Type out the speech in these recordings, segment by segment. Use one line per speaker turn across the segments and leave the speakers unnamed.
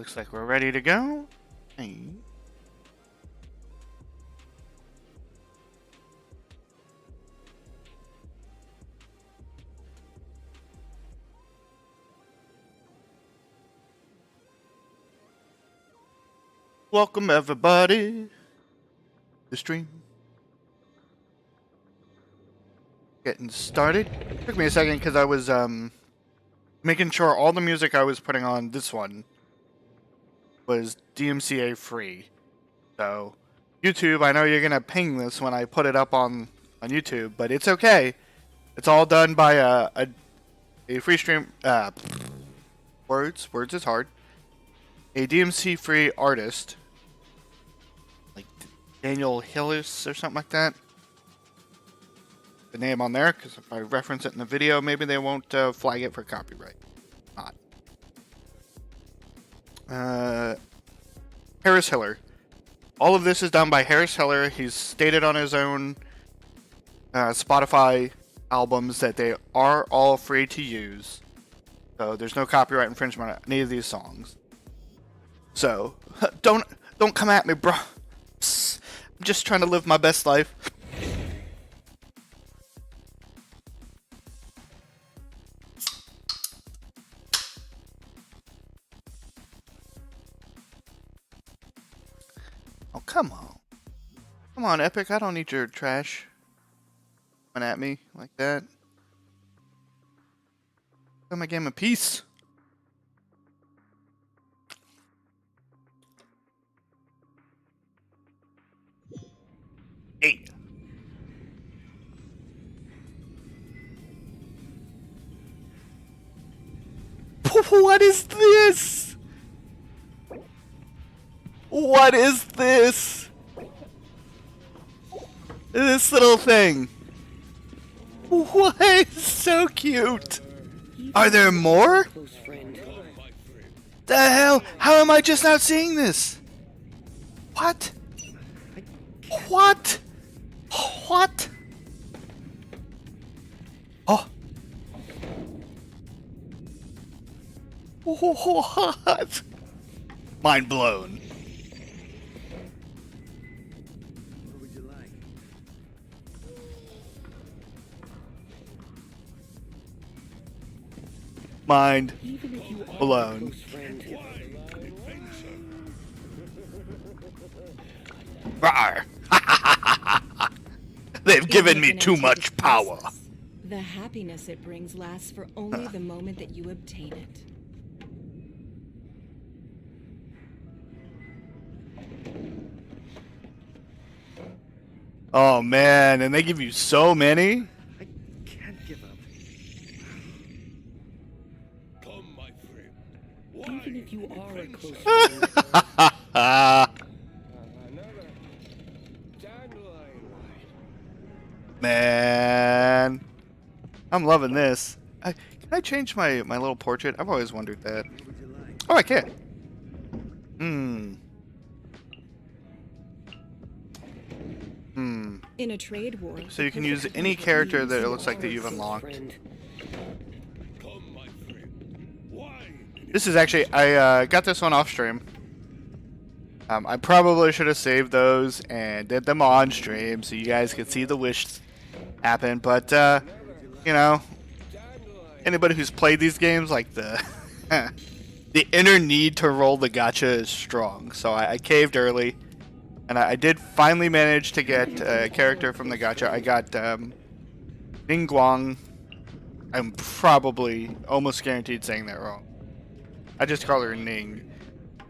looks like we're ready to go. Hey. Welcome everybody to the stream. Getting started. Took me a second because I was making sure all the music I was putting on this one was DMCA free. So YouTube, I know you're gonna ping this when I put it up on YouTube, but it's okay. It's all done by a free stream. Words is hard. A DMC free artist, like Daniel Hillis or something like that. The name on there, because if I reference it in the video, maybe they won't flag it for copyright. Not. Harris Hiller. All of this is done by Harris Hiller. He's stated on his own Spotify albums that they are all free to use. So there's no copyright infringement on any of these songs. So don't come at me, bro. Psst. I'm just trying to live my best life. Oh, come on. Come on, Epic. I don't need your trash coming at me like that. Play my game of peace. Hey. What is this? What is this? This little thing. What? It's so cute. Are there more? The hell? How am I just not seeing this? What? What? What? Oh. What? Mind blown.
What would you like?
Mind blown. Rawr. They've given me too much power.
The happiness it brings lasts for only the moment that you obtain it.
Oh man, and they give you so many?
I can't give up.
Come, my friend.
Even if you are a close friend.
Another dandelion white.
Man. I'm loving this. Can I change my little portrait? I've always wondered that.
What would you like?
Oh, I can.
In a trade war,
So you can use any character that it looks like that you've unlocked.
Come, my friend. Why?
This is actually, I got this one off stream. I probably should have saved those and did them on stream so you guys could see the wish happen. But, you know, anybody who's played these games, like the the inner need to roll the gacha is strong. So I caved early. And I did finally manage to get a character from the gacha. I got Ning Guang. I'm probably almost guaranteed saying that wrong. I just call her Ning.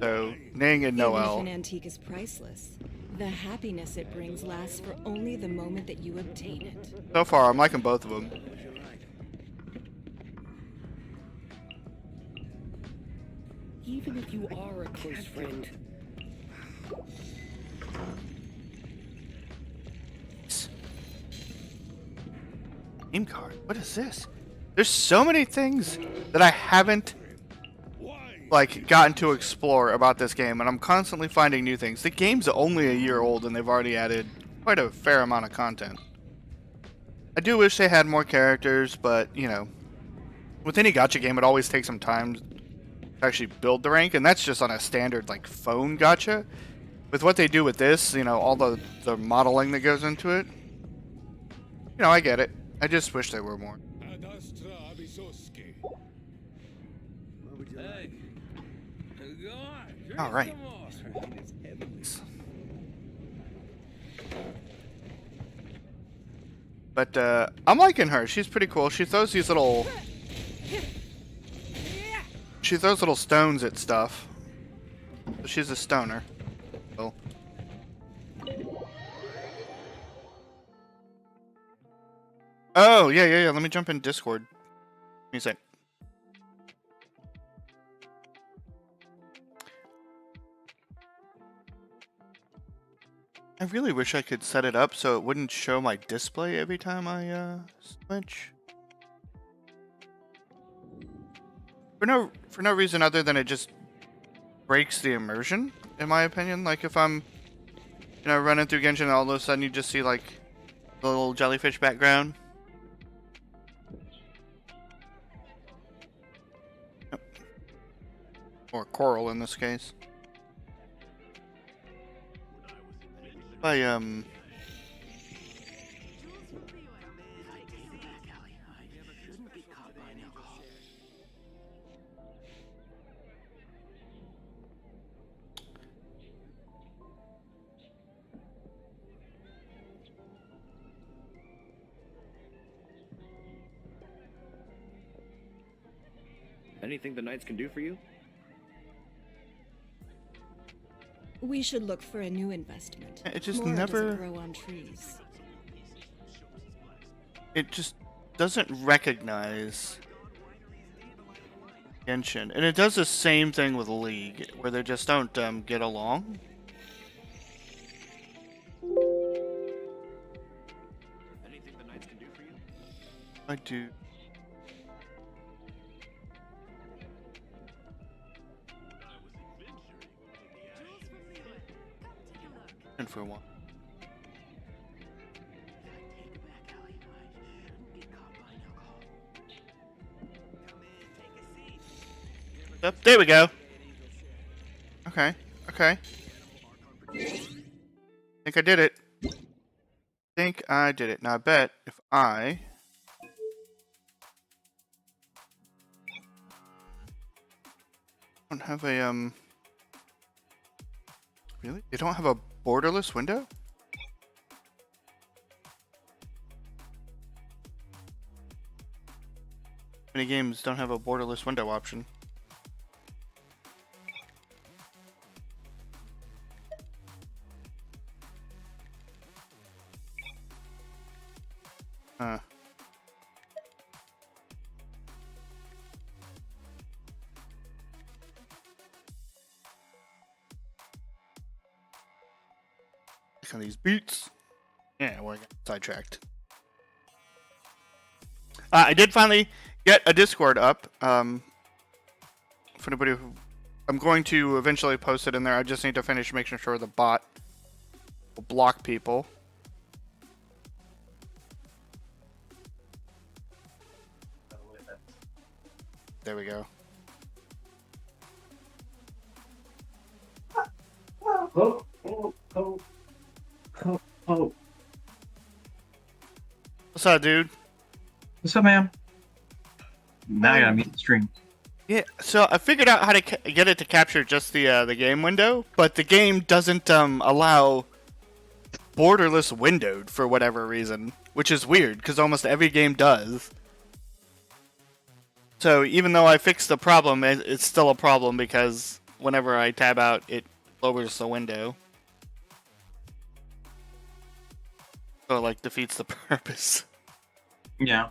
So, Ning and Noel.
An antique is priceless. The happiness it brings lasts for only the moment that you obtain it.
So far, I'm liking both of them.
What would you like? Even if you are a close friend.
Game card. What is this? There's so many things that I haven't like gotten to explore about this game, and I'm constantly finding new things. The game's only a year old, and they've already added quite a fair amount of content. I do wish they had more characters, but you know, with any gacha game, it always takes some time to actually build the rank, and that's just on a standard like phone gacha. With what they do with this, you know, all the modeling that goes into it, you know, I get it. I just wish there were more.
Ad astra abyssosque.
Hey, go on. Drink
All right.
some more. It's heavenly.
But I'm liking her. She's pretty cool. She throws these little stones at stuff. She's a stoner. So. Oh, yeah. Let me jump in Discord. Give me a sec. I really wish I could set it up so it wouldn't show my display every time I switch. For no reason other than it just breaks the immersion, in my opinion. Like if I'm, you know, running through Genshin and all of a sudden you just see like the little jellyfish background. Yep. Or coral in this case.
Anything the Knights can do for you?
We should look for a new investment.
It just
Mora
never-
doesn't grow on trees.
It just doesn't recognize Genshin. And it does the same thing with League, where they just don't get along.
Anything the Knights can do for you?
I do. And for one. Up. There we go. Okay. Think I did it. Now I bet if I don't have a really? They don't have a borderless window? Many games don't have a borderless window option. Huh. On these beats. Yeah, we're getting sidetracked. I did finally get a Discord up. For anybody who, I'm going to eventually post it in there. I just need to finish making sure the bot will block people. There we go.
Oh.
What's up, dude?
What's up, man? Now I gotta mute the stream.
Yeah, so I figured out how to get it to capture just the game window, but the game doesn't allow borderless windowed for whatever reason, which is weird because almost every game does. So even though I fixed the problem, it's still a problem because whenever I tab out, it lowers the window. So it like defeats the purpose.
Yeah.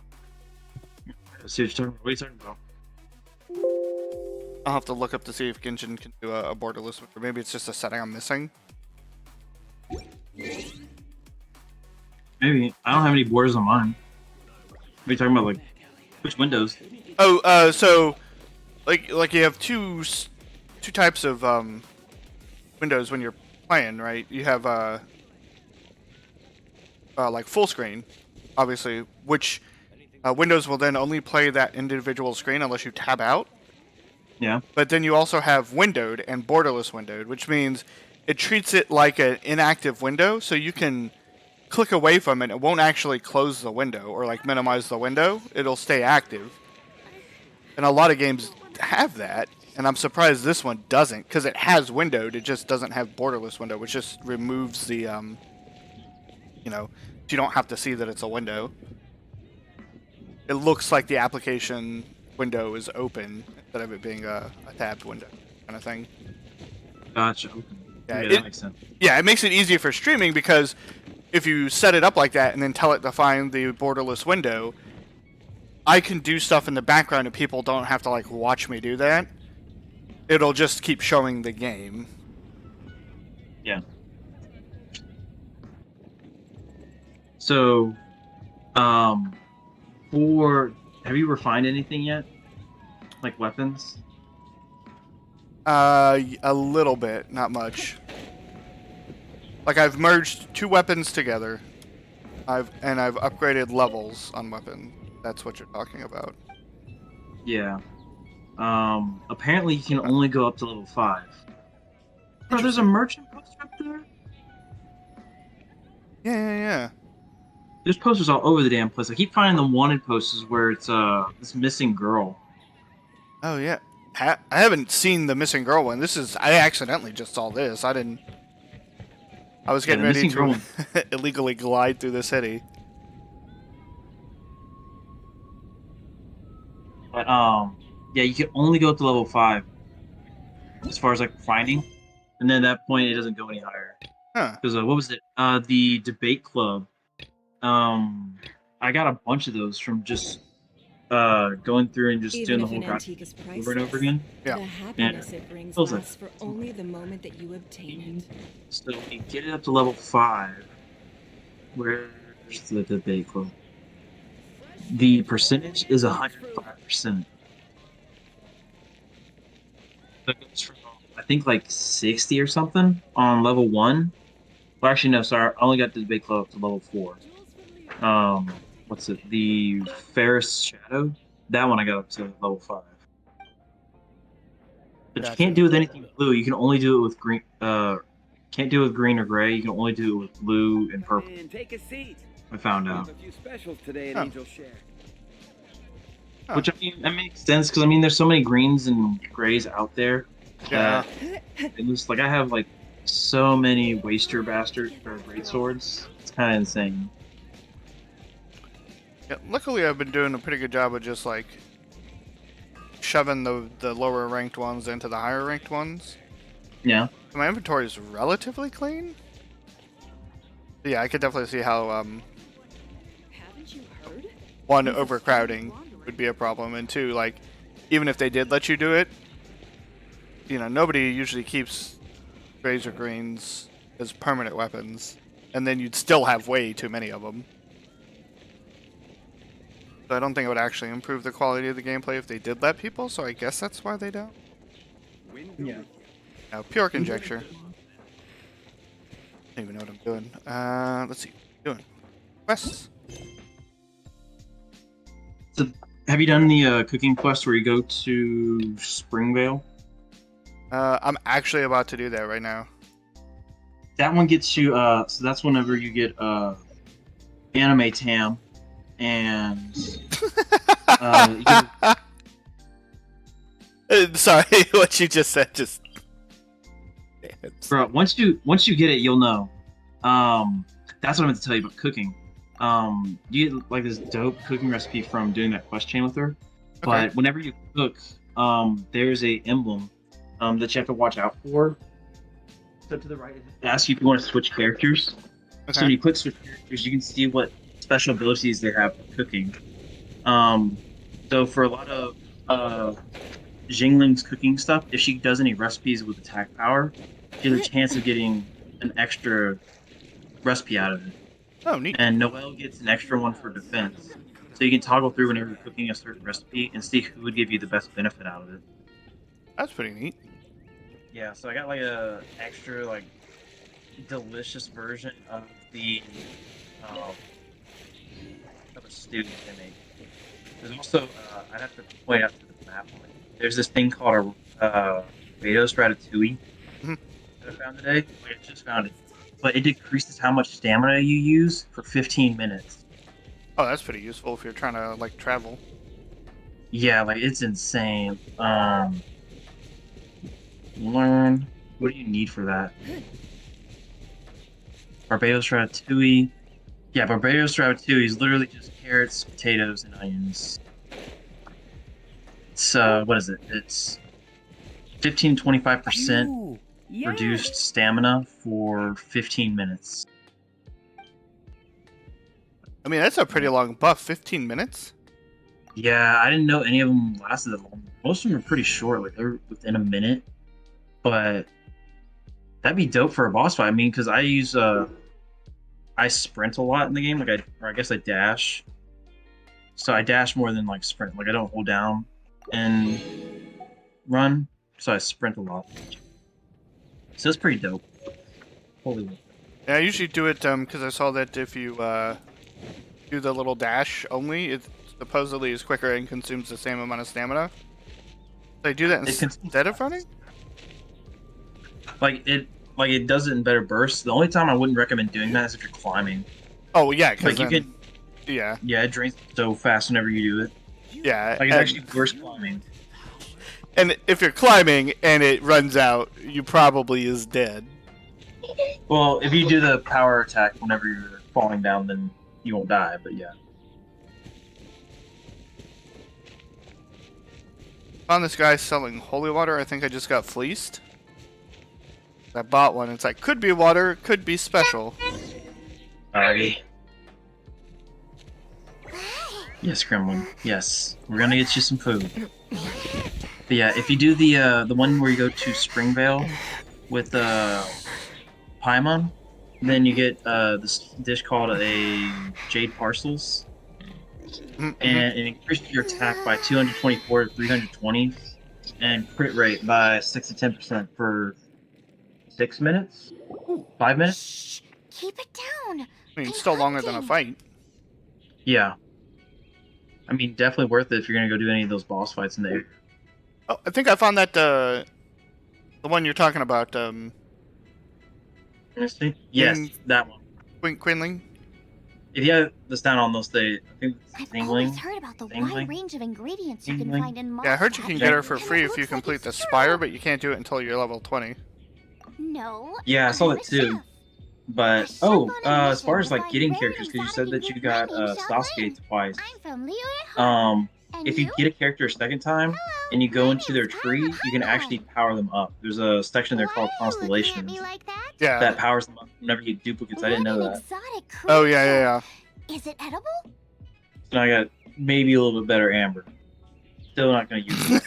Let's see what you're talking about.
I'll have to look up to see if Genshin can do a borderless window. Maybe it's just a setting I'm missing.
Maybe. I don't have any borders on mine. What are you talking about? Like, which windows?
Oh, so like you have two types of windows when you're playing, right? You have like full screen, obviously, which Windows will then only play that individual screen unless you tab out.
Yeah.
But then you also have windowed and borderless windowed, which means it treats it like an inactive window, so you can click away from it. It won't actually close the window or like minimize the window. It'll stay active. And a lot of games have that, and I'm surprised this one doesn't, because it has windowed. It just doesn't have borderless window, which just removes the you don't have to see that it's a window. It looks like the application window is open instead of it being a tabbed window kind of thing.
Gotcha.
Yeah,
Yeah, that makes sense.
Yeah, it makes it easier for streaming because if you set it up like that and then tell it to find the borderless window, I can do stuff in the background and people don't have to like watch me do that. It'll just keep showing the game.
Yeah. So, have you refined anything yet? Like weapons?
A little bit, not much. Like I've merged two weapons together. I've upgraded levels on weapon. That's what you're talking about.
Yeah. Apparently you can only go up to level 5. Bro, there's a merchant poster up there?
Yeah.
There's posters all over the damn place. I keep finding the wanted posters where it's this missing girl.
Oh yeah. I haven't seen the missing girl one. I accidentally just saw this. I was getting ready to illegally glide through the city.
But yeah, you can only go up to level 5 as far as like refining, and then at that point it doesn't go any higher.
Huh.
Because what was it? The debate club. I got a bunch of those from just going through and just
Even
doing the
if
whole
an
process
antique is
over and over again.
Yeah.
the happiness it brings
Feels like-
lasts for only the moment that you obtain it.
So we get it up to level 5. Where's the debate club? The percentage is 105%. So it goes from, I think, like 60 or something on level 1. Well, actually, no, sorry. I only got the debate club up to level 4. What's it? The Ferris Shadow? That one I got up to level 5. But
Gotcha.
you can't do it with anything blue. You can only do it with green. Can't do it with green or gray. You can only do it with blue and purple.
And take a seat.
I found
We
out.
have a few specials today at
Huh.
Angel Share.
Huh.
Which, I mean, that makes sense because I mean, there's so many greens and grays out there.
Yeah.
It looks like I have like so many waster bastard or great swords. It's kind of insane.
Yeah, luckily, I've been doing a pretty good job of just like shoving the lower ranked ones into the higher ranked ones.
Yeah.
My inventory is relatively clean. Yeah, I could definitely see how
Haven't you heard?
one, overcrowding would be a problem, and two, like even if they did let you do it, nobody usually keeps grays or greens as permanent weapons, and then you'd still have way too many of them. So I don't think it would actually improve the quality of the gameplay if they did let people, so I guess that's why they don't.
Yeah.
No, pure conjecture. I don't even know what I'm doing. Let's see. Doing quests.
So, have you done the cooking quest where you go to Springvale?
I'm actually about to do that right now.
That one gets you. So that's whenever you get anime tam, and you get,
Sorry, what you just said just. Damn it.
bro. Once you get it, you'll know. That's what I meant to tell you about cooking. You get like this dope cooking recipe from doing that quest chain with her.
Okay.
But whenever you cook, there's a emblem that you have to watch out for. So to the right, it asks you if you want to switch characters. So when
Okay.
you click switch characters, you can see what special abilities they have for cooking. So for a lot of Jingling's cooking stuff, if she does any recipes with attack power, she has a chance of getting an extra recipe out of it.
Oh, neat.
And Noelle gets an extra one for defense. So you can toggle through whenever you're cooking a certain recipe and see who would give you the best benefit out of it.
That's pretty neat.
Yeah, so I got like a extra like delicious version of the of a stew they make. There's also I'd have to point out to the map like there's this thing called a Vados Ratatouille
Mhm.
that I found today. Like, I just found it, but it decreases how much stamina you use for 15 minutes.
Oh, that's pretty useful if you're trying to like travel.
Yeah, like it's insane. Learn. What do you need for that? Barbados Ratatouille. Yeah, Barbados Ratatouille is literally just carrots, potatoes, and onions. It's what is it? It's 15-25%
You. Yeah.
reduced stamina for 15 minutes.
I mean, that's a pretty long buff. 15 minutes.
Yeah, I didn't know any of them lasted that long. Most of them are pretty short, like they're within a minute. But that'd be dope for a boss fight. I mean, because I sprint a lot in the game. I guess I dash. So I dash more than like sprint. Like I don't hold down and run. So I sprint a lot. So it's pretty dope. Holy.
Yeah, I usually do it because I saw that if you do the little dash only, it supposedly is quicker and consumes the same amount of stamina. They do that instead of running?
Like it does it in better bursts. The only time I wouldn't recommend doing that is if you're climbing.
Oh yeah, because
Like you can.
Yeah.
Yeah, it drains so fast whenever you do it.
Yeah.
Like it's actually worse climbing.
And if you're climbing and it runs out, you probably is dead.
Well, if you do the power attack whenever you're falling down, then you won't die. But yeah.
Found this guy selling holy water. I think I just got fleeced. I bought one. It's like, could be water, could be special.
Alrighty. Yes, Gremlin. Yes, we're gonna get you some food. But yeah, if you do the one where you go to Springvale with Paimon, then you get this dish called a Jade Parcels, and it increases your attack by 224 to 320, and crit rate by 6 to 10% for 6 minutes, 5 minutes.
Shh, keep it down.
I mean, it's still longer than a fight.
Yeah. I mean, definitely worth it if you're gonna go do any of those boss fights in there.
Oh, I think I found that the one you're talking about.
Let's see. Yes, that one.
Quinling.
If you have the sound on those, I think it's
I've
tingling.
always heard about the
Tingling.
wide range of ingredients you can
Tingling.
find in monsters.
Yeah, I heard you can get her for
And
free
it
if you
looks like
complete the
it's
spire,
true.
but you can't do it until you're level 20.
No.
Yeah, I saw
I'm
that
a
too.
chef.
But
A chef on a
as far as
mission
like
to
getting
find
characters, because you said that you
exotic
got
ingredients
Sasuke twice.
I'm from Liyue. And
If you get a character a second time and you go into their tree, you can actually power them up. There's a section there called Constellations
Like that?
Yeah.
that powers them up whenever you get duplicates. I didn't know
What an
that.
exotic
Oh yeah, yeah,
creature. Is it edible?
So I got maybe a little bit better amber. Still not gonna use it.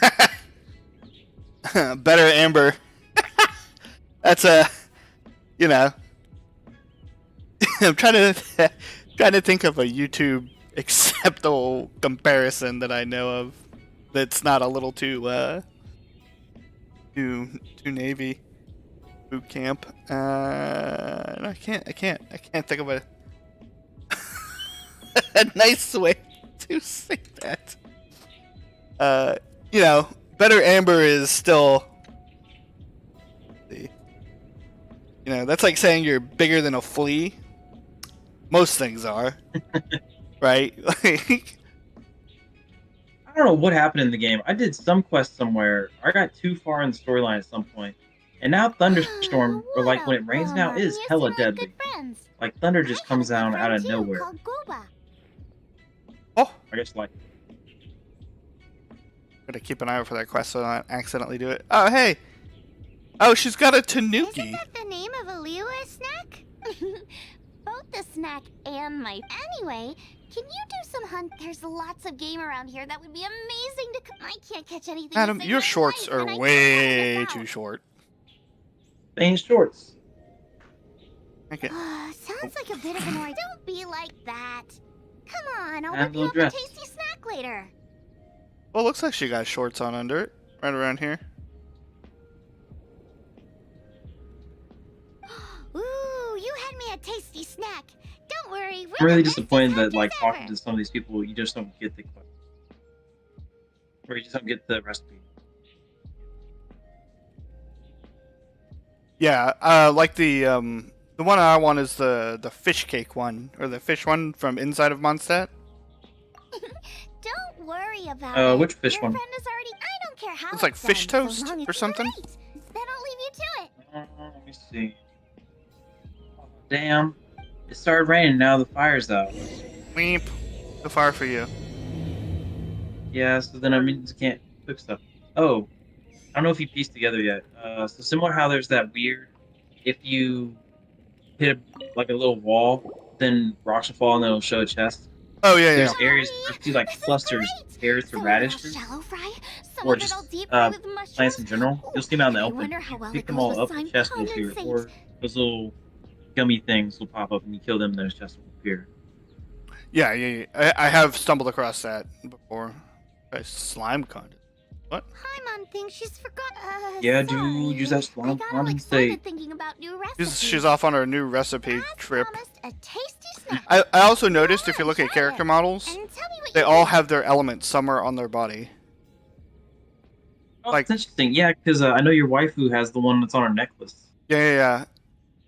yeah. Better Amber. That's a, you know. I'm trying to think of a YouTube acceptable comparison that I know of that's not a little too Navy boot camp. I can't think of a nice way to say that. You know, better Amber is still, you know, that's like saying you're bigger than a flea. Most things are. Right? Like,
I don't know what happened in the game. I did some quest somewhere. I got too far in the storyline at some point. And now Thunderstorm, or like when it rains now, it is hella deadly. Like thunder just comes down out of nowhere.
oh,
I guess like
gotta keep an eye out for that quest so I don't accidentally do it. Oh, hey! Oh, she's got a tanuki!
Isn't that the name of a Liyue snack? Both the snack and my... Anyway, can you do some hunt? There's lots of game around here that would be amazing to... I can't catch anything.
Adam, your shorts are way too short.
they ain't shorts.
Okay.
Sounds like a bit of an ordeal. Don't be like that. Come on, I'll
Have
whip you
no
up
dress.
a tasty snack later.
Well, looks like she got shorts on under it. Right around here.
Ooh, you had me a tasty snack. Don't worry.
I'm really disappointed that like talking to some of these people, you just don't get the quest. Or you just don't get the recipe.
Yeah, like the one I want is the fish cake one, or the fish one from inside of Mondstadt.
Don't worry about it.
Which fish
Your
one?
friend is already. I don't care how
It's like fish
done,
toast
so long as
or
it's
something.
right. Then I'll leave you to it.
Let me see. Oh, damn. It started raining, now the fire's out.
Weep. So far for you.
Yeah, so then I mean, I can't cook stuff. Oh, I don't know if you pieced together yet. So similar how there's that weird, if you hit like a little wall, then rocks will fall and then it'll show a chest.
Oh yeah, yeah.
There's areas where you see like
This is
clusters,
great.
carrots, or
Some of it'll
radishes,
shallow fry, some
or
of it'll
just
deep fry with mushrooms.
plants in general. You'll see them out in the
I
open.
wonder how
You
well
pick
it
them
goes
all
with
up, the
slime
chest will appear,
condensate.
or those little gummy things will pop up and you kill them, those chests will appear.
Yeah. I have stumbled across that before. Slime content. What?
Paimon thinks she's forgot.
Yeah,
sorry.
dude, use that
I
slime
got all excited
condensate.
thinking about new recipes.
She's off on her new recipe
As
trip.
promised, a tasty snack.
I also noticed if you look at
Try
character
it,
models,
and tell me what
they
you
all
think.
have their elements somewhere on their body.
Oh,
Like-
that's interesting. Yeah, because I know your waifu has the one that's on her necklace.
Yeah.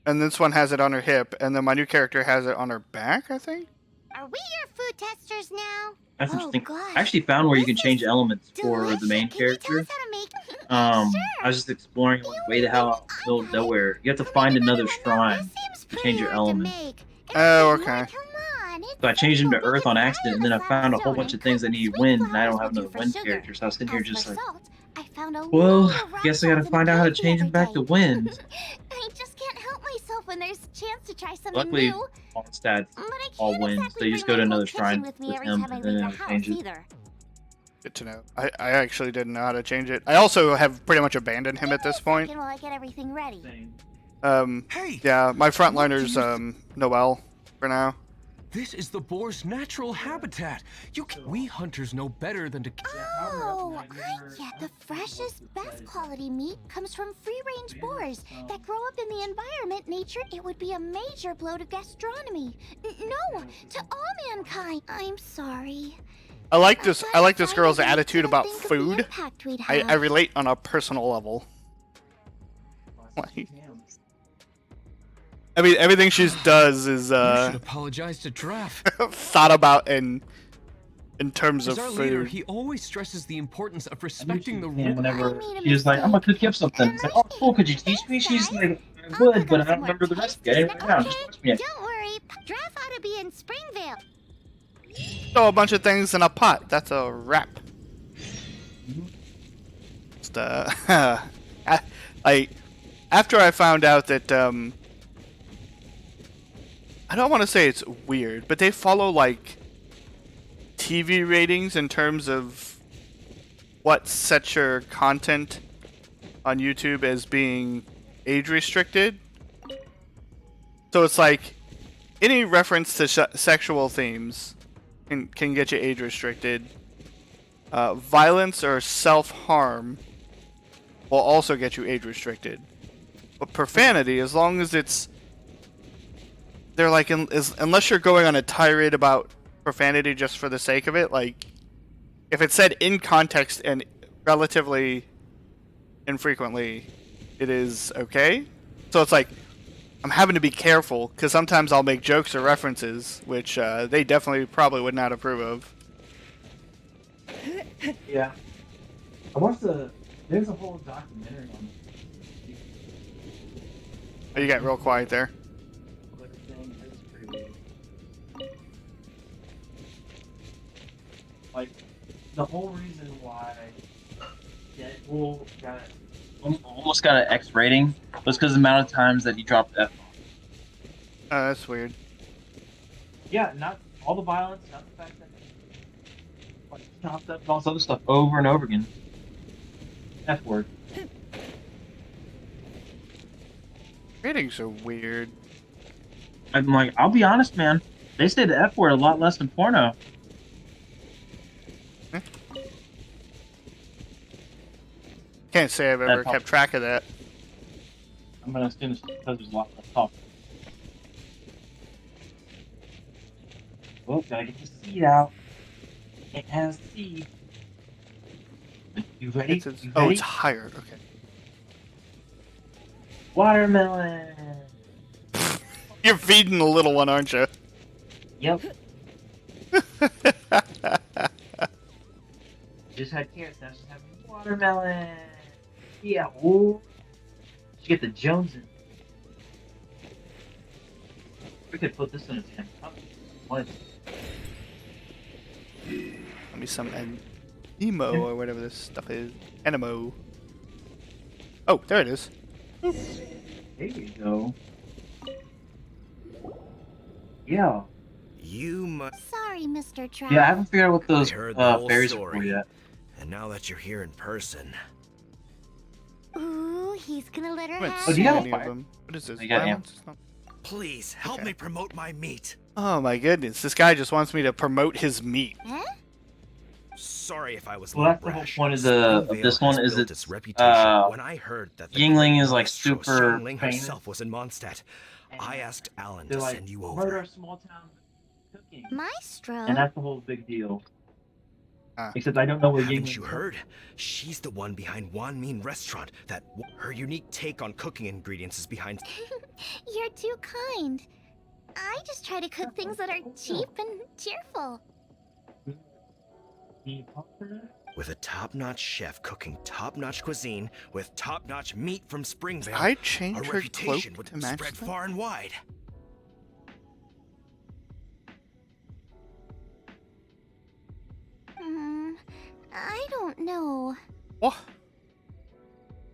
And this one has it on her hip, and then my new character has it on her back, I think?
Are we your food testers now?
That's
Oh,
interesting.
gosh.
I actually found where you
This
can change
is
elements for the
delicious.
main
Can you tell
character.
us how to make?
I
Sure.
was just exploring like way to how
I
build
got it.
Delaware. You have to
Or
find
maybe
another
better one now.
shrine
This seems
to
pretty
change your
hard to
element.
make.
Oh,
Come
okay.
on, it's
So I changed them to
simple. We
Earth
can
on
fire
accident,
the
and then I
slab
found a whole
stone
bunch
and
of things
cook
that needed
sweet
wind, and I
flowers
don't have
will do
another
for
wind
sugar.
character, so I was sitting here
As
just
for
like,
salt, I found a
well,
load of
I guess I gotta
rhinestones in a
find out how to
cave the
change them
other
back to
day.
wind.
I just can't help myself when there's a chance to try something
Luckily,
new.
Mondstadt's
But I
all
can't
wind, so
exactly
you
bring
just go
my
to
whole
another
kitchen
shrine
with me
with
every
him,
time I
and
leave
then
the
it'll
house
change it.
either.
Good to know. I actually didn't know how to change it. I also have pretty much abandoned him at this point.
While I get everything ready.
Hey,
Yeah, my frontliner's Noelle for now.
This is the boar's natural habitat. We hunters know better than to.
Oh, I get the freshest, best quality meat comes from free-range boars that grow up in the environment nature. It would be a major blow to gastronomy. No, to all mankind. I'm sorry.
I like this girl's
didn't
attitude about
think of the
food.
impact we'd
I
have.
relate on a personal level. Like, I mean, everything she does is
You should apologize to Draff.
thought about in terms
As
of
our leader,
food.
he always stresses the importance of
I knew
respecting
she
the
can
rules.
whenever
I made a
she was like, I'm gonna
mistake.
cook you up something. It's like, oh, cool, could you teach me? She's
Thanks,
like, I
I'll
would,
cook
but
up
I
some
don't
more
remember the recipe. I
tasty
didn't write it down. Just
snacks.
watch me.
Don't worry, Draft ought to be in Springvale.
Throw a bunch of things in a pot. That's a wrap. Just, like, after I found out that I don't want to say it's weird, but they follow like TV ratings in terms of what sets your content on YouTube as being age restricted. So it's like any reference to sexual themes can get you age restricted. Violence or self-harm will also get you age restricted. But profanity, as long as they're like, unless you're going on a tirade about profanity just for the sake of it, like, if it's said in context and relatively infrequently, it is okay. So it's like, I'm having to be careful, because sometimes I'll make jokes or references, which they definitely probably would not approve of.
Yeah. I watched there's a whole documentary on this.
Oh, you got real quiet there.
Everything is pretty weird. Like, the whole reason why Deadpool almost got an X rating was because of the amount of times that he dropped F.
Oh, that's weird.
Yeah, not all the violence, not the fact that like chopped up and all this other stuff over and over again. F word.
Ratings are weird.
I'm like, I'll be honest, man. They say the F word a lot less than porno.
Can't say I've ever kept track of that.
I'm gonna assume it's because there's a lot less talk. Oh, gotta get the seed out. It has seed. You ready?
It's
You
oh,
ready?
it's higher. Okay.
Watermelon.
You're feeding the little one, aren't you?
Yep. Just had carrots, now she's having watermelon. Yeah, ooh. She get the Joneses. We could put this in a damn cup. What?
Let me some Nemo or whatever this stuff is. Enemo. Oh, there it is.
There you go. Yeah.
You must.
Sorry, Mr. Trout.
Yeah, I haven't figured out what those
I heard the whole
berries are
story.
for yet.
And now that you're here in person,
Ooh, he's gonna let her
I haven't
have
Oh, do you
seen
have
any
a
of
fire?
them. What is this?
You got
Violence? It's not-
please help
Okay.
me promote my meat.
Oh my goodness, this guy just wants me to promote his meat.
Huh?
Sorry if I was.
Well, that's the whole
brash.
point of the
Springvale
this one
has
is
built
it's
reputation. When I heard that the
Yingling
great
is like
maestro
super
Xiangling
famous.
herself was in Mondstadt, I asked Alan
They're
to
like,
send you
"We're
over.
a small town cooking,"
Maestro?
and that's the whole big deal.
Ah.
Except I don't know what
Haven't
Yingling
you heard? She's the one behind Wan Min Restaurant. That her unique take on cooking ingredients is behind.
You're too kind. I just try to cook things that are cheap and cheerful.
With a top-notch chef cooking top-notch cuisine with top-notch meat from Springvale,
I
our
changed her
reputation
cloak
would
to match
spread
that?
far and wide.
I don't know.
What?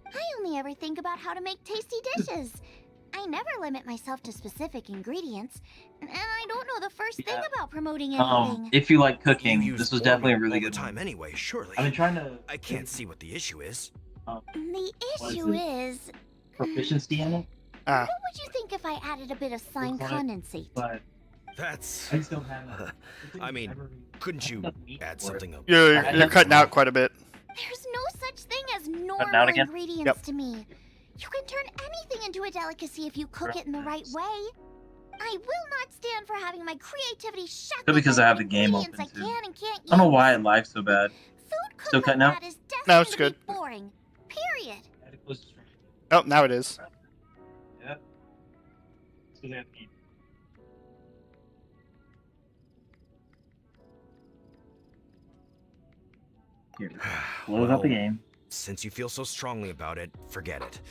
I only ever think about how to make tasty dishes. I never limit myself to specific ingredients, and I don't know the first thing
Yeah.
about promoting anything.
If you like
You
cooking,
use
this was
boar
definitely a
meat
really
all the
good
time
one.
anyway, surely.
I've been trying to
I can't see what the issue is.
The
What is
issue
it?
is,
proficiency in it,
Ah,
what would you think if I added a bit of slime
Right.
condensate?
but
That's.
I just don't have it.
I mean, couldn't you add something up?
you're cutting out quite a bit.
There's no such thing as
out
normal
again?
ingredients
Yep.
to me. You can turn anything into a delicacy if you cook it in the right way. I will not stand for having my creativity shackled
But because
by
I have
what
the game
ingredients
open,
I
too.
can and can't use.
I don't know why it lags so bad.
Food cooked
Still
like
cutting out?
that is destined
No, it's
to
good.
be boring. Period.
Oh, now it is.
Yep. Here, close out the game.
Since you feel so strongly about it, forget it.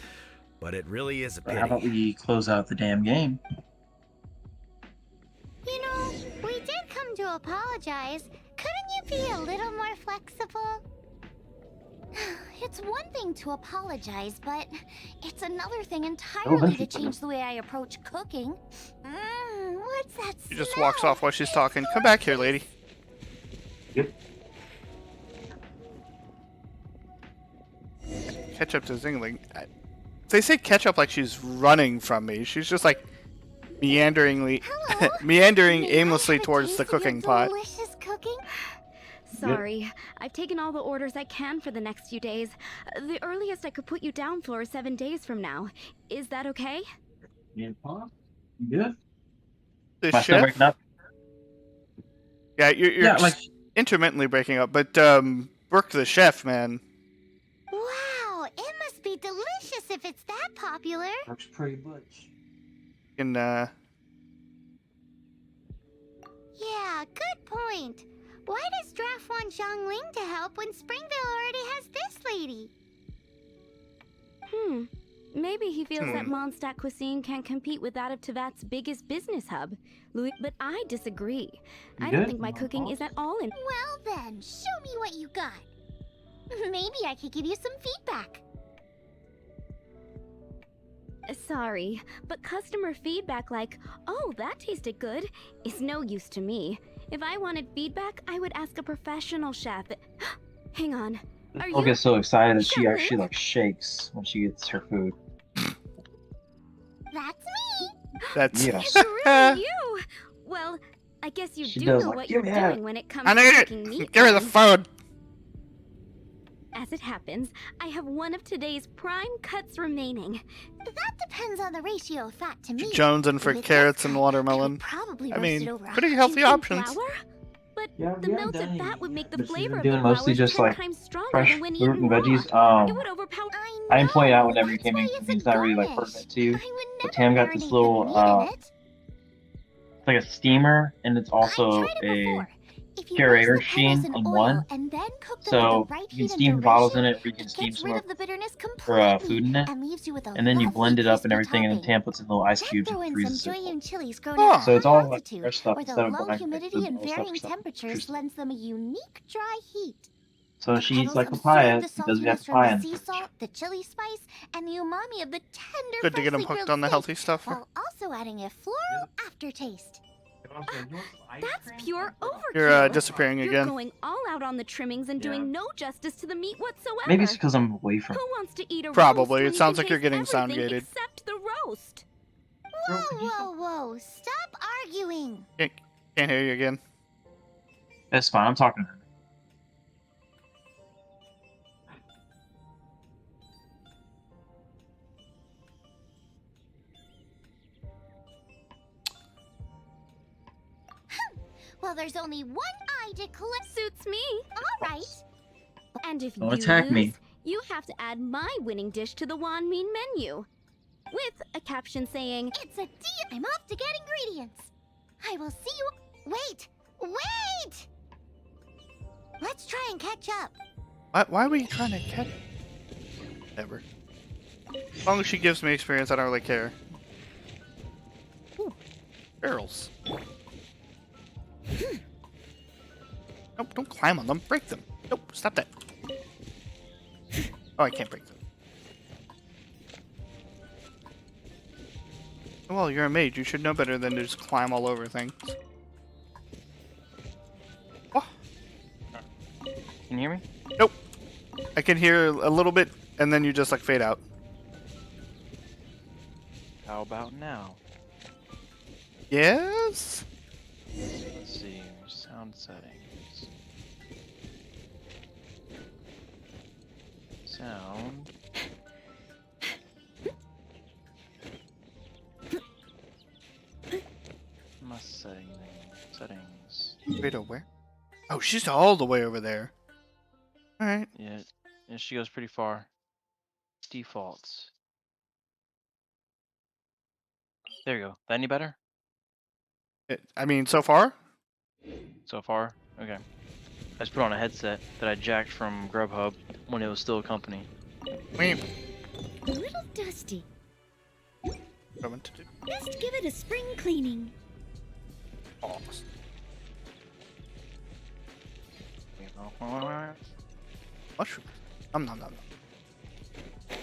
But it really is a
But how about
pity.
we close out the damn game?
You know, we did come to apologize. Couldn't you be a little more flexible? It's one thing to apologize, but it's another thing entirely to change the way I approach cooking. What's that
She just
smell?
walks off while she's talking. Come back here, lady.
Yep.
Catch up to Zingling. They say catch up like she's running from me. She's just like meanderingly,
Hello.
meandering
May I
aimlessly
have a
towards
taste
the
of your
cooking pot.
Delicious cooking.
Sorry, I've taken all the orders I can for the next few days. The earliest I could put you down for is 7 days from now. Is that okay?
Yeah, Paul? You good?
The
Am I still
chef?
breaking up?
Yeah, you're
Yeah, like
intermittently breaking up, but Brooke the chef, man.
Wow, it must be delicious if it's that popular.
works pretty butch.
Can
Yeah, good point. Why does Draft want Xiangling to help when Springvale already has this lady?
Maybe he feels that Mondstadt cuisine can compete with that of Tevat's biggest business hub. Louis, but I disagree. I don't
good?
think my cooking is at all in.
Well then, show me what you got. Maybe I could give you some feedback.
Sorry, but customer feedback like, "Oh, that tasted good," is no use to me. If I wanted feedback, I would ask a professional chef. Hang on. Are
I'll
you
get so excited that she
Xiangling?
actually like shakes when she gets her food.
That's me.
that's
Yeah.
It's really you. Well, I guess you
She
do
does,
know
like,
what
"Give
you're
me that."
doing when it comes
I
to
need
cooking meat.
it. Give me the
then.
phone.
As it happens, I have one of today's prime cuts remaining.
That depends on the ratio of fat to meat.
Jonesing for
With this
carrots and
cut, I
watermelon.
would probably
I
roast it
mean,
over
pretty
100
healthy
And
options.
flour? But But
Yeah,
the
we haven't
melted
done
fat
any
would make the
this
flavor
season,
of the
doing mostly
flowers
just
10
like
times stronger
fresh
than when
fruit
eaten
and
raw.
veggies.
It would overpower.
I didn't point out
know,
whenever you
that's
came in
why
because
it's a
it's not really like
garnish.
pertinent to you.
I would
But
never
Tam got this
marinate the
little
meat in it.
it's like a steamer, and it's
I've
also
tried it
a
before. If you
curator
roast the petals
sheen
in
in
oil
one.
and then cook them
So
with the right
you can
heat and
steam the bottles
duration,
in it, or you can
it
steam
gets
some
rid
of
of the bitterness
for
completely
food in it,
and leaves you with a
and then you
lovely,
blend it up and
crispy
everything, and then
topping.
Tam puts in little ice
Then
cubes
throw
and
in some
freezes it.
Julian chilies grown
Oh.
at a
So it's
high
all like
altitude,
fresh stuff
where the
instead of
low
buying
humidity
food
and
and all stuff.
varying temperatures lends them a unique dry heat.
So
The
she eats
petals
like
absorb
papaya
the
because we have
saltiness from
papaya
the
in the
sea
fridge.
salt, the chili spice, and the umami of the tender,
Good to get them
freshly
hooked
grilled
on the
steak,
healthy stuff.
while also adding a floral aftertaste.
That's pure overkill.
You're disappearing
You're
again.
going all out on the trimmings and doing no justice to the meat whatsoever.
Maybe it's because I'm away from
Who wants to eat a
Probably.
roast when
It
you
sounds
can
like you're
taste
getting sound
everything
gated.
except the roast?
Whoa, whoa, whoa! Stop arguing!
Can't hear you again.
That's fine. I'm talking to her.
Well, there's only one eye to collect.
Suits me.
All right.
And if
Don't
you
attack
lose,
me.
you have to add my winning dish to the Wan Mean menu. With a caption saying,
It's a deal. I'm off to get ingredients. I will see you. Wait! Wait! Let's try and catch up.
Why were you trying to catch? Never. As long as she gives me experience, I don't really care. Ooh, barrels. Nope, don't climb on them. Break them. Nope, stop that. Oh, I can't break them. Well, you're a mage. You should know better than to just climb all over things. Oh,
Can you hear me?
nope. I can hear a little bit, and then you just like fade out.
How about now?
Yes?
Let's see. Sound settings. Sound. My settings.
Wait, where? Oh, she's all the way over there. Alright.
Yeah, she goes pretty far. Defaults. There you go. That any better
I mean, so far?
so far? Okay. I just put on a headset that I jacked from Grubhub when it was still a company.
Wait.
A little dusty.
What I want to do?
Best give it a spring cleaning.
Pause. Mushroom. Nom nom nom nom.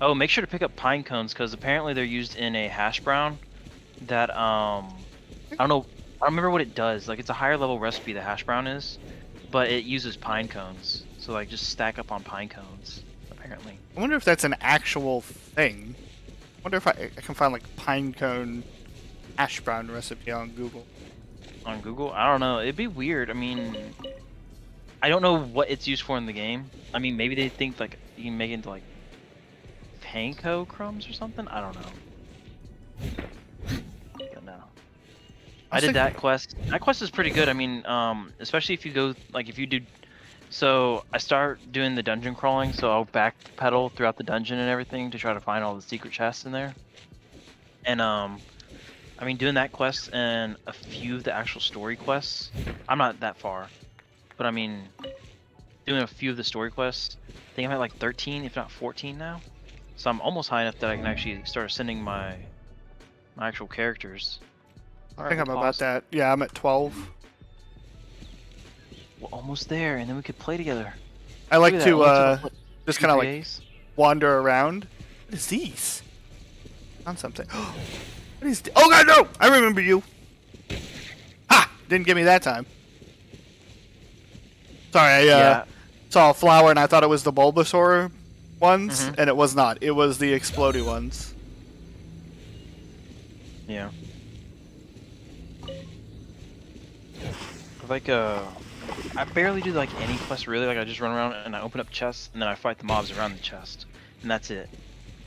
Oh, make sure to pick up pine cones because apparently they're used in a hash brown that I don't know, I don't remember what it does. Like it's a higher level recipe the hash brown is, but it uses pine cones. So like just stack up on pine cones apparently.
I wonder if that's an actual thing. I wonder if I can find like pine cone hash brown recipe on Google.
On Google? I don't know. It'd be weird. I mean, I don't know what it's used for in the game. I mean, maybe they think like you can make it into like panko crumbs or something. I don't know. But no. I did that quest. That quest is pretty good. I mean, especially if you go like if you do. So I start doing the dungeon crawling. So I'll backpedal throughout the dungeon and everything to try to find all the secret chests in there. And I mean, doing that quest and a few of the actual story quests. I'm not that far, but I mean, doing a few of the story quests. I think I'm at like 13, if not 14 now. So I'm almost high enough that I can actually start ascending my actual characters.
I think I'm about that. Yeah, I'm at 12.
We're almost there, and then we could play together.
I like
Look at that,
to
only took,
just
two,
kind of
3
like
days?
wander around. What is these? Found something. What is? Oh god, no! I remember you. Ha! Didn't get me that time. Sorry, I saw a flower and I thought it was the Bulbasaur ones, and it was not. It was the explodey ones.
Yeah. Like I barely do like any quest really. Like I just run around and I open up chests and then I fight the mobs around the chest, and that's it.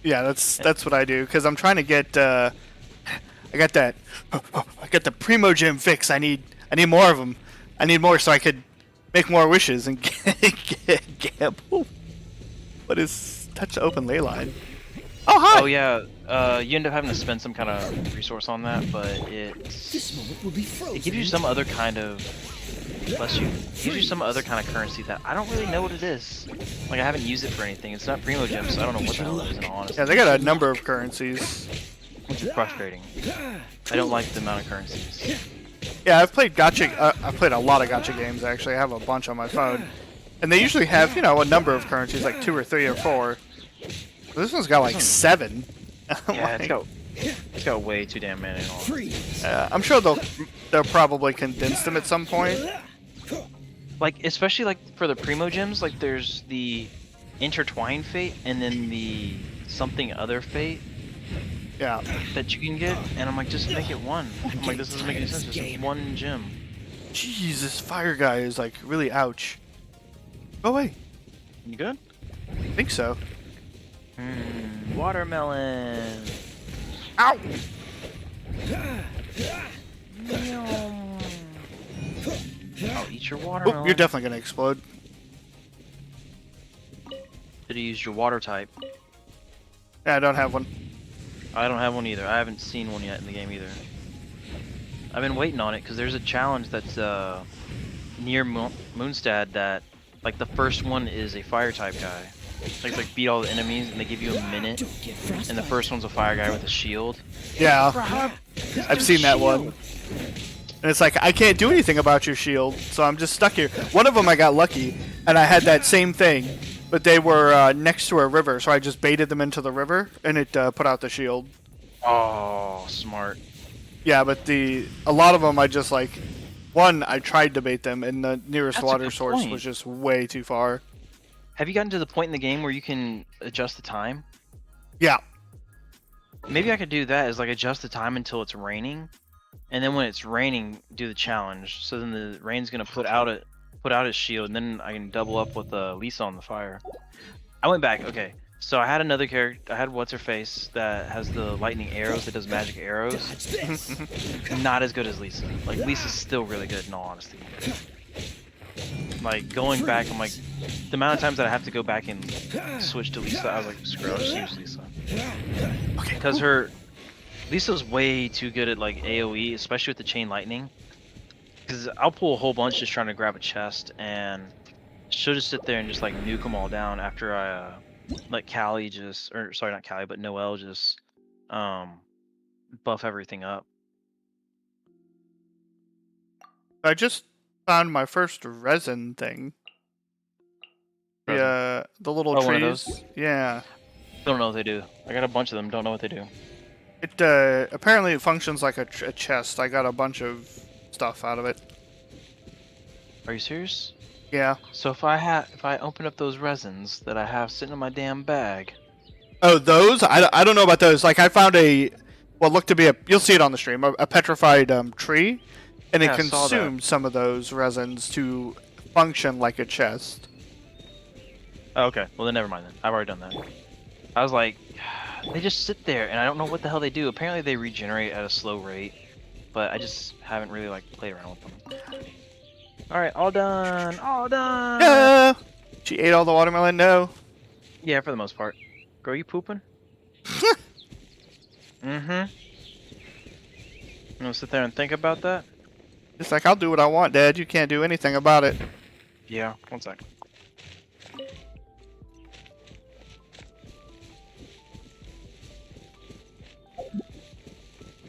Yeah, that's what I do because I'm trying to get. I got that. I got the Primo Gym fix. I need more of them. I need more so I could make more wishes and gamble. What is touch to open ley line? Oh, hi!
Oh yeah, you end up having to spend some kind of resource on that, but
This moment will be frozen.
it gives you some other kind of, bless you, it gives you some other kind of currency that I don't really know what it is. Like I haven't used it for anything. It's not Primo Gem, so I don't know what the hell it is in all honesty.
Yeah, they got a number of currencies.
Which is frustrating. I don't like the amount of currencies.
Yeah, I've played gacha. I've played a lot of gacha games actually. I have a bunch on my phone, and they usually have a number of currencies, like 2 or 3 or 4. This one's got like 7.
Yeah, it's got way too damn many in all.
I'm sure they'll probably condense them at some point.
Like especially like for the Primo Gems, like there's the intertwined fate and then the something other fate.
Yeah.
That you can get, and I'm like, just make it one. I'm like, this doesn't make any sense. Just one gem.
Jeez, this fire guy is like really ouch. Go away.
You good?
I think so.
Watermelon.
Ow!
I'll eat your
Oh,
watermelon.
you're definitely gonna explode.
Should have used your water type.
Yeah, I don't have one.
I don't have one either. I haven't seen one yet in the game either. I've been waiting on it because there's a challenge that's near Moonstad that, like, the first one is a fire type guy. Like, beat all the enemies and they give you a minute. And the first one's a fire guy with a shield.
Yeah, I've seen that one. And it's like, I can't do anything about your shield, so I'm just stuck here. One of them I got lucky, and I had that same thing, but they were next to a river, so I just baited them into the river, and it put out the shield.
Oh, smart.
Yeah, but a lot of them I just like, one, I tried to bait them, and the nearest
That's a
water
good
source
point.
was just way too far.
Have you gotten to the point in the game where you can adjust the time?
Yeah.
Maybe I could do that, is like adjust the time until it's raining. And then when it's raining, do the challenge. So then the rain's gonna put out its shield, and then I can double up with Lisa on the fire. I went back. Okay, so I had another character. I had what's her face that has the lightning arrows that does magic arrows. Not as good as Lisa. Like Lisa's still really good in all honesty. Like going back, I'm like, the amount of times that I have to go back and switch to Lisa, I was like, screw it, I'll just use Lisa.
Okay.
Because Lisa's way too good at like AoE, especially with the chain lightning. Because I'll pull a whole bunch just trying to grab a chest, and she'll just sit there and just like nuke them all down after I let Callie or sorry, not Callie, but Noelle just buff everything up.
I just found my first resin thing.
Resin.
The little
Oh, one of
trees.
those?
Yeah.
Don't know what they do. I got a bunch of them. Don't know what they do.
It apparently it functions like a chest. I got a bunch of stuff out of it.
Are you serious?
Yeah.
So if I open up those resins that I have sitting in my damn bag.
Oh, those? I don't know about those. Like I found what looked to be you'll see it on the stream, a petrified tree, and
Yeah,
it
I saw that.
consumed some of those resins to function like a chest.
Oh, okay. Well then never mind then. I've already done that. I was like, they just sit there and I don't know what the hell they do. Apparently they regenerate at a slow rate, but I just haven't really like played around with them. Alright, all done. All done.
Yeah. She ate all the watermelon. No.
Yeah, for the most part. Girl, you pooping? Mm-hmm. You wanna sit there and think about that?
It's like, I'll do what I want, Dad. You can't do anything about it.
Yeah, one sec.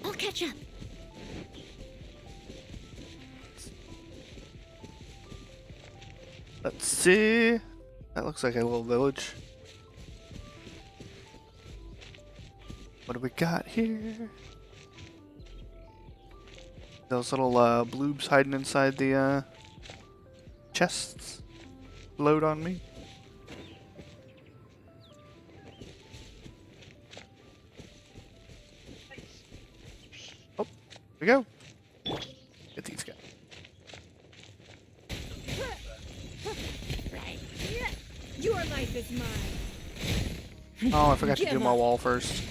I'll catch up.
Let's see. That looks like a little village. What do we got here? Those little bloobs hiding inside the chests. Load on me. Oh, here we go. Get these guys.
Your life is mine.
Oh, I forgot to
Give
do my
up.
wall first.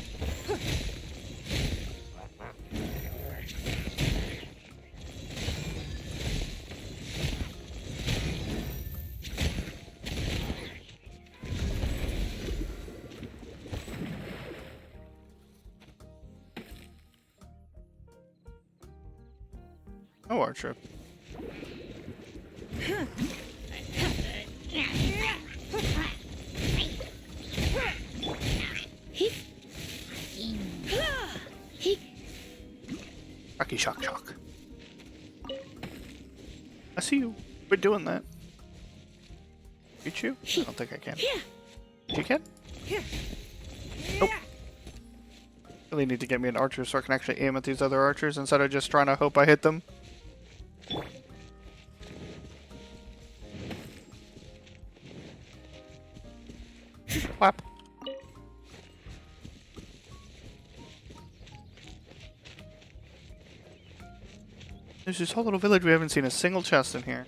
Oh, Archer. Rocky shock shock. I see you. We're doing that. Reach you? I don't think I can. You can? Nope. Really need to get me an archer so I can actually aim at these other archers instead of just trying to hope I hit them. Whap. There's this whole little village, we haven't seen a single chest in here.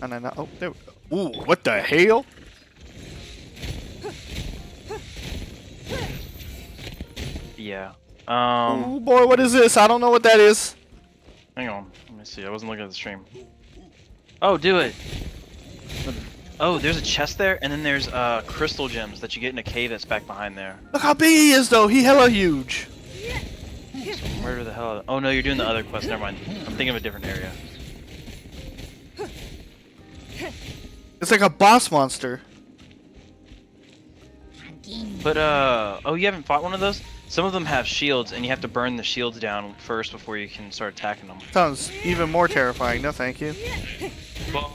And I know. Oh, there. Ooh, what the hell?
Yeah.
Oh boy, what is this? I don't know what that is.
Hang on. Let me see. I wasn't looking at the stream. Oh, do it. Oh, there's a chest there, and then there's crystal gems that you get in a cave that's back behind there.
Look how big he is, though. He hella huge.
Where the hell? Oh no, you're doing the other quest. Never mind. I'm thinking of a different area.
It's like a boss monster.
But oh, you haven't fought one of those? Some of them have shields, and you have to burn the shields down first before you can start attacking them.
Sounds even more terrifying. No, thank you.
Well,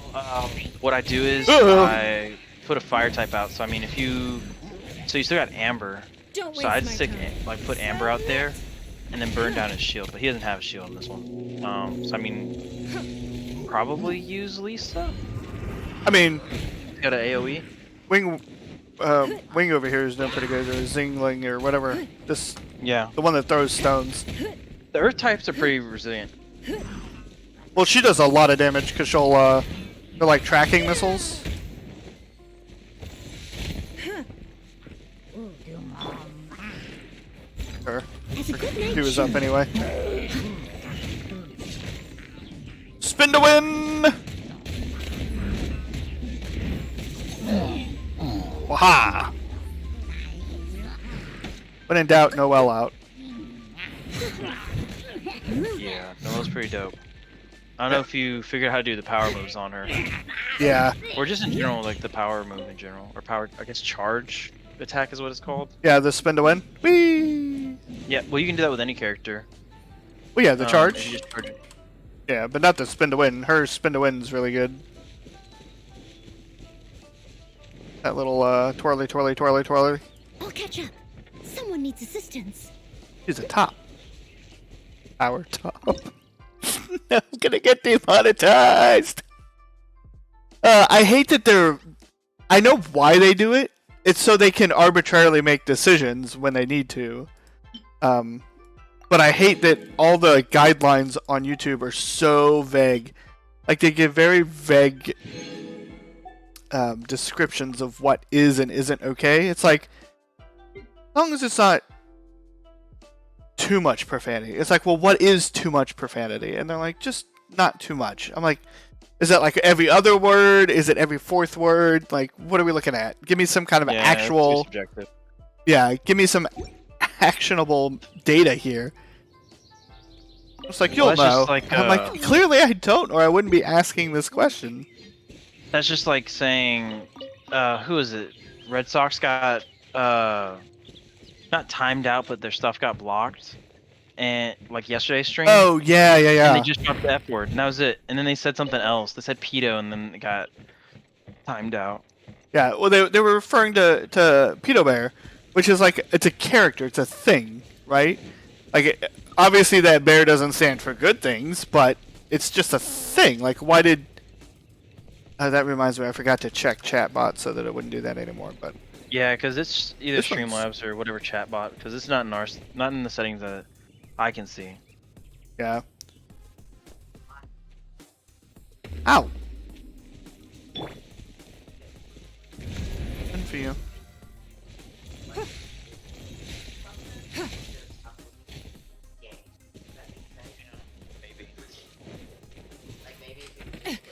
what I do is I put a fire type out. So I mean, if you, so you still got Amber. So I'd stick like put Amber out there, and then burn down his shield. But he doesn't have a shield in this one. So I mean, probably use Lisa.
I mean,
He's got an AOE.
Wing over here is doing pretty good, or Zingling, or whatever. This,
Yeah.
the one that throws stones.
The Earth types are pretty resilient.
Well, she does a lot of damage because they're like tracking missiles. Sure. He was up anyway. Spin to win! Waha! When in doubt, Noelle out.
Yeah, Noelle's pretty dope. I don't know if you figured out how to do the power moves on her.
Yeah.
Or just in general, like the power move in general. Or power, I guess charge attack is what it's called.
Yeah, the spin to win. Whee!
Yeah, well you can do that with any character.
Well, yeah, the
and
charge.
you just charge it.
Yeah, but not the spin to win. Her spin to win is really good. That little twirly, twirly, twirly, twirly.
I'll catch up. Someone needs assistance.
She's a top. Our top. I'm gonna get demonetized. I hate that they're. I know why they do it. It's so they can arbitrarily make decisions when they need to. But I hate that all the guidelines on YouTube are so vague. Like they give very vague descriptions of what is and isn't okay. It's like, as long as it's not too much profanity. It's like, well, what is too much profanity? And they're like, just not too much. I'm like, is that like every other word? Is it every fourth word? Like, what are we looking at? Give me some kind of actual.
It's too subjective.
Yeah, give me some actionable data here. It's like, you'll
Well, that's
know.
just like,
I'm like, clearly I don't, or I wouldn't be asking this question.
That's just like saying, who is it? Red Sox got, not timed out, but their stuff got blocked. And like yesterday's stream.
Oh, yeah, yeah, yeah.
And they just dropped the F word, and that was it. And then they said something else. They said pedo, and then it got timed out.
Yeah, well, they were referring to Pedo Bear, which is like, it's a character, it's a thing, right? Like, obviously that bear doesn't stand for good things, but it's just a thing. Like, why did... that reminds me, I forgot to check chatbot so that it wouldn't do that anymore, but...
Yeah, because it's either
This one's-
Streamlabs or whatever chatbot, because it's not in our, not in the settings that I can see.
Yeah. Ow! Good for you.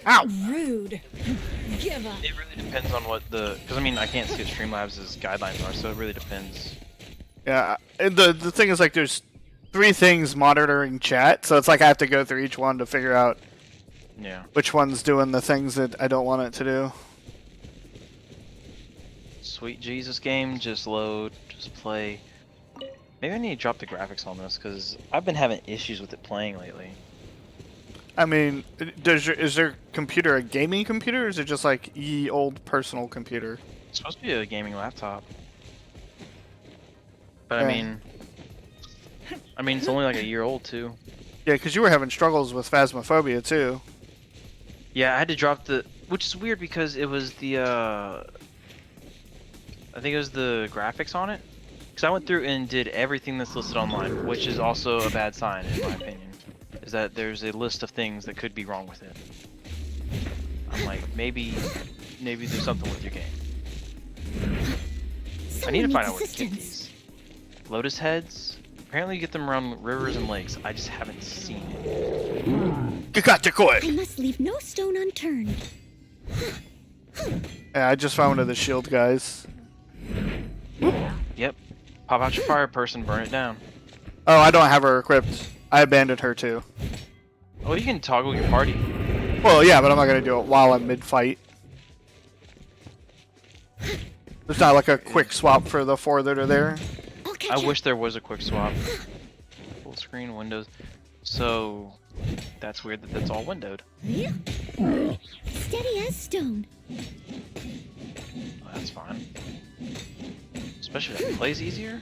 Ow!
Rude. Give up.
It really depends on what the, because I mean I can't see what Streamlabs' guidelines are, so it really depends.
Yeah, And the thing is, like, there's 3 things monitoring chat, so it's like I have to go through each one to figure out
Yeah.
which one's doing the things that I don't want it to do.
Sweet Jesus game, just load, just play. Maybe I need to drop the graphics on this because I've been having issues with it playing lately.
I mean, is your computer a gaming computer, or is it just like ye old personal computer?
It's supposed to be a gaming laptop. But
Yeah.
I mean, it's only like a year old too.
Yeah, because you were having struggles with Phasmophobia too.
Yeah, I had to drop which is weird because it was the, I think it was the graphics on it. Because I went through and did everything that's listed online, which is also a bad sign in my opinion. Is that there's a list of things that could be wrong with it. I'm like, maybe there's something with your game. I need to find out where to get these. Lotus heads? Apparently you get them around rivers and lakes. I just haven't seen it.
I must leave no stone unturned.
Yeah, I just found one of the shield guys.
Yep. Pop out your fire person, burn it down.
Oh, I don't have her equipped. I abandoned her too.
Oh, you can toggle your party.
Well, yeah, but I'm not gonna do it while I'm mid-fight. There's not like a quick swap for the 4 that are there.
I wish there was a quick swap. Full screen windows. So that's weird that that's all windowed.
Steady as stone.
Well, that's fine. Especially if it plays easier.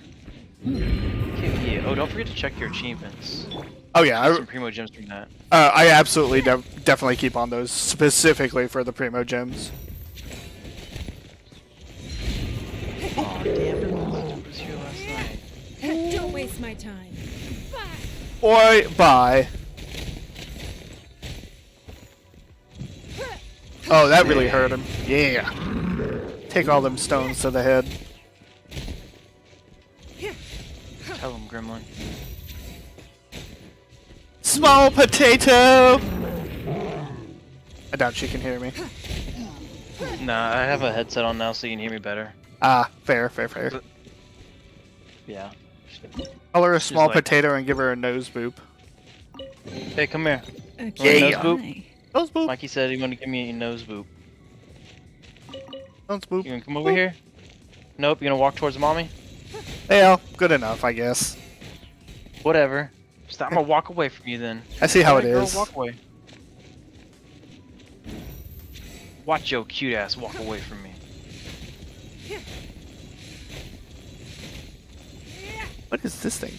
Okay, yeah. Oh, don't forget to check your achievements.
Oh yeah,
Some primo gems from that.
I absolutely definitely keep on those specifically for the primo gems.
Oh damn it! I was here last night.
Don't waste my time.
Oi, bye. Oh, that really hurt him. Yeah. Take all them stones to the head.
Tell him, Gremlin.
Small potato! I doubt she can hear me.
Nah, I have a headset on now so you can hear me better.
Ah, fair.
Yeah.
Call her a small
like-
potato and give her a nose boop.
Hey, come here.
Okay.
Nose boop?
Hi.
Nose boop.
Mikey said he wanted to give me a nose boop.
Nose boop.
You gonna come over here? Nope, you gonna walk towards mommy?
Yeah, good enough, I guess.
Whatever. Just, I'm gonna walk away from you then.
I see how it
Alright, girl,
is.
walk away. Watch your cute ass walk away from me.
What is this thing?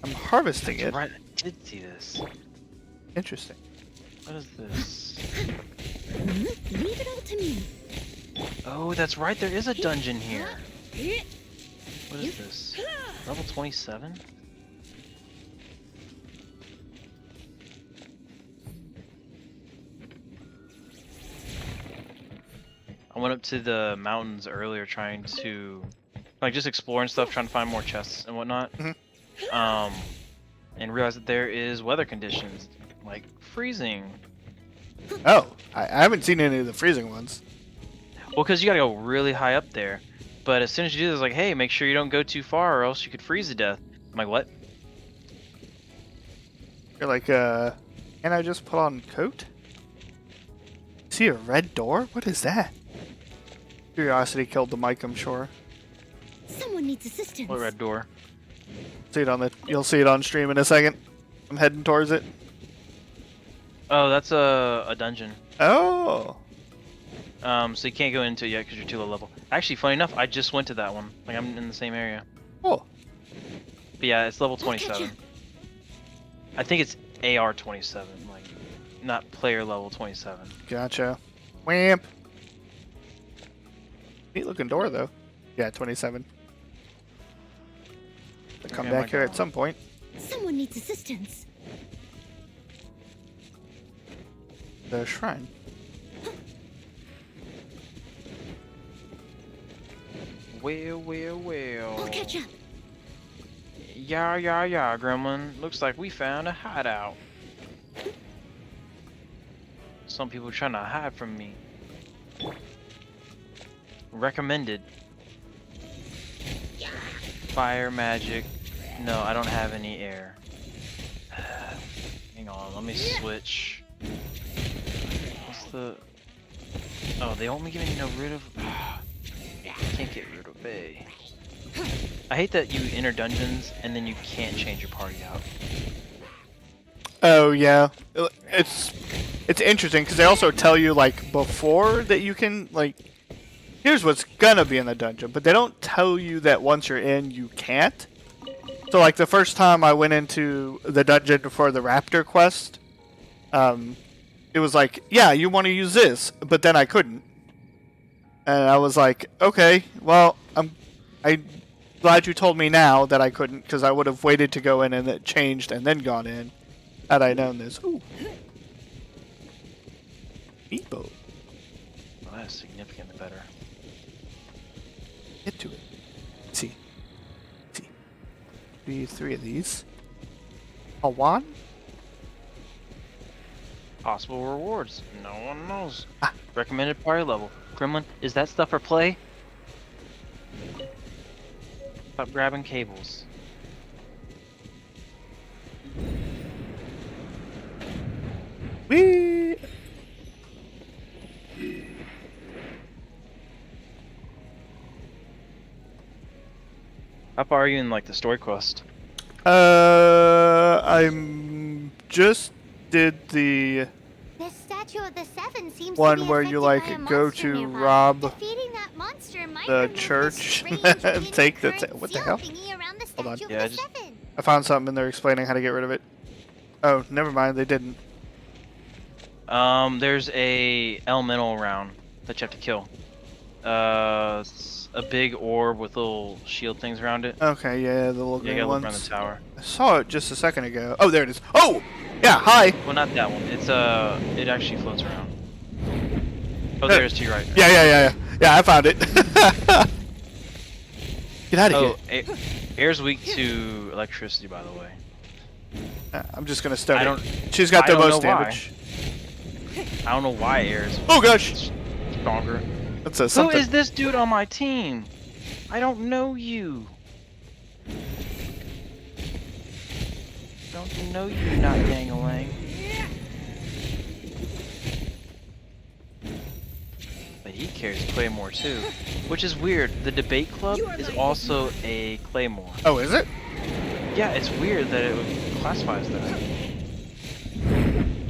I'm harvesting it.
Right, I did see this.
Interesting.
What is this?
Leave it all to me.
Oh, that's right, there is a dungeon here. What is this? Level 27? I went up to the mountains earlier trying to, like, just exploring stuff, trying to find more chests and whatnot. And realized that there is weather conditions, like freezing.
Oh, I haven't seen any of the freezing ones.
Well, because you gotta go really high up there. But as soon as you do this, like, hey, make sure you don't go too far or else you could freeze to death. I'm like, what?
You're like, can I just put on coat? See a red door? What is that? Curiosity killed the mic, I'm sure.
Someone needs assistance.
What red door?
See it on you'll see it on stream in a second. I'm heading towards it.
Oh, that's a dungeon.
Oh.
So you can't go into it yet because you're too low level. Actually, funny enough, I just went to that one. Like, I'm in the same area.
Oh.
But yeah, it's level 27. I think it's AR 27, like, not player level 27.
Gotcha. Wamp. Neat looking door though. Yeah, 27. I'll come
Okay,
back here at some point.
Someone needs assistance.
The shrine.
Well.
I'll catch up.
Yeah, Gremlin. Looks like we found a hideout. Some people trying to hide from me. Recommended. fire, magic. No, I don't have any air. Hang on, let me switch. What's the... Oh, they only give me no rid of... I can't get rid of A. I hate that you enter dungeons and then you can't change your party out.
Oh yeah, it's interesting because they also tell you like before that you can like, here's what's gonna be in the dungeon, but they don't tell you that once you're in you can't. So like the first time I went into the dungeon for the Raptor quest, it was like, yeah, you want to use this, but then I couldn't, and I was like, okay, well I'm glad you told me now that I couldn't, because I would have waited to go in and it changed and then gone in. Had I known this. Ooh. Meatball.
Well, that's significantly better.
Get to it. Let's see. Let's see. Do three of these. A one?
Possible rewards. No one knows.
Ah.
Recommended party level. Gremlin, is that stuff for play? Stop grabbing cables.
Whee!
How far are you in like the story quest?
I'm just did the
This statue of the Seven seems
one
to be
where you
affected by
like
a
go
monster
to
nearby.
rob
Defeating that monster might
the
remove this
church
strange
and
green
take the
current
what the
seal
hell?
thingy around the
Hold on.
statue
Yeah,
of the Seven.
I found something in there explaining how to get rid of it. Oh, never mind, they didn't.
There's a elemental round that you have to kill. It's a big orb with little shield things around it.
Okay, yeah, the little
Yeah,
green
you gotta look
ones.
around the tower.
I saw it just a second ago. Oh, there it is. Oh! Yeah, hi!
Well, not that one. It's it actually floats around. Oh, there's to your right.
Yeah, I found it. Get out of
Oh,
here.
air's weak to electricity, by the way.
I'm just gonna start
I
it.
don't.
She's got
I
the
don't
most
know why.
damage.
I don't know why air is
Oh gosh!
stronger.
That's a
Who
something.
is this dude on my team? I don't know you. Don't know you, not dang-a-lang. But he carries Claymore too, which is weird. The debate club is also a Claymore.
Oh, is it?
Yeah, it's weird that it would classify as that.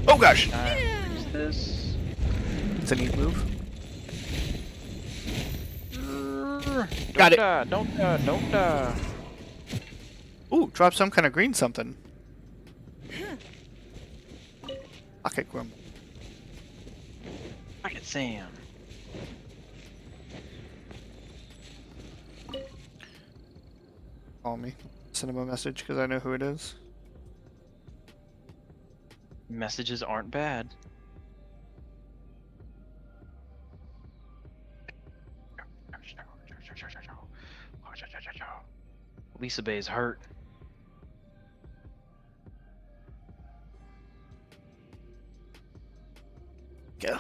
Oh gosh!
Use this.
It's a neat move.
Don't
it.
Die, don't die, don't die.
Ooh, drop some kind of green something. Pocket grumble.
Pocket Sam.
Call me. Send him a message because I know who it is.
Messages aren't bad. Lisa Bay's hurt.
Go.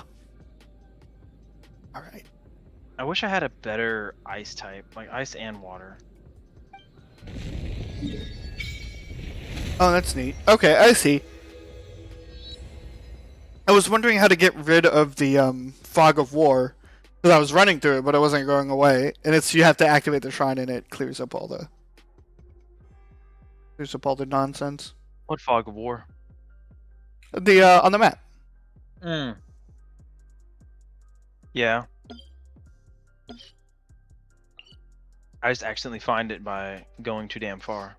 Alright.
I wish I had a better ice type, like ice and water.
Oh, that's neat. Okay, I see. I was wondering how to get rid of the fog of war. Because I was running through it, but it wasn't going away. And it's you have to activate the shrine and it clears up all the nonsense.
What fog of war?
The on the map.
Hmm. Yeah. I just accidentally find it by going too damn far.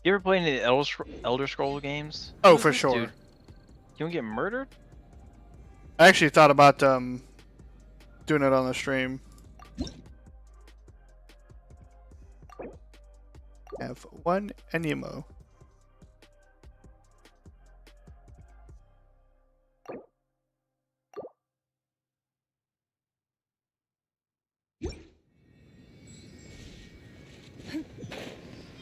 You ever play any of the Elder Scroll games?
Oh,
Who's
for
this
sure.
dude? You wanna get murdered?
I actually thought about doing it on the stream. Have one Enemo.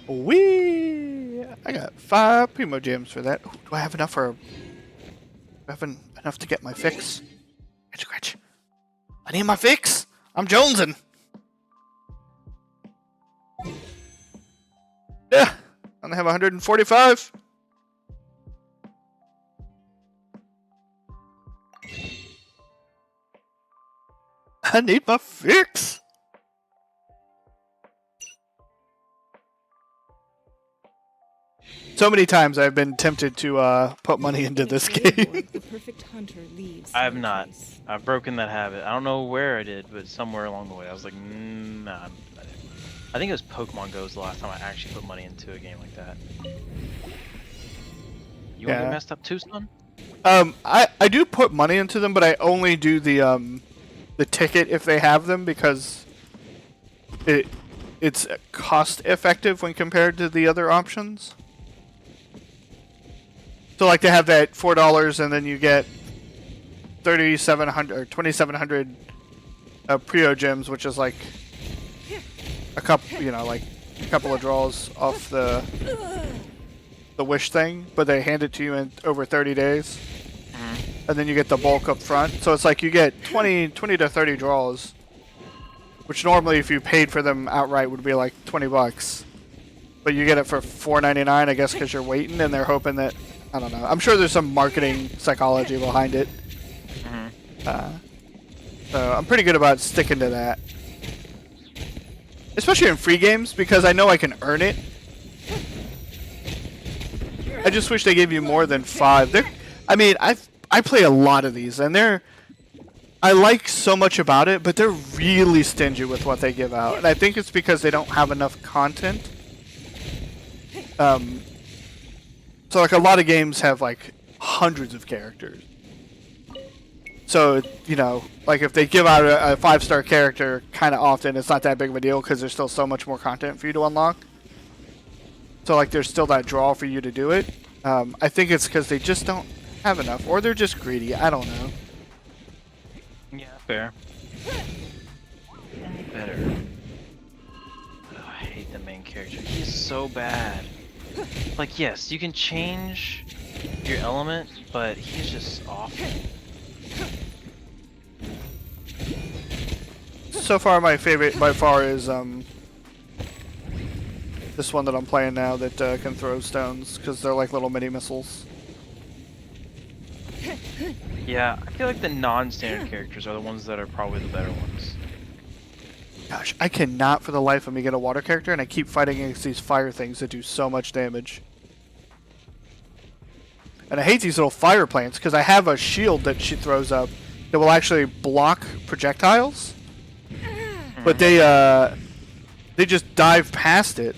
Wee! I got 5 Primo Gems for that. Ooh, do I have enough for? Do I have enough to get my fix? Scratch, scratch. I need my fix. I'm jonesing. Yeah, I only have 145. I need my fix. So many times I've been tempted to put money into this game.
The perfect hunter leaves.
I have
no
not.
trace.
I've broken that habit. I don't know where I did, but somewhere along the way, I was like, nah. I think it was Pokemon Go was the last time I actually put money into a game like that. You wanna
Yeah.
get messed up too, son?
I do put money into them, but I only do the ticket if they have them because it's cost effective when compared to the other options. So like they have that $4 and then you get 3,700 or 2,700 Prio gems, which is like a couple, like a couple of draws off the wish thing, but they hand it to you in over 30 days. And then you get the bulk up front. So it's like you get 20 to 30 draws, which normally if you paid for them outright would be like $20. But you get it for $4.99, I guess, because you're waiting and they're hoping that, I don't know. I'm sure there's some marketing psychology behind it. So I'm pretty good about sticking to that. Especially in free games, because I know I can earn it. I just wish they gave you more than 5. I mean, I play a lot of these, and I like so much about it, but they're really stingy with what they give out. And I think it's because they don't have enough content. So like a lot of games have like hundreds of characters. So, like if they give out a 5-star character kind of often, it's not that big of a deal because there's still so much more content for you to unlock. So like there's still that draw for you to do it. I think it's because they just don't have enough, or they're just greedy. I don't know.
Yeah, fair. Any better? Oh, I hate the main character. He's so bad. Like, yes, you can change your element, but he's just awful.
So far, my favorite by far is this one that I'm playing now that can throw stones because they're like little mini missiles.
Yeah, I feel like the non-standard characters are the ones that are probably the better ones.
Gosh, I cannot for the life of me get a water character, and I keep fighting against these fire things that do so much damage. And I hate these little fire plants because I have a shield that she throws up that will actually block projectiles, but they just dive past it.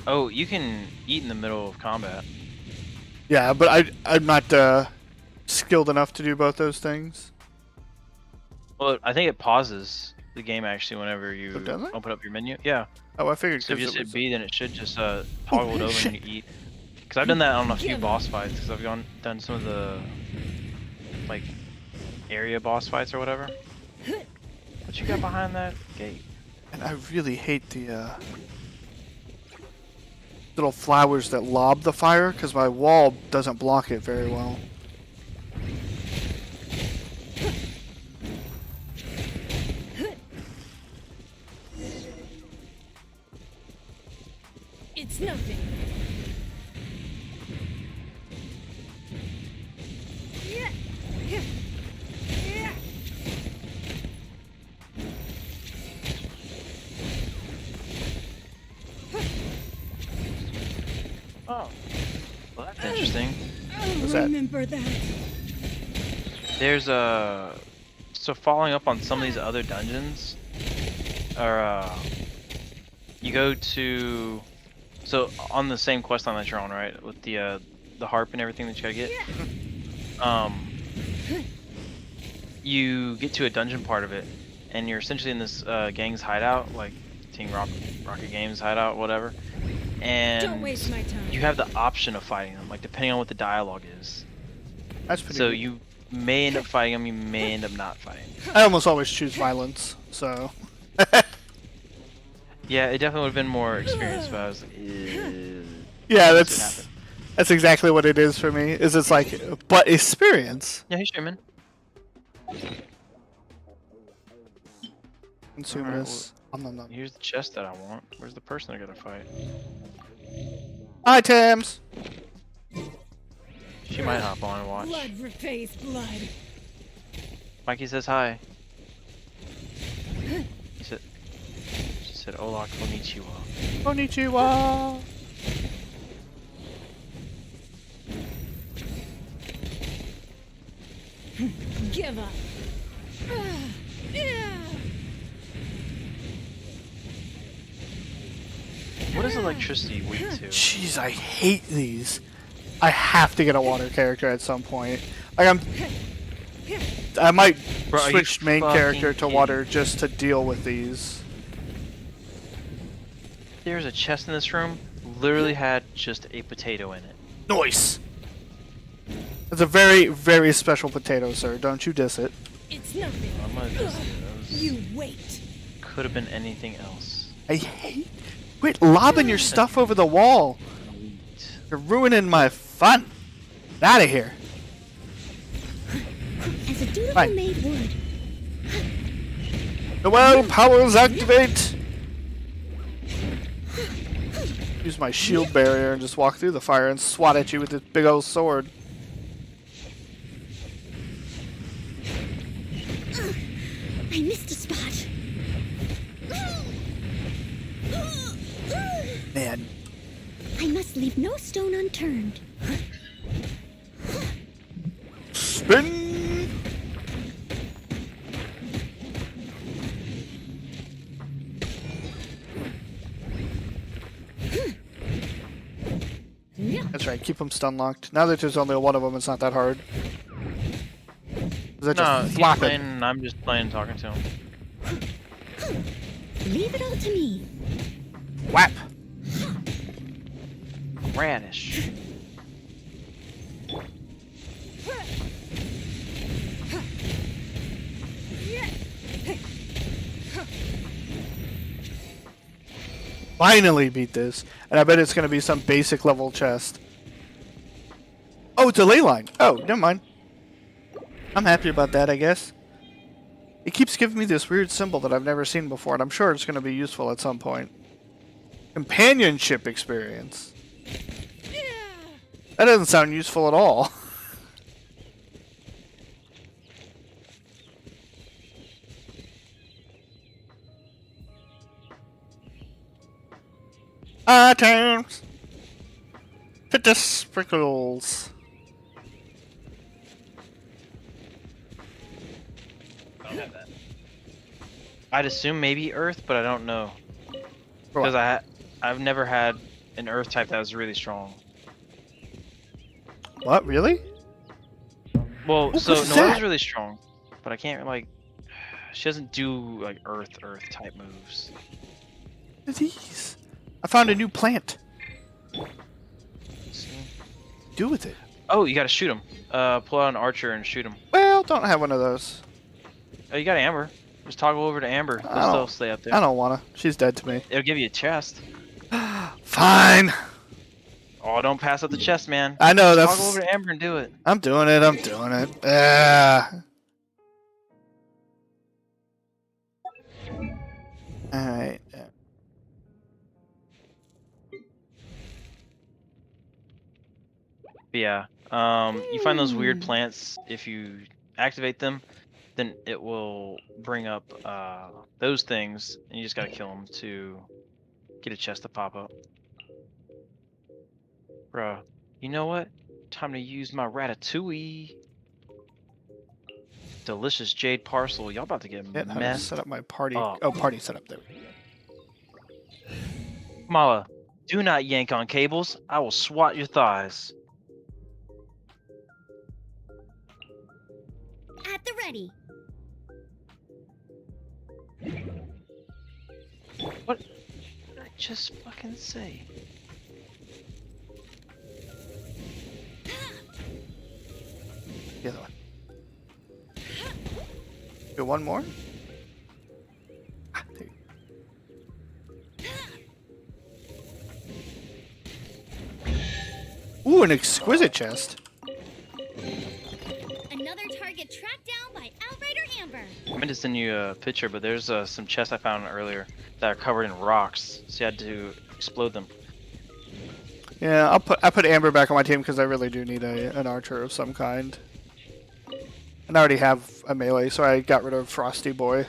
Oh, you can eat in the middle of combat.
Yeah, but I'm not skilled enough to do both those things.
Well, I think it pauses the game actually whenever you
Oh, does it?
open up your menu. Yeah.
Oh, I figured.
So if you
'cause
just
it
hit
was-
B, then it should just toggle it over and you eat. Because I've done that on a few boss fights. Because I've done some of the like area boss fights or whatever. What you got behind that gate?
And I really hate the little flowers that lob the fire because my wall doesn't block it very well.
It's nothing.
Oh, well that's interesting.
What's that?
Remember that.
There's so following up on some of these other dungeons, or you go to, so on the same quest line that you're on, right, with the harp and everything that you gotta get, you get to a dungeon part of it, and you're essentially in this gang's hideout, like Team Rocket Games hideout, whatever, and
Don't waste my time.
you have the option of fighting them, like depending on what the dialogue is.
That's pretty
So
good.
you may end up fighting them, you may end up not fighting.
I almost always choose violence, so.
Yeah, it definitely would have been more experience, but I was like, "Ew."
Yeah,
This
that's That's exactly what it is for me. Is it's like, but experience.
Yeah, he's streaming.
Consume
Alright,
this. Nom, nom, nom.
Here's the chest that I want. Where's the person I gotta fight?
Items.
She might hop on and watch.
Blood repays blood.
Mikey says hi. He said, she said, "Hola, konnichiwa."
Konnichiwa.
Give up. Yeah.
What is electricity weak to?
Jeez, I hate these. I have to get a water character at some point. Like I might
Bro, are you
switch main character to
fucking
water just to deal with these.
There's a chest in this room. Literally had just a potato in it.
Nice. It's a very, very special potato, sir. Don't you diss it.
It's nothing.
I'm gonna just.
You wait.
Could have been anything else.
I hate. Quit lobbing your stuff over the wall. You're ruining my fun. Get out of here.
As a dutiful
Fine.
maid would.
The well powers activate. Use my shield barrier and just walk through the fire and swat at you with this big old sword.
I missed a spot.
Man.
I must leave no stone unturned.
Spin. That's right, keep them stun locked. Now that there's only one of them, it's not that hard. Is that
No,
just
he's
flopping?
playing and I'm just playing talking to him.
Leave it all to me.
Whap!
Radish.
Finally beat this, and I bet it's gonna be some basic level chest. Oh, it's a ley line. Oh, never mind. I'm happy about that, I guess. It keeps giving me this weird symbol that I've never seen before, and I'm sure it's gonna be useful at some point. Companionship experience. That doesn't sound useful at all. Items! Fit the sprinkles.
I don't have that. I'd assume maybe Earth, but I don't know.
For what?
Because I've never had an Earth type that was really strong.
What, really?
Well,
What
so
was
Nora's
that?
really strong, but I can't like. She doesn't do like Earth type moves.
What are these? I found a new plant.
See?
Do with it.
Oh, you gotta shoot him. Pull out an archer and shoot him.
Well, don't have one of those.
Oh, you got Amber. Just toggle over to Amber.
I
They'll
don't-
still stay up there.
I don't wanna. She's dead to me.
It'll give you a chest.
Fine.
Oh, don't pass up the chest, man.
I know,
Just
that's...
toggle over to Amber and do it.
I'm doing it, I'm doing it. Alright.
But yeah, you find those weird plants. If you activate them, then it will bring up those things, and you just gotta kill them to get a chest to pop up. Bruh, you know what? Time to use my ratatouille. Delicious jade parcel. Y'all about to get
How to
messed.
set up my party.
up.
Oh, party setup. There we go.
Mala, do not yank on cables. I will swat your thighs.
At the ready.
What did I just fucking say?
The other one. Do one more? Ah, there you go. Ooh, an exquisite chest.
Another target tracked down by Outrider Amber.
I meant to send you a picture, but there's some chests I found earlier that are covered in rocks, so you had to explode them.
Yeah, I put Amber back on my team because I really do need an archer of some kind. And I already have a melee, so I got rid of Frosty Boy.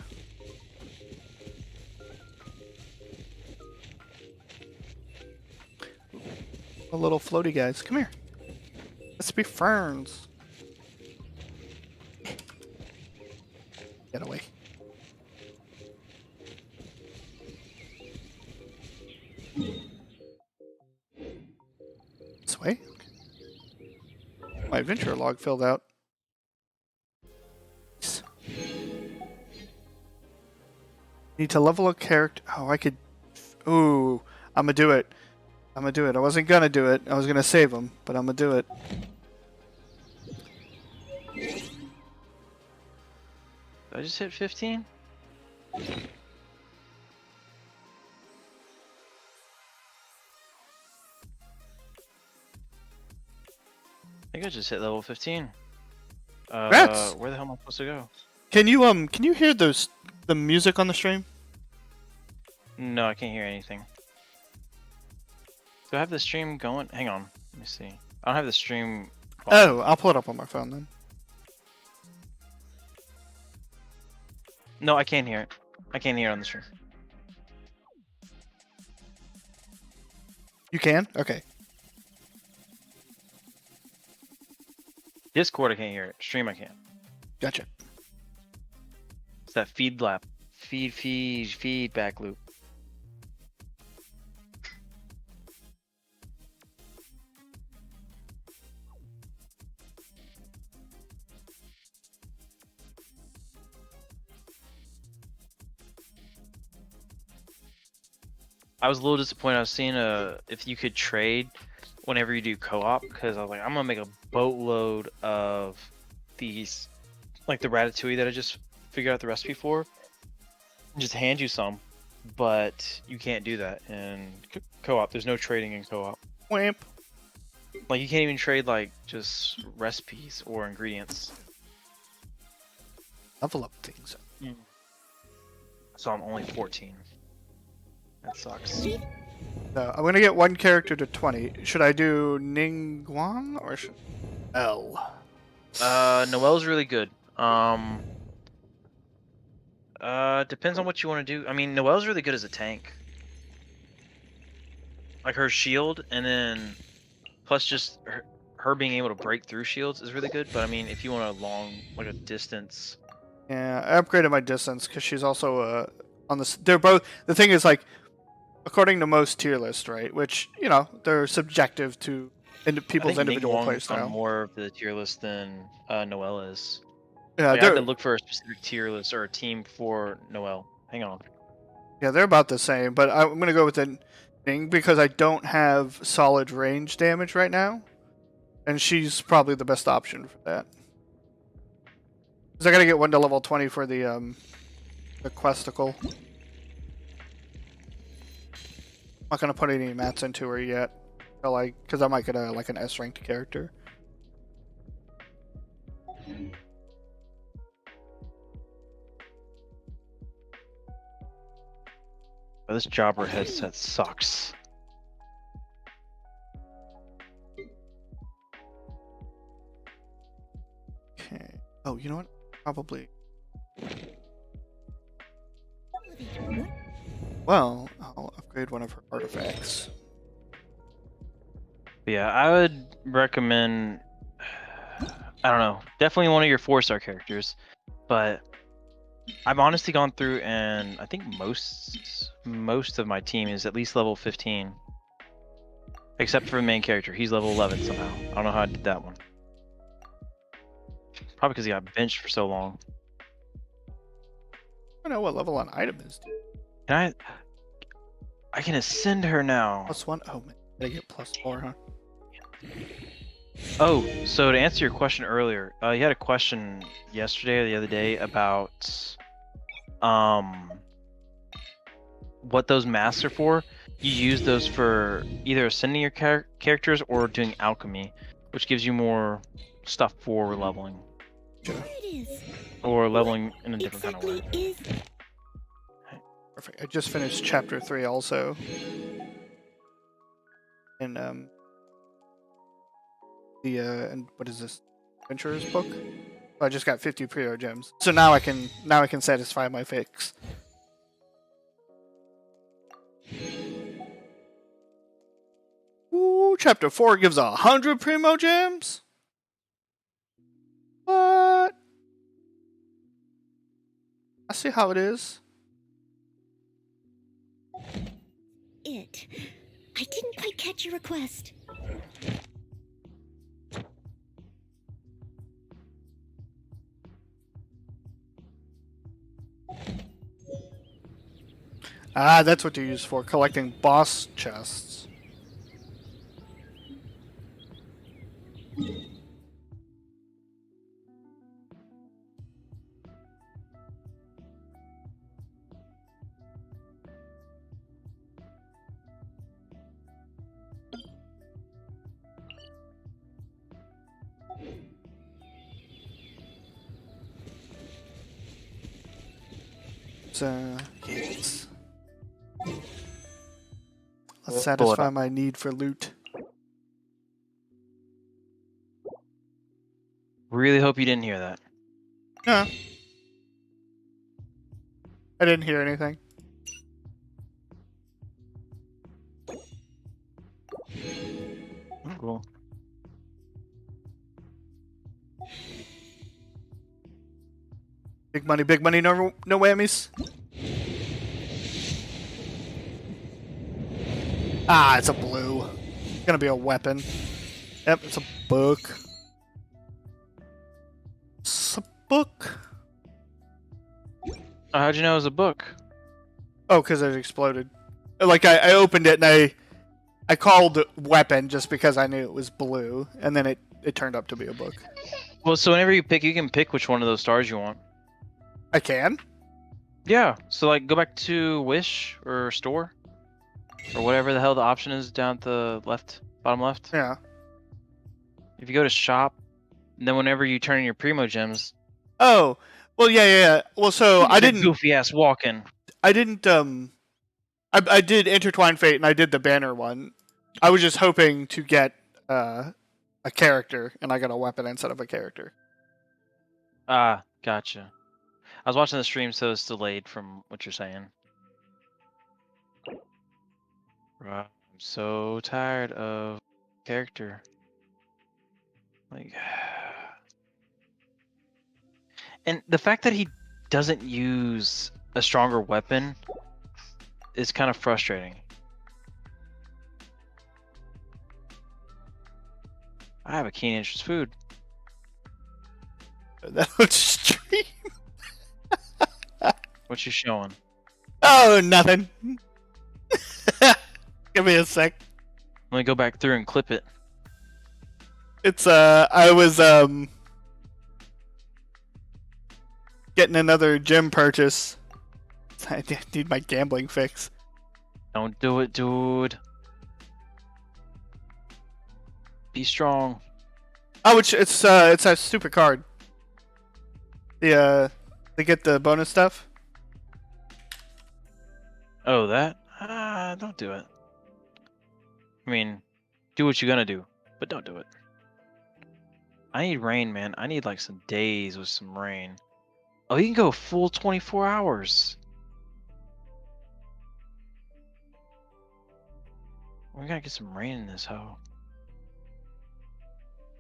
A little floaty guys, come here. Let's be friends. Get away. This way? Okay. My adventure log filled out. Need to level a character. Oh, I could. Ooh, I'm gonna do it. I'm gonna do it. I wasn't gonna do it. I was gonna save him, but I'm gonna do it.
Did I just hit 15? I think I just hit level 15.
Congrats!
Where the hell am I supposed to go?
Can you hear the music on the stream?
No, I can't hear anything. Do I have the stream going? Hang on, let me see. I don't have the stream.
Oh, I'll pull it up on my phone then.
No, I can't hear it. I can't hear it on the stream.
You can? Okay.
Discord, I can't hear it. Stream, I can.
Gotcha.
It's that feedback loop. I was a little disappointed. I was seeing if you could trade whenever you do co-op, because I was like, I'm gonna make a boatload of these, like the ratatouille that I just figured out the recipe for. Just hand you some, but you can't do that in co-op. There's no trading in co-op.
Wimp.
Like you can't even trade like just recipes or ingredients.
Level up things.
So I'm only 14. That sucks.
I'm gonna get one character to 20. Should I do Ningguang or should L?
Noelle's really good. Depends on what you want to do. I mean, Noelle's really good as a tank. Like her shield, and then plus just her being able to break through shields is really good. But I mean, if you want a long, like a distance.
Yeah, I upgraded my distance because she's also on this. They're both. The thing is, like, according to most tier lists, right? Which they're subjective to people's individual playstyle.
More of the tier list than Noelle is.
Yeah,
I have to look for a specific tier list or a team for Noelle. Hang on.
Yeah, they're about the same, but I'm gonna go with the Ning because I don't have solid range damage right now, and she's probably the best option for that. Because I gotta get one to level 20 for the questicle. I'm not gonna put any mats into her yet, because I might get like an S ranked character.
Oh, this jobber headset sucks.
Okay. Oh, you know what? Probably. Well, I'll upgrade one of her artifacts.
Yeah, I would recommend. I don't know. Definitely one of your 4-star characters, but I've honestly gone through and I think most of my team is at least level 15. Except for the main character. He's level 11 somehow. I don't know how I did that one. Probably because he got benched for so long.
I don't know what level an item is.
Can I can ascend her now.
+1? Oh man, they get +4, huh?
Oh, so to answer your question earlier, you had a question yesterday or the other day about what those masks are for. you use those for either ascending your characters or doing alchemy, which gives you more stuff for leveling.
There it is.
Or leveling in a different kind of way.
Exactly is.
Perfect. I just finished chapter 3 also. And and what is this? Adventurer's book? I just got 50 pre-o gems. So now I can satisfy my fix. Ooh, chapter 4 gives 100 primo gems? What? I see how it is.
I didn't quite catch your request.
Ah, that's what they're used for, collecting boss chests. Yes. Let's satisfy my need for loot.
Really hope you didn't hear that.
No. I didn't hear anything.
Oh, cool.
Big money, no whammies. Ah, it's a blue. It's gonna be a weapon. Yep, it's a book. It's a book.
How'd you know it was a book?
Oh, because it exploded. Like, I opened it and I called weapon just because I knew it was blue, and then it turned up to be a book.
Well, so whenever you can pick which one of those stars you want.
I can?
Yeah, so like go back to Wish or Store or whatever the hell the option is down at the left, bottom left.
Yeah.
If you go to shop, then whenever you turn in your primo gems.
Oh, well, yeah. Well, so I didn't
goofy ass walking.
I didn't I did Intertwine Fate and I did the banner one. I was just hoping to get a character, and I got a weapon instead of a character.
Ah, gotcha. I was watching the stream, so it's delayed from what you're saying. Right. I'm so tired of character. Like, and the fact that he doesn't use a stronger weapon is kind of frustrating. I have a keen interest in food.
That was stream.
What you showing?
Oh, nothing. Give me a sec.
Let me go back through and clip it.
It's I was getting another gym purchase. I need my gambling fix.
Don't do it, dude. Be strong.
Oh, it's a stupid card. They get the bonus stuff.
Oh, that? Don't do it. I mean, do what you're gonna do, but don't do it. I need rain, man. I need like some days with some rain. Oh, you can go full 24 hours. We gotta get some rain in this hoe.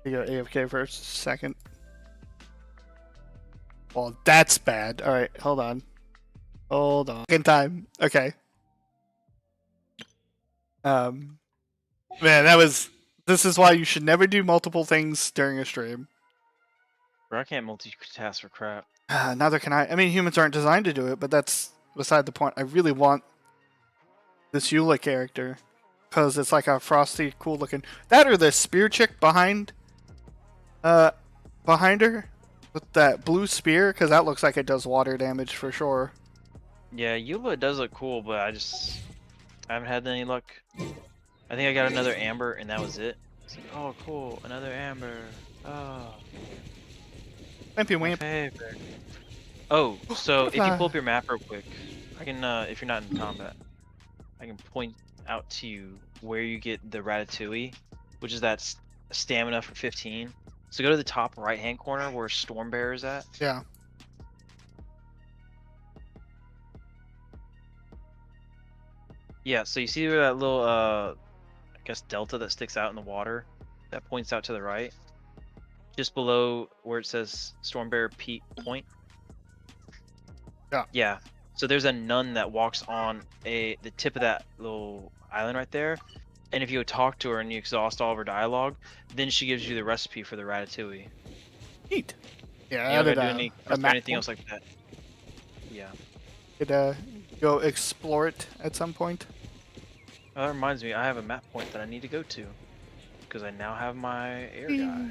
You go AFK first, second. Well, that's bad. All right, hold on. Second time. Okay. Man, this is why you should never do multiple things during a stream.
Bro, I can't multitask for crap.
Neither can I. I mean, humans aren't designed to do it, but that's beside the point. I really want this Eula character because it's like a frosty, cool looking. That or the spear chick behind her with that blue spear, because that looks like it does water damage for sure.
Yeah, Eula does look cool, but I haven't had any luck. I think I got another amber and that was it. It's like, oh cool, another amber. Oh,
Wimpy
my
wimp.
favorite. Oh, so if you
Butterfly.
pull up your map real quick, I can, if you're not in combat, I can point out to you where you get the ratatouille, which is that stamina for 15. So go to the top right-hand corner where Storm Bear is at.
Yeah.
Yeah, so you see where that little, I guess delta that sticks out in the water, that points out to the right, just below where it says Storm Bear Peak Point.
Yeah.
Yeah. So there's a nun that walks on the tip of that little island right there, and if you talk to her and you exhaust all of her dialogue, then she gives you the recipe for the ratatouille.
Neat. Yeah, I
You don't
added
gotta do any
a
quest or
map
anything
point.
else like that. Yeah.
Could go explore it at some point.
Oh, that reminds me, I have a map point that I need to go to, because I now have my air guy.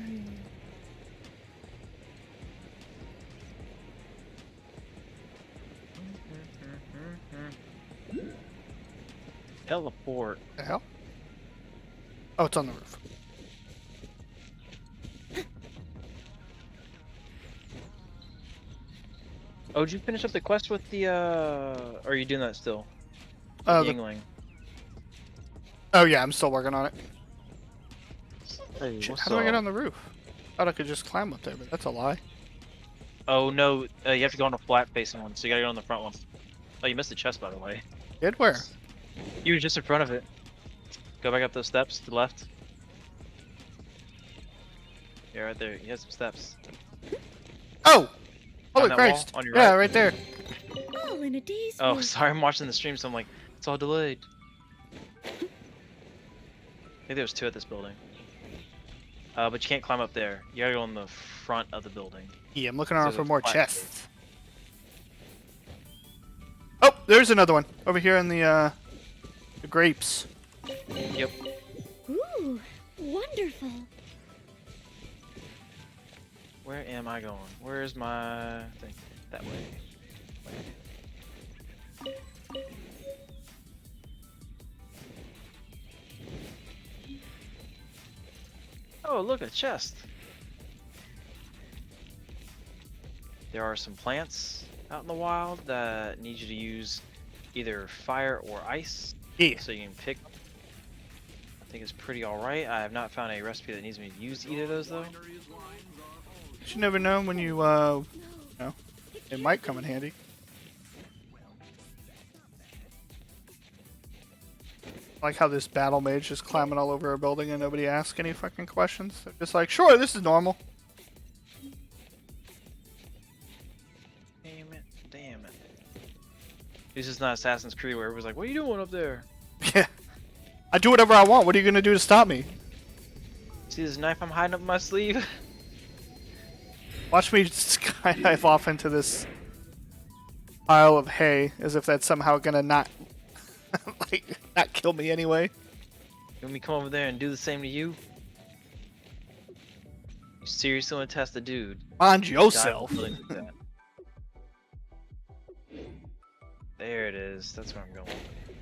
Teleport.
The hell? Oh, it's on the roof.
Oh, did you finish up the quest with the, or are you doing that still?
Oh,
Yingling.
oh yeah, I'm still working on it.
Hey,
Shit,
what's
how do I get
up?
on the roof? Thought I could just climb up there, but that's a lie.
Oh no, you have to go on the flat facing one, so you gotta go on the front one. Oh, you missed the chest, by the way.
Did where?
You were just in front of it. Go back up those steps to the left. Yeah, right there. You have some steps.
Oh! Holy
that wall,
Christ!
on your
Yeah,
right.
right there.
All in a day's
Oh,
work.
sorry, I'm watching the stream, so I'm like, it's all delayed. I think there's 2 at this building. But you can't climb up there. You gotta go on the front of the building.
Yeah, I'm looking around
So
for
there's
more
flat
chests. Oh, there's another one over here in the grapes.
Yep.
Ooh, wonderful.
Where am I going? Where's my thing? That way. Oh, look, a chest. There are some plants out in the wild that need you to use either fire or ice.
Yeah.
So you can pick them. I think it's pretty alright. I have not found a recipe that needs me to use either of those though.
You never know when you know, it might come in handy. I like how this battle mage is climbing all over a building and nobody asks any fucking questions. They're just like, sure, this is normal.
Damn it. Damn it. This is not Assassin's Creed where everyone's like, what are you doing up there?
Yeah. I do whatever I want. What are you gonna do to stop me?
See this knife I'm hiding up my sleeve?
Watch me skydive off into this pile of hay as if that's somehow gonna not not kill me anyway.
You want me to come over there and do the same to you? You seriously want to test the dude?
Mind
Die
yourself.
building like that. There it is. That's where I'm going.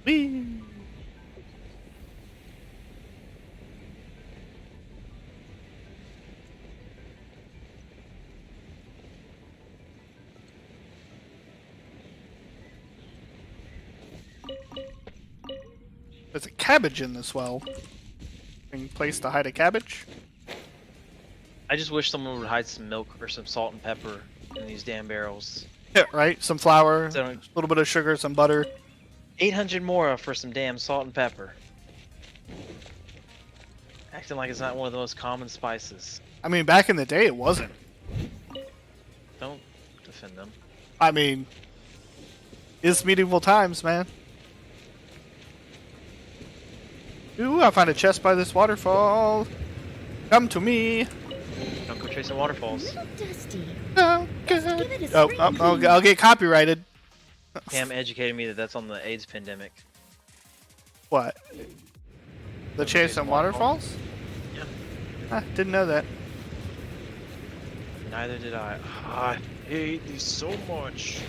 Whee! There's a cabbage in this well. Any place to hide a cabbage?
I just wish someone would hide some milk or some salt and pepper in these damn barrels.
Yeah, right. Some flour,
So,
a little bit of sugar, some butter.
800 more for some damn salt and pepper. Acting like it's not one of the most common spices.
I mean, back in the day, it wasn't.
Don't defend them.
I mean, it's medieval times, man. Ooh, I found a chest by this waterfall. Come to me.
Don't go chasing waterfalls.
Little dusty.
Oh,
Give
good.
it a
Oh,
spring
oh,
clean.
I'll get copyrighted.
Pam educated me that that's on the AIDS pandemic.
What? The chase on waterfalls?
Yeah.
Ah, didn't know that.
Neither did I. I hate these so much.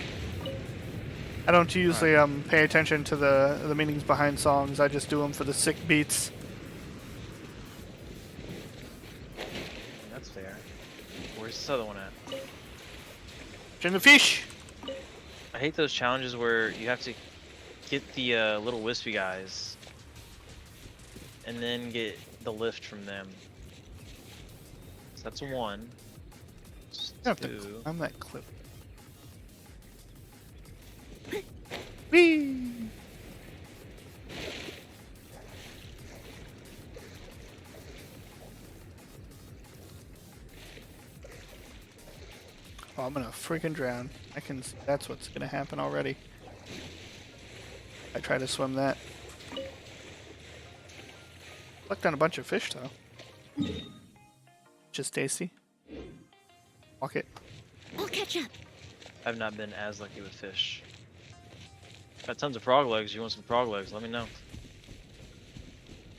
I don't usually pay attention to the meanings behind songs. I just do them for the sick beats.
That's fair. Where's this other one at?
In the fish.
I hate those challenges where you have to get the little wispy guys and then get the lift from them. So that's one.
I have to
Two.
climb that cliff. Whee! Oh, I'm gonna freaking drown. That's what's gonna happen already. I try to swim that. Looked on a bunch of fish though. Just tasty. Walk it.
I'll catch up.
I've not been as lucky with fish. Got tons of frog legs. You want some frog legs? Let me know.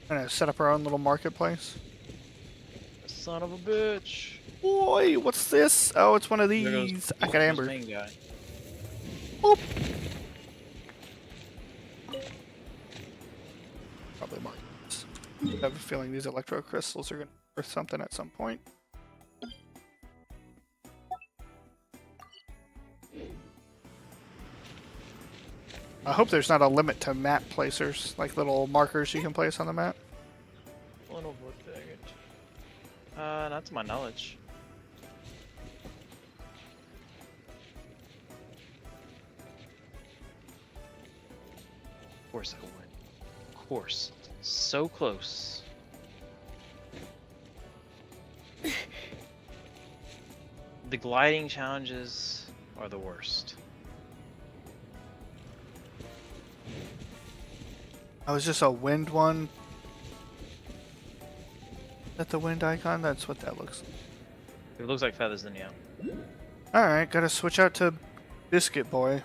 Gonna set up our own little marketplace.
Son of a bitch.
Boy, what's this? Oh, it's one of
There goes-
these. I got
there's
amber.
main guy.
Boop. Probably markets. I have a feeling these electro crystals are gonna be worth something at some point. I hope there's not a limit to map placers, like little markers you can place on the map.
Little bit faggot. Not to my knowledge. Of course I will win. Of course. So close. The gliding challenges are the worst.
Oh, is this a wind one? Is that the wind icon? That's what that looks like.
If it looks like feathers, then yeah.
Alright, gotta switch out to Biscuit Boy.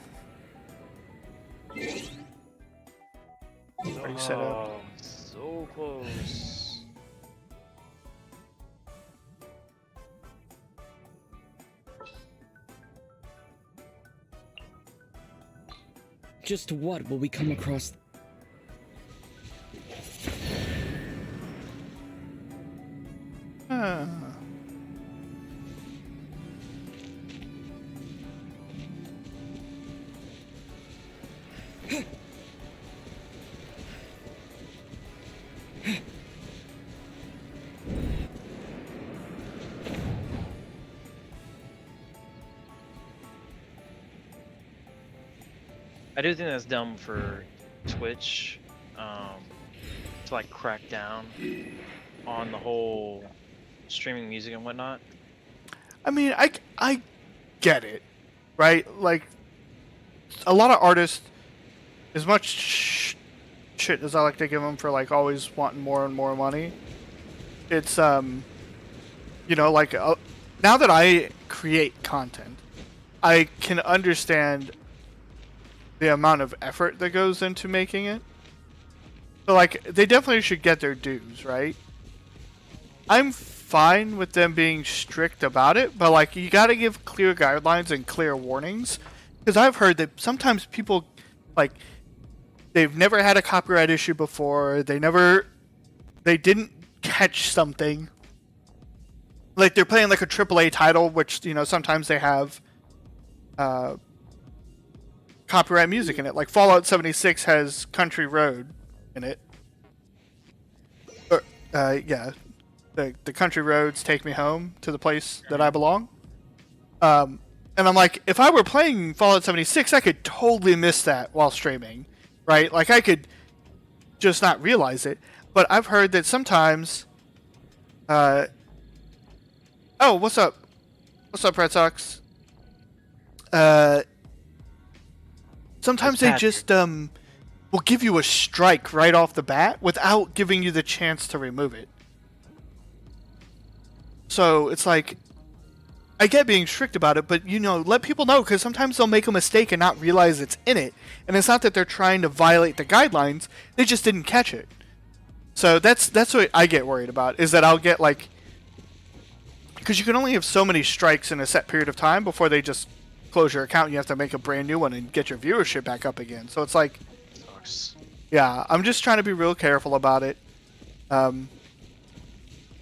Already set up.
Oh, so close.
Just what will we come across?
Ah.
I do think that's dumb for Twitch, to like crack down on the whole streaming music and whatnot.
I mean, I get it, right? Like, a lot of artists, as much shit as I like to give them for like always wanting more and more money, it's you know, like now that I create content, I can understand the amount of effort that goes into making it. So like, they definitely should get their dues, right? I'm fine with them being strict about it, but like, you gotta give clear guidelines and clear warnings, because I've heard that sometimes people, like, they've never had a copyright issue before, they didn't catch something, like they're playing like a AAA title, which, you know, sometimes they have copyright music in it, like Fallout 76 has Country Road in it. Or, yeah. The country roads take me home to the place that I belong. And I'm like, if I were playing Fallout 76, I could totally miss that while streaming, right? Like, I could just not realize it. But I've heard that sometimes... oh, what's up? What's up, Red Sox? Sometimes they just will give you a strike right off the bat without giving you the chance to remove it. So it's like, I get being strict about it, but, you know, let people know, because sometimes they'll make a mistake and not realize it's in it. And it's not that they're trying to violate the guidelines, they just didn't catch it. So that's what I get worried about, is that I'll get like, because you can only have so many strikes in a set period of time before they just close your account, you have to make a brand new one and get your viewership back up again. So it's like,
Sucks.
yeah, I'm just trying to be real careful about it.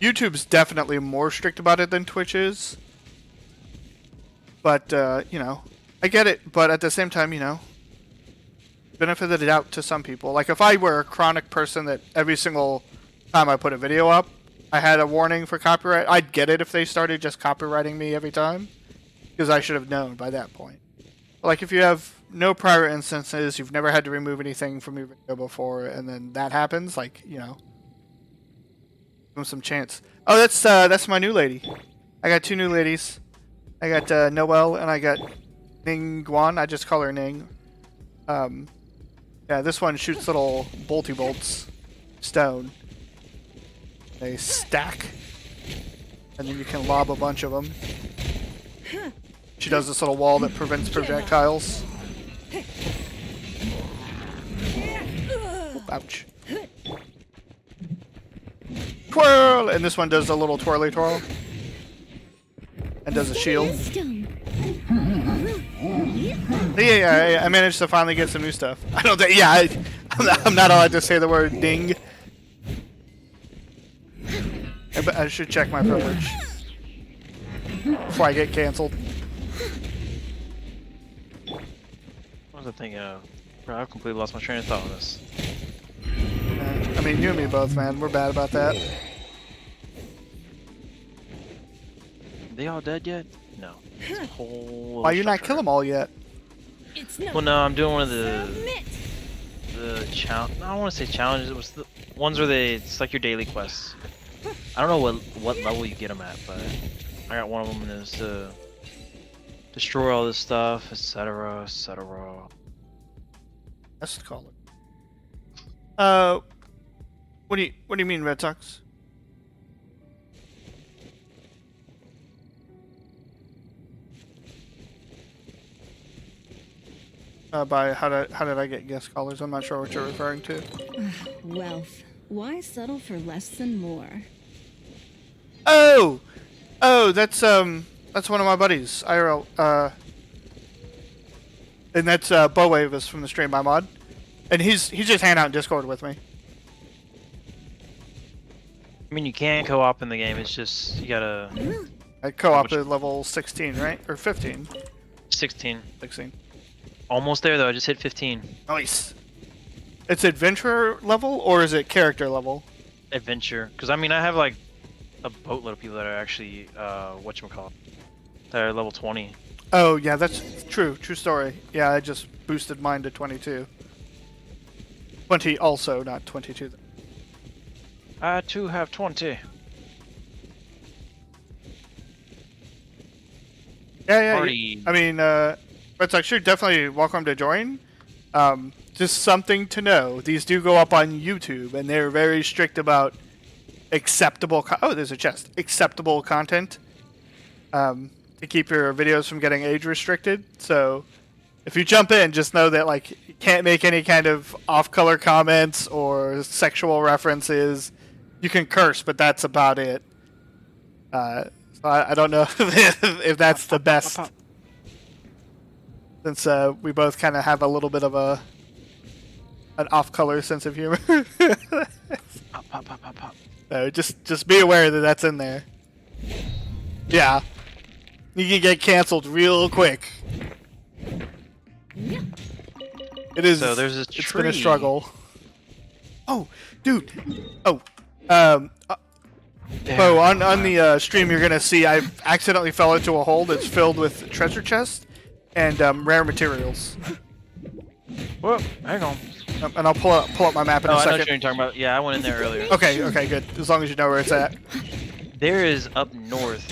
YouTube's definitely more strict about it than Twitch is. But, you know, I get it. But at the same time, you know, benefit of the doubt to some people. Like, if I were a chronic person that every single time I put a video up, I had a warning for copyright, I'd get it if they started just copywriting me every time. Because I should have known by that point. Like, if you have no prior instances, you've never had to remove anything from your video before, and then that happens, like, you know, give them some chance. Oh, that's my new lady. I got 2 new ladies. I got Noelle and I got Ning Guan. I just call her Ning. Yeah, this one shoots little bolty bolts, stone. They stack, and then you can lob a bunch of them. She does this little wall that prevents projectiles. Ouch. Twirl! And this one does a little twirly twirl. And does a shield. Yeah, I managed to finally get some new stuff. I don't think, yeah, I'm not allowed to say the word ding. I should check my privilege before I get canceled.
What was I thinking of? Bro, I've completely lost my train of thought on this.
I mean, you and me both, man. We're bad about that.
They all dead yet? No.
Why you not kill them all yet?
Well, no, I'm doing one of the challenge. I don't want to say challenges. It was the ones where it's like your daily quests. I don't know what level you get them at, but I got one of them, and it's to destroy all this stuff, etc., etc.
Let's call it. What do you mean, Red Sox? By how did I get guest callers? I'm not sure what you're referring to.
Wealth. Why settle for less than more?
Oh, that's one of my buddies, IRL. And that's Bowwave is from the stream by mod, and he's just hanging out in Discord with me.
I mean, you can co-op in the game. It's just you gotta.
I co-op at level 16, right? Or 15?
16.
16.
Almost there though. I just hit 15.
Nice. It's adventurer level or is it character level?
Adventure, because I mean I have like a boatload of people that are actually whatchamacallit, that are level 20.
Oh yeah, that's true. True story. Yeah, I just boosted mine to 22. 20 also, not 22.
I too have 20.
Yeah.
Party.
I mean, it's actually definitely welcome to join. Just something to know. These do go up on YouTube, and they're very strict about acceptable. Oh, there's a chest. Acceptable content. To keep your videos from getting age restricted. So, if you jump in, just know that like you can't make any kind of off-color comments or sexual references. You can curse, but that's about it. So I don't know if that's the best. Since we both kind of have a little bit of an off-color sense of humor.
Pop.
So just be aware that that's in there. Yeah. You can get canceled real quick. It is.
So there's a
It's
tree.
been a struggle. Oh, dude. Oh. So on the stream you're gonna see I accidentally fell into a hole that's filled with treasure chests and rare materials.
Whoa, hang on.
And I'll pull up my map in
Oh,
a
I know
second.
what you're talking about. Yeah, I went in there earlier.
Okay, good. As long as you know where it's at.
There is up north.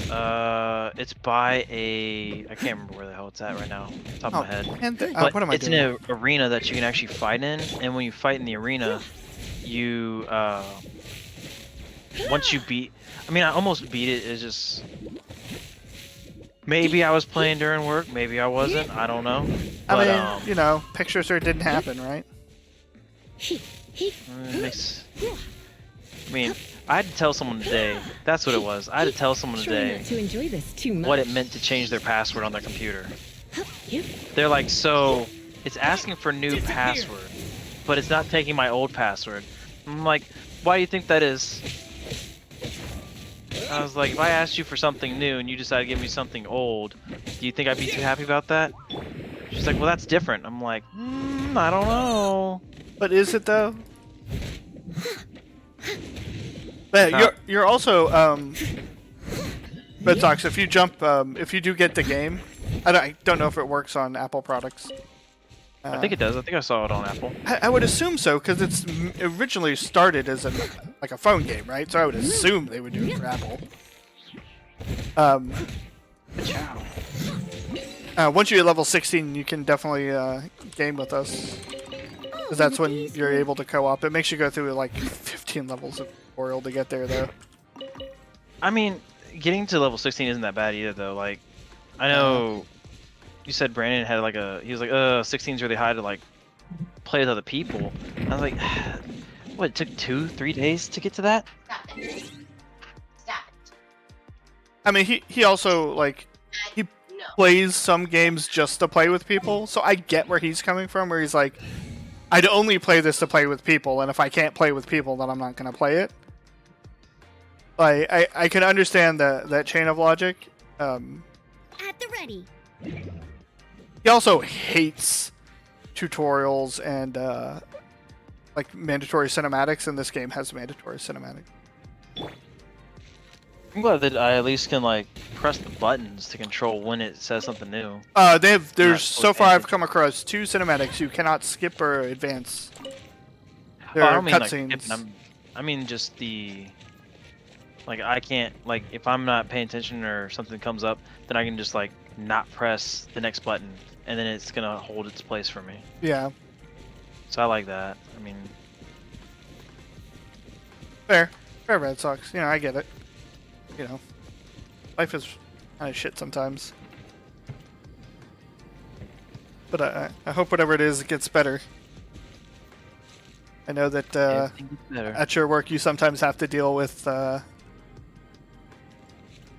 It's by a. I can't remember where the hell it's at right now. Top of my head. But
what am I
it's
doing?
in an arena that you can actually fight in, and when you fight in the arena, you once you beat. I mean, I almost beat it. It's just. Maybe I was playing during work. Maybe I wasn't. I don't know. But,
I mean, you know, picture sure it didn't happen, right?
I mean, I had to tell someone today. That's what it was. I had to tell someone
Try not
today
to enjoy this too much.
what it meant to change their password on their computer. They're like, so it's asking for new password, but it's not taking my old password. I'm like, why do you think that is? I was like, if I asked you for something new and you decided to give me something old, do you think I'd be too happy about that? She's like, well, that's different. I'm like, I don't know.
But is it though? But you're also Red Sox. If you jump, if you do get the game, I don't know if it works on Apple products.
I think it does. I think I saw it on Apple.
I would assume so because it's originally started as like a phone game, right? So I would assume they would do it for Apple. Once you hit level 16, you can definitely game with us. Because that's when you're able to co-op. It makes you go through like 15 levels of tutorial to get there, though.
I mean, getting to level 16 isn't that bad either, though. Like, I know you said Brandon had like he was like, 16's really high to like play with other people. I was like, what, it took 2-3 days to get to that?
Stop it. Stop it.
I mean, he also, like, he plays some games just to play with people, so I get where he's coming from, where he's like, I'd only play this to play with people, and if I can't play with people, then I'm not going to play it. Like, I can understand that chain of logic.
At the ready.
He also hates tutorials and, like, mandatory cinematics, and this game has mandatory cinematics.
I'm glad that I at least can like press the buttons to control when it says something new.
There's so far I've come across 2 cinematics you cannot skip or advance. There
I
are
don't mean like
cutscenes.
skipping, I mean just the like I can't like if I'm not paying attention or something comes up, then I can just like not press the next button and then it's gonna hold its place for me.
Yeah.
So I like that. I mean,
fair Red Sox. You know, I get it. You know, life is kind of shit sometimes. But I hope whatever it is, it gets better. I know that at your work you sometimes have to deal with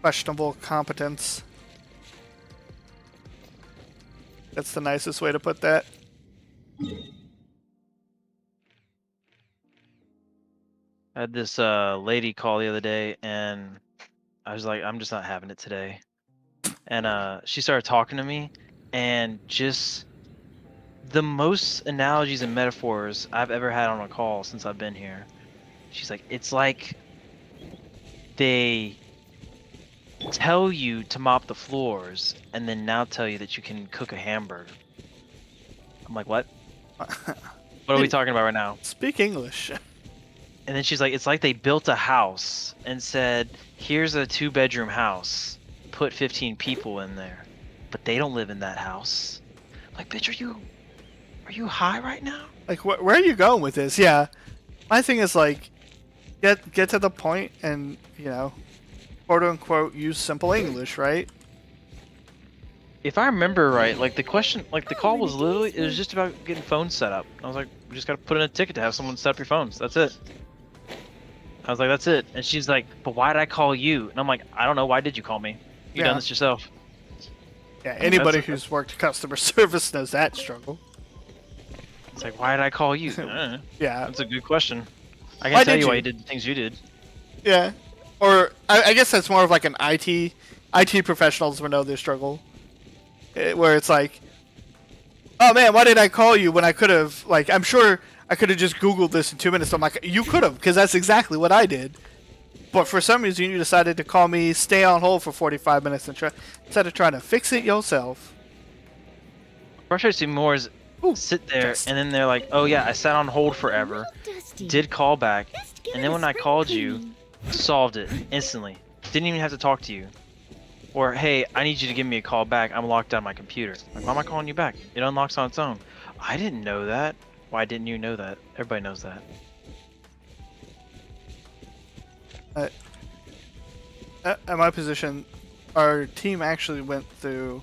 questionable competence. That's the nicest way to put that.
I had this lady call the other day and I was like, I'm just not having it today. And she started talking to me and just the most analogies and metaphors I've ever had on a call since I've been here. She's like, it's like they tell you to mop the floors and then now tell you that you can cook a hamburger. I'm like, what? What are we talking about right now?
Speak English.
And then she's like, it's like they built a house and said, here's a 2-bedroom house. Put 15 people in there. But they don't live in that house. I'm like, bitch, are you high right now?
Like, where are you going with this? Yeah. My thing is, like, get to the point and, you know, quote unquote, use simple English, right?
If I remember right, like the question, like the call was literally, it was just about getting phones set up. I was like, we just gotta put in a ticket to have someone set up your phones. That's it. I was like, that's it. And she's like, but why did I call you? And I'm like, I don't know. Why did you call me? You done this yourself.
Yeah, anybody who's worked customer service knows that struggle.
It's like, why did I call you?
Yeah.
That's a good question. I can tell you why you did the things you did.
Yeah. Or, I guess that's more of like an IT professionals would know this struggle. Where it's like, oh man, why did I call you when I could have, like, I'm sure I could have just Googled this in 2 minutes. I'm like, you could have, because that's exactly what I did. But for some reason, you decided to call me, stay on hold for 45 minutes instead of trying to fix it yourself.
Frustrates me more is sit there and then they're like, oh yeah, I sat on hold forever, did call back, and then when I called you, solved it instantly. Didn't even have to talk to you. Or, hey, I need you to give me a call back. I'm locked out of my computer. Like, why am I calling you back? It unlocks on its own. I didn't know that. Why didn't you know that? Everybody knows that.
At my position, our team actually went through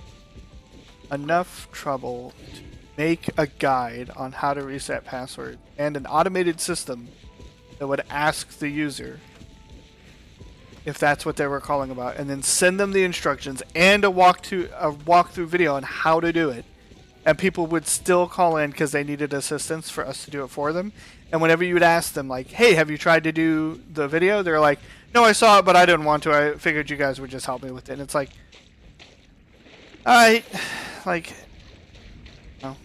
enough trouble to make a guide on how to reset password and an automated system that would ask the user if that's what they were calling about, and then send them the instructions and a walkthrough video on how to do it. And people would still call in because they needed assistance for us to do it for them. And whenever you would ask them, like, hey, have you tried to do the video? They're like, no, I saw it, but I didn't want to. I figured you guys would just help me with it. And it's like, all right, like, no.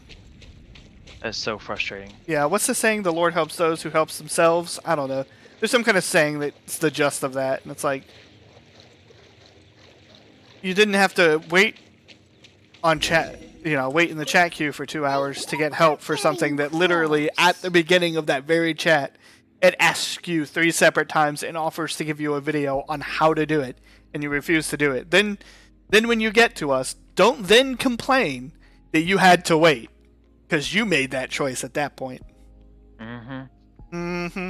That's so frustrating.
Yeah, what's the saying? The Lord helps those who helps themselves? I don't know. There's some kind of saying that's the gist of that. And it's like, you didn't have to wait on chat. Wait in the chat queue for 2 hours to get help for something that literally at the beginning of that very chat, it asks you 3 separate times and offers to give you a video on how to do it, and you refuse to do it. Then when you get to us, don't then complain that you had to wait, because you made that choice at that point.
Mm-hmm.
Mm-hmm.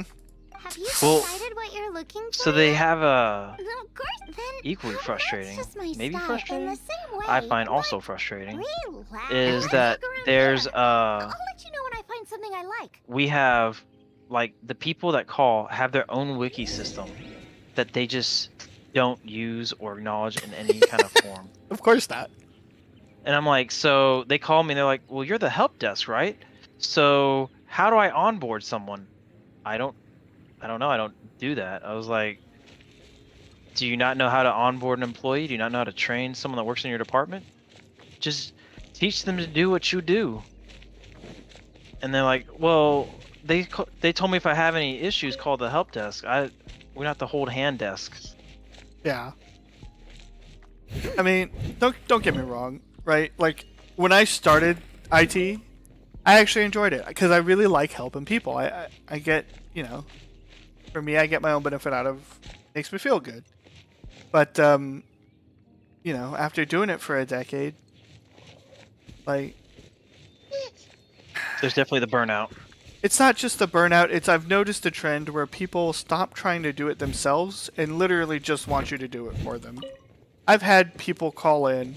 Have you
Well,
decided what you're looking for?
So they have a
No, of course, then
equally frustrating,
that's just my
maybe
style.
frustrating.
In the same way,
I find
but
also frustrating
relax.
is that
Look around
there's
here. I'll let you know when I find something I like.
we have like the people that call have their own wiki system that they just don't use or acknowledge in any kind of form.
Of course not.
And I'm like, so they call me and they're like, well, you're the help desk, right? So how do I onboard someone? I don't know. I don't do that. I was like, do you not know how to onboard an employee? Do you not know how to train someone that works in your department? Just teach them to do what you do. And they're like, well, they told me if I have any issues, call the help desk. We don't have to hold hand desks.
Yeah. I mean, don't get me wrong, right? Like, when I started IT, I actually enjoyed it because I really like helping people. I get, for me, I get my own benefit out of, makes me feel good. But, after doing it for a decade, like,
there's definitely the burnout.
It's not just the burnout, it's I've noticed a trend where people stop trying to do it themselves and literally just want you to do it for them. I've had people call in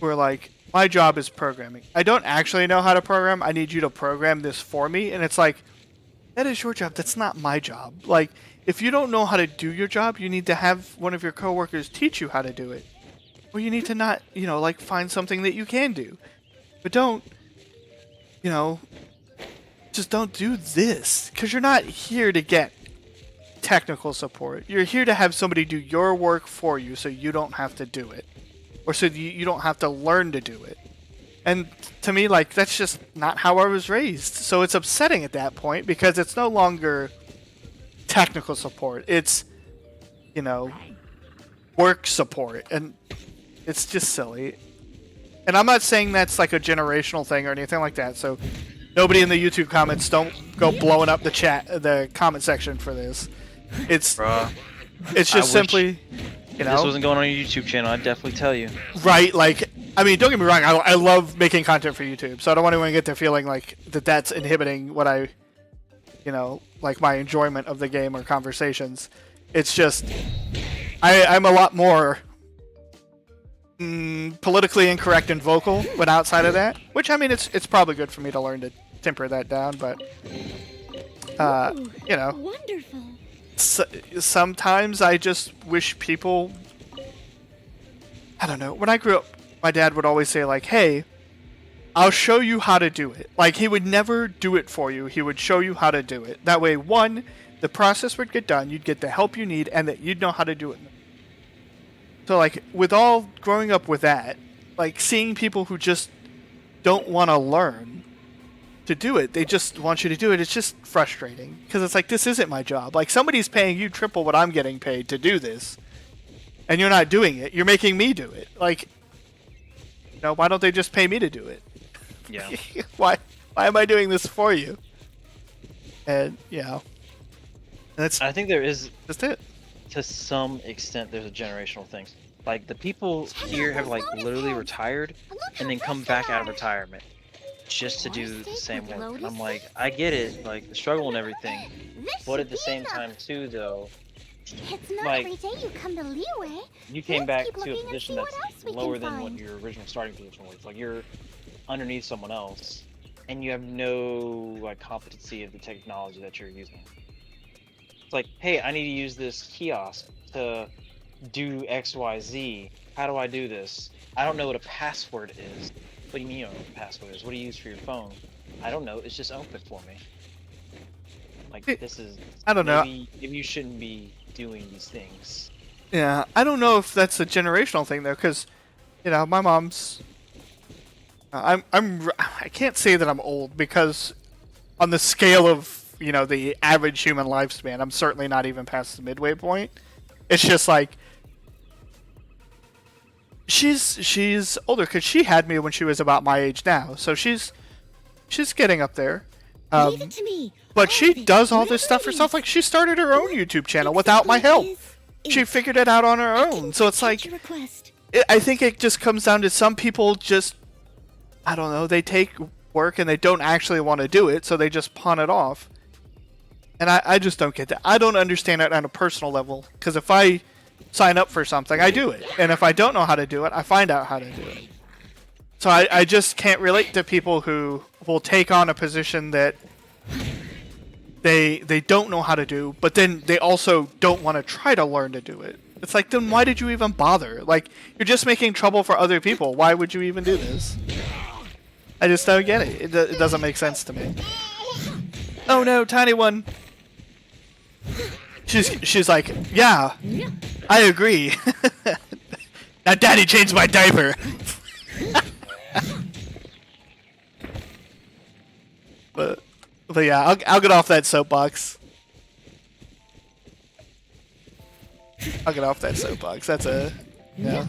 who are like, my job is programming. I don't actually know how to program. I need you to program this for me. And it's like, that is your job. That's not my job. Like, if you don't know how to do your job, you need to have one of your coworkers teach you how to do it. Or you need to not, find something that you can do. But don't, just don't do this. Because you're not here to get technical support. You're here to have somebody do your work for you so you don't have to do it. Or so you don't have to learn to do it. And to me, like, that's just not how I was raised. So it's upsetting at that point because it's no longer technical support. It's, work support. And it's just silly. And I'm not saying that's like a generational thing or anything like that. So nobody in the YouTube comments don't go blowing up the comment section for this. It's just simply,
If this wasn't going on your YouTube channel, I'd definitely tell you.
Right, like, I mean, don't get me wrong, I love making content for YouTube, so I don't want anyone to get the feeling like that's inhibiting what I, like my enjoyment of the game or conversations. It's just, I'm a lot more politically incorrect and vocal when outside of that, which, I mean, it's probably good for me to learn to temper that down, but,
Wonderful.
Sometimes I just wish people, I don't know, when I grew up, my dad would always say, like, hey, I'll show you how to do it. Like, he would never do it for you. He would show you how to do it. That way, one, the process would get done, you'd get the help you need, and that you'd know how to do it. So, like, with all growing up with that, like, seeing people who just don't want to learn to do it, they just want you to do it, it's just frustrating. Because it's like, this isn't my job. Like, somebody's paying you triple what I'm getting paid to do this. And you're not doing it. You're making me do it. Like, why don't they just pay me to do it?
Yeah.
Why am I doing this for you? And, that's
I think there is,
just it.
to some extent, there's a generational thing. Like, the people here have, like, literally retired and then come back out of retirement just to do the same work. And I'm like, I get it, like, the struggle and everything. But at the same time, too, though,
It's not
like,
every day you come to Leeway.
you came
Let's
back
keep
to a
looking and
position
see what
that's
else we
lower
can
than what
find.
your original starting position was. Like, you're underneath someone else, and you have no, like, competency of the technology that you're using. It's like, hey, I need to use this kiosk to do X, Y, Z. How do I do this? I don't know what a password is. What do you mean you don't know what a password is? What do you use for your phone? I don't know. It's just open for me. Like, this is...
I don't know.
Maybe you shouldn't be doing these things.
Yeah, I don't know if that's a generational thing though, because, you know, my mom's. I can't say that I'm old because, on the scale of, you know, the average human lifespan, I'm certainly not even past the midway point. It's just like she's older because she had me when she was about my age now, so she's getting up there.
Leave it to me.
But she does all this stuff herself. Like, she started her own YouTube channel without my help. She figured it out on her own. So it's like, I think it just comes down to some people just, I don't know, they take work and they don't actually want to do it, so they just pawn it off. And I just don't get that. I don't understand it on a personal level, because if I sign up for something, I do it. And if I don't know how to do it, I find out how to do it. So I just can't relate to people who will take on a position that they don't know how to do, but then they also don't want to try to learn to do it. It's like, then why did you even bother? Like, you're just making trouble for other people. Why would you even do this? I just don't get it. It doesn't make sense to me. Oh no, tiny one. She's like, yeah, I agree. Now daddy changed my diaper. But yeah, I'll get off that soapbox. I'll get off that soapbox. That's a, yeah.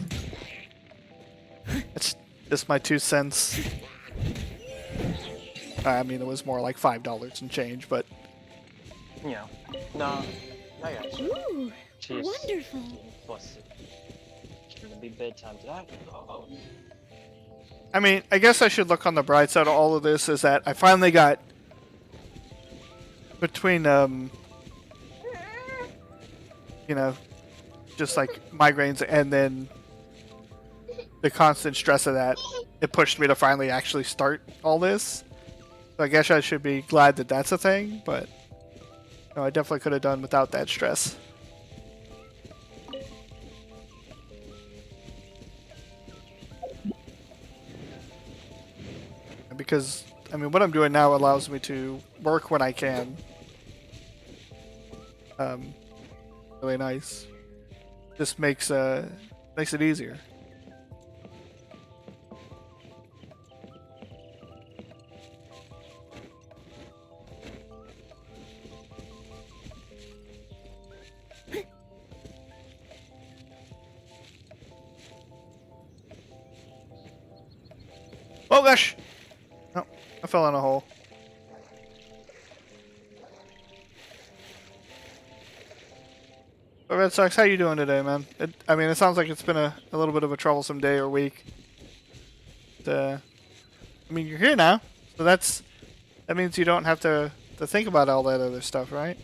That's just my 2 cents. I mean, it was more like $5 and change, but.
Yeah. No, I got you.
Ooh,
Cheers.
wonderful.
Plus, it's gonna be bedtime tonight. Oh.
I mean, I guess I should look on the bright side of all of this, is that I finally got, between, you know, just like migraines and then the constant stress of that, it pushed me to finally actually start all this. So I guess I should be glad that that's a thing, but no, I definitely could have done without that stress. Because, I mean, what I'm doing now allows me to work when I can. Really nice. Just makes it easier. Oh gosh! Oh, I fell in a hole. But Red Sox, how you doing today, man? I mean, it sounds like it's been a little bit of a troublesome day or week. But, I mean, you're here now, so that means you don't have to think about all that other stuff, right?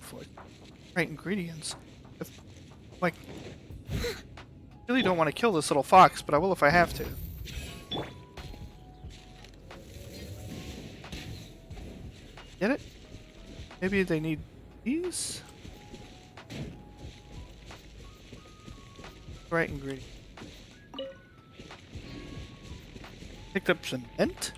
For right ingredients. Like, I really don't want to kill this little fox, but I will if I have to. Get it? Maybe they need these? Right ingredient. Picked up some mint?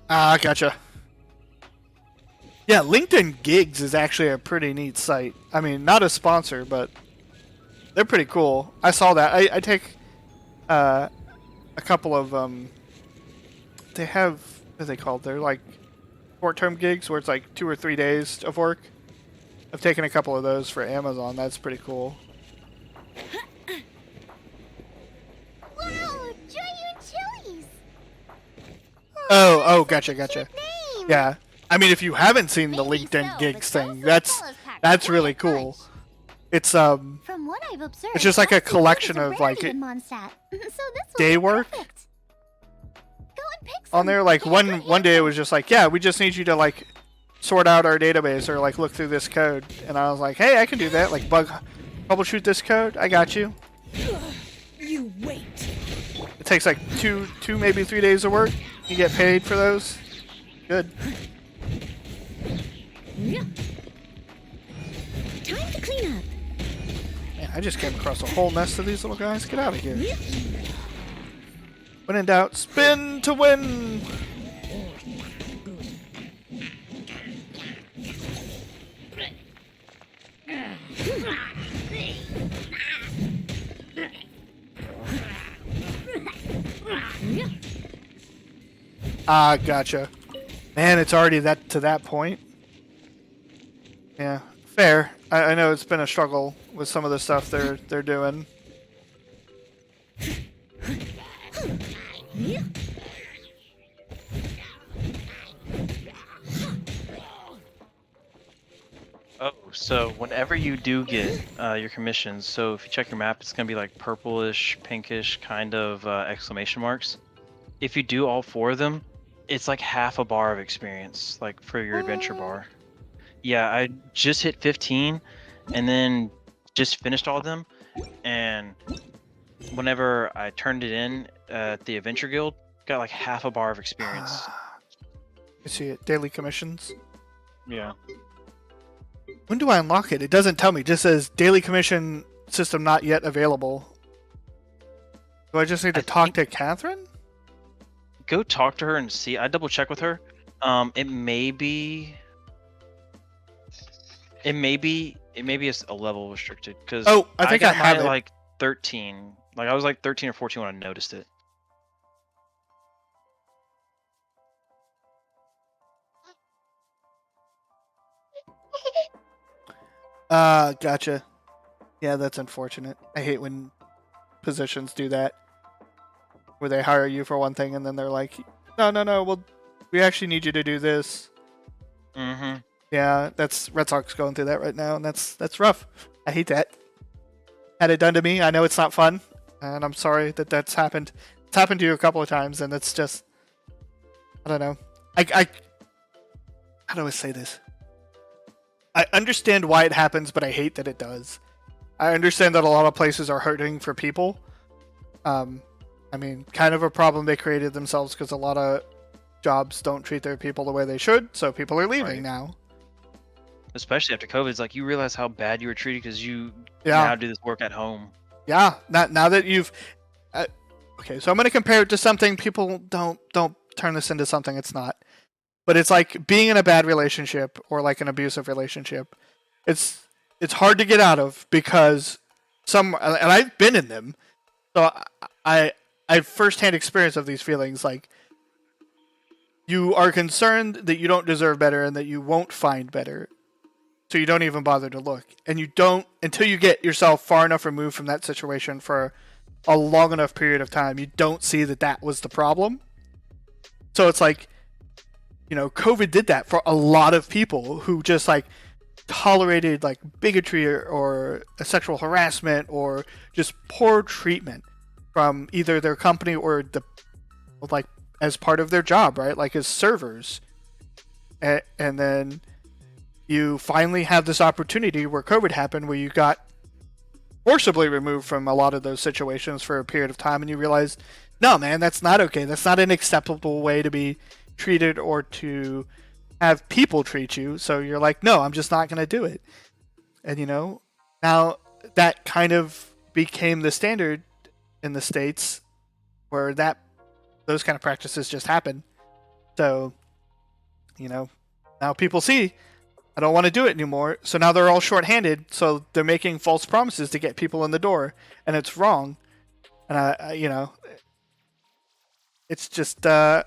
Ah, gotcha. Yeah, LinkedIn Gigs is actually a pretty neat site. I mean, not a sponsor, but they're pretty cool. I saw that. I take a couple of they have, what are they called? They're like short-term gigs where it's like 2 or 3 days of work. I've taken a couple of those for Amazon. That's pretty cool.
Wow, giant chilies!
Oh, gotcha. Yeah. I mean, if you haven't seen the LinkedIn Gigs thing, that's really cool. It's
From what I've observed,
it's just like a collection of like day work on there. Like one day it was just like, yeah, we just need you to like sort out our database or like look through this code. And I was like, hey, I can do that. Like bug troubleshoot this code. I got you.
You wait.
It takes like two, maybe 3 days of work. You get paid for those. Good.
Time to clean up.
Man, I just came across a whole nest of these little guys. Get out of here. When in doubt, spin to win. Ah, gotcha. Man, it's already to that point. Yeah, fair. I know it's been a struggle with some of the stuff they're doing.
Oh, so whenever you do get your commissions, so if you check your map, it's gonna be like purplish, pinkish kind of exclamation marks. If you do all 4 of them, it's like half a bar of experience, like for your adventure bar. Yeah, I just hit 15, and then just finished all of them, and whenever I turned it in at the Adventure Guild, got like half a bar of experience.
I see it. Daily commissions.
Yeah.
When do I unlock it? It doesn't tell me. It just says daily commission system not yet available. Do I just need to talk to Catherine?
Go talk to her and see. I double check with her. It may be a level restricted because
I think I
got
have
mine
it.
at like 13. Like I was like 13 or 14 when I noticed it.
Gotcha. Yeah, that's unfortunate. I hate when positions do that. Where they hire you for one thing and then they're like, no, well, we actually need you to do this.
Mm-hmm.
Yeah, that's Red Sox going through that right now, and that's rough. I hate that. Had it done to me. I know it's not fun, and I'm sorry that that's happened. It's happened to you a couple of times, and it's just, I don't know. How do I say this? I understand why it happens, but I hate that it does. I understand that a lot of places are hurting for people. I mean, kind of a problem they created themselves because a lot of jobs don't treat their people the way they should, so people are leaving now.
Especially after COVID, it's like you realize how bad you were treated because you now do this work at home.
Yeah, now that you've... okay, so I'm going to compare it to something. People don't turn this into something it's not. But it's like being in a bad relationship or like an abusive relationship. It's hard to get out of because and I've been in them. So I have firsthand experience of these feelings. Like, you are concerned that you don't deserve better and that you won't find better. So you don't even bother to look. And you don't, until you get yourself far enough removed from that situation for a long enough period of time, you don't see that was the problem. So it's like, you know, COVID did that for a lot of people who just like tolerated like bigotry or sexual harassment or just poor treatment from either their company or like as part of their job, right? Like as servers. And then you finally have this opportunity where COVID happened, where you got forcibly removed from a lot of those situations for a period of time, and you realize, no, man, that's not okay. That's not an acceptable way to be treated or to have people treat you. So you're like, no, I'm just not going to do it. And, you know, now that kind of became the standard in the States where those kind of practices just happen. So, you know, now people see, I don't want to do it anymore. So now they're all shorthanded. So they're making false promises to get people in the door, and it's wrong. And you know, it's just yeah,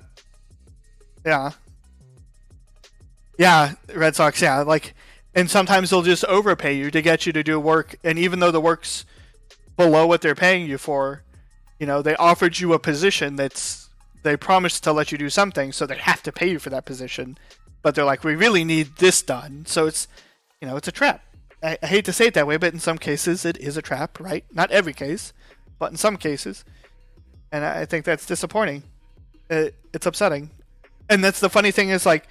Red Sox, yeah. Like, and sometimes they'll just overpay you to get you to do work, and even though the work's below what they're paying you for, you know, they offered you a position they promised to let you do something, so they have to pay you for that position. But they're like, we really need this done. So it's, you know, it's a trap. I hate to say it that way, but in some cases it is a trap, right? Not every case, but in some cases. And I think that's disappointing. It's upsetting. And that's the funny thing is, like,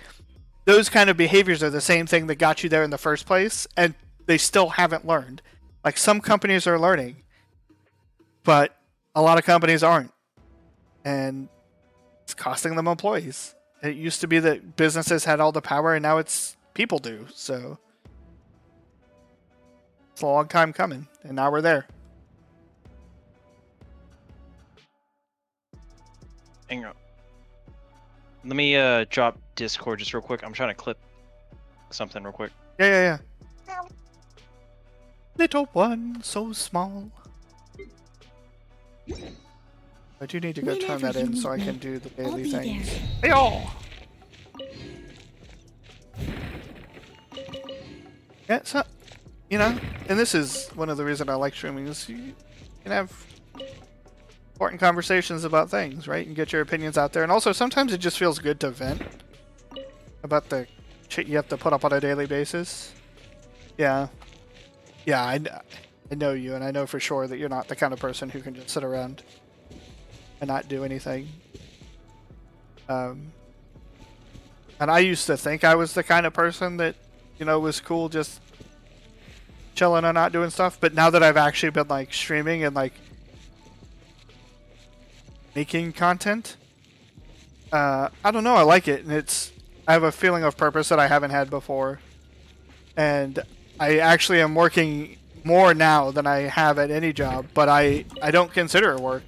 those kind of behaviors are the same thing that got you there in the first place, and they still haven't learned. Like, some companies are learning, but a lot of companies aren't. And it's costing them employees. It used to be that businesses had all the power, and now it's people do. So it's a long time coming, and now we're there.
Hang on. Let me drop Discord just real quick. I'm trying to clip something real quick.
Yeah. Little one, so small. I do need to go turn that in so I can do the daily things. Hey all! Yeah, so, you know, and this is one of the reasons I like streaming, is you can have important conversations about things, right? And get your opinions out there. And also, sometimes it just feels good to vent about the shit you have to put up on a daily basis. Yeah. Yeah, I know you, and I know for sure that you're not the kind of person who can just sit around and not do anything. And I used to think I was the kind of person that, you know, was cool just chilling and not doing stuff. But now that I've actually been, like, streaming and, like, making content, I don't know, I like it. And I have a feeling of purpose that I haven't had before. And I actually am working more now than I have at any job, but I don't consider it work.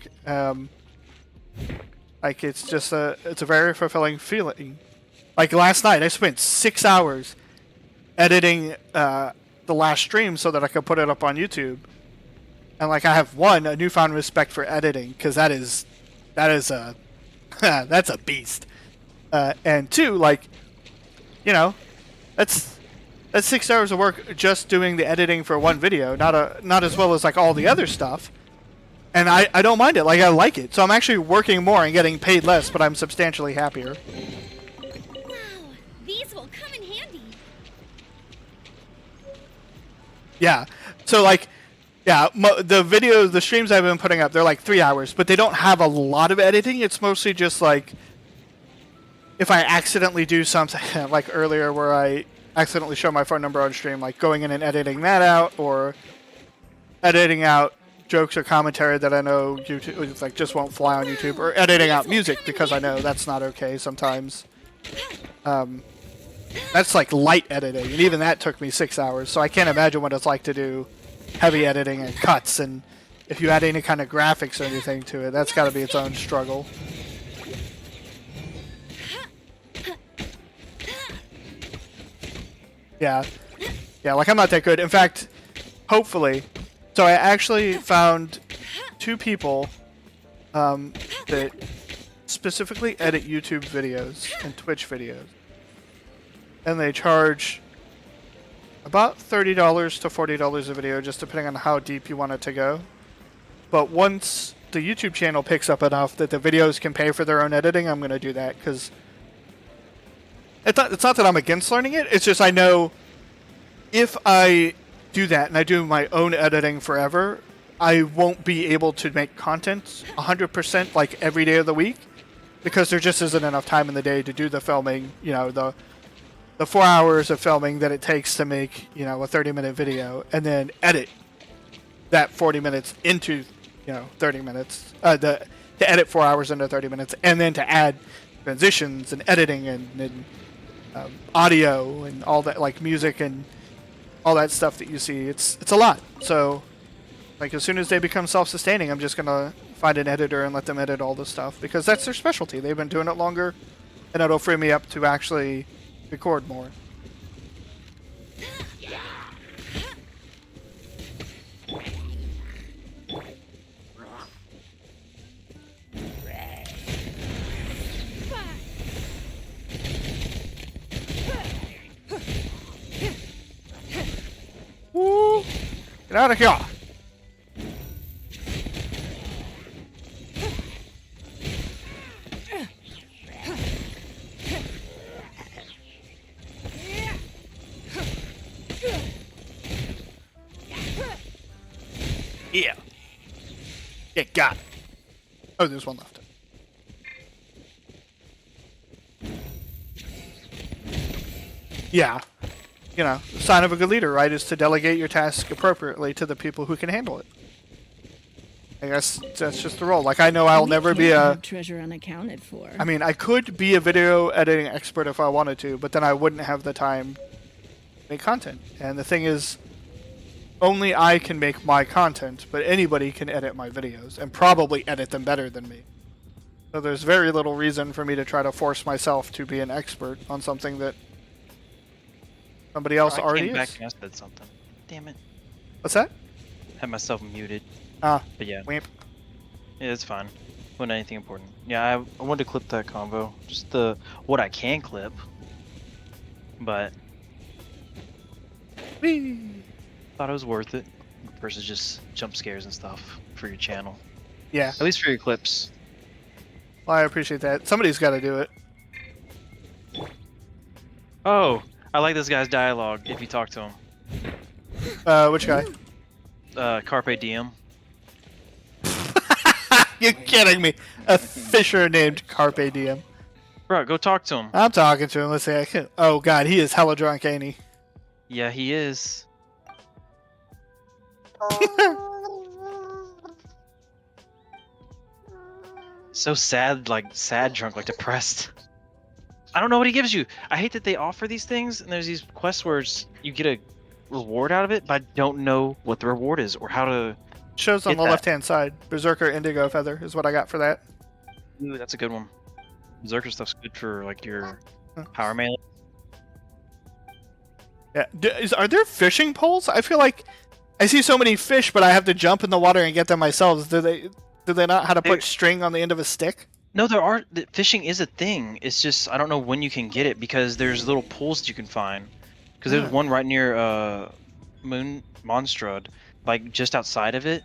Like, it's just it's a very fulfilling feeling. Like, last night I spent 6 hours editing the last stream so that I could put it up on YouTube. And, like, I have a newfound respect for editing, because that is a that's a beast. And two, like, you know, that's 6 hours of work just doing the editing for one video, not as well as, like, all the other stuff. And I don't mind it. Like, I like it. So I'm actually working more and getting paid less, but I'm substantially happier.
Wow, these will come in handy.
Yeah. So, like, yeah, the streams I've been putting up, they're like 3 hours, but they don't have a lot of editing. It's mostly just, like, if I accidentally do something, like earlier where I accidentally show my phone number on stream, like going in and editing that out, or editing out jokes or commentary that I know YouTube like just won't fly on YouTube, or editing out music because I know that's not okay sometimes. That's like light editing, and even that took me 6 hours, so I can't imagine what it's like to do heavy editing and cuts, and if you add any kind of graphics or anything to it, that's got to be its own struggle. Yeah, like, I'm not that good. In fact, hopefully. So I actually found 2 people that specifically edit YouTube videos and Twitch videos. And they charge about $30 to $40 a video, just depending on how deep you want it to go. But once the YouTube channel picks up enough that the videos can pay for their own editing, I'm going to do that, because it's not that I'm against learning it, it's just I know if I do that and I do my own editing forever, I won't be able to make content 100% like every day of the week, because there just isn't enough time in the day to do the filming, you know, the 4 hours of filming that it takes to make, you know, a 30-minute video, and then edit that 40 minutes into, you know, 30 minutes, to edit 4 hours into 30 minutes, and then to add transitions and editing and audio and all that, like music and all that stuff that you see. It's a lot. So, like, as soon as they become self-sustaining, I'm just gonna find an editor and let them edit all the stuff, because that's their specialty. They've been doing it longer, and it'll free me up to actually record more. Woo! Get out of here! Yeah. Yeah, got it. Oh, there's one left. Yeah. You know, the sign of a good leader, right, is to delegate your task appropriately to the people who can handle it. I guess that's just the role. Like, I know I'll
We
never be
can't
a...
have treasure unaccounted for.
I mean, I could be a video editing expert if I wanted to, but then I wouldn't have the time to make content. And the thing is, only I can make my content, but anybody can edit my videos, and probably edit them better than me. So there's very little reason for me to try to force myself to be an expert on something that somebody else already
I came back
is.
and I said something. Damn it.
What's that?
Had myself muted.
Ah,
But yeah.
wimp.
Yeah, it's fine. Wasn't anything important. Yeah, I wanted to clip that combo. Just what I can clip. But
Whee!
thought it was worth it versus just jump scares and stuff for your channel.
Yeah,
At least for your clips.
well, I appreciate that. Somebody's got to do it.
Oh, I like this guy's dialogue if you talk to him.
Which guy?
Carpe diem.
You're kidding me. A fisher named Carpe Diem.
Bro, go talk to him.
I'm talking to him. Let's see. I can. Oh God, he is hella drunk, ain't he?
Yeah, he is. So sad, like sad drunk, like depressed. I don't know what he gives you. I hate that they offer these things and there's these quests where you get a reward out of it, but I don't know what the reward is or how to.
Shows on
Get
the
that.
left-hand side. Berserker Indigo Feather is what I got for that.
Ooh, that's a good one. Berserker stuff's good for like your power melee.
Yeah. Are there fishing poles? I feel like I see so many fish, but I have to jump in the water and get them myself. Do they not know how to put string on the end of a stick?
No, there are. Fishing is a thing. It's just I don't know when you can get it because there's little pools that you can find. Because there's one right near Monstrud, like just outside of it.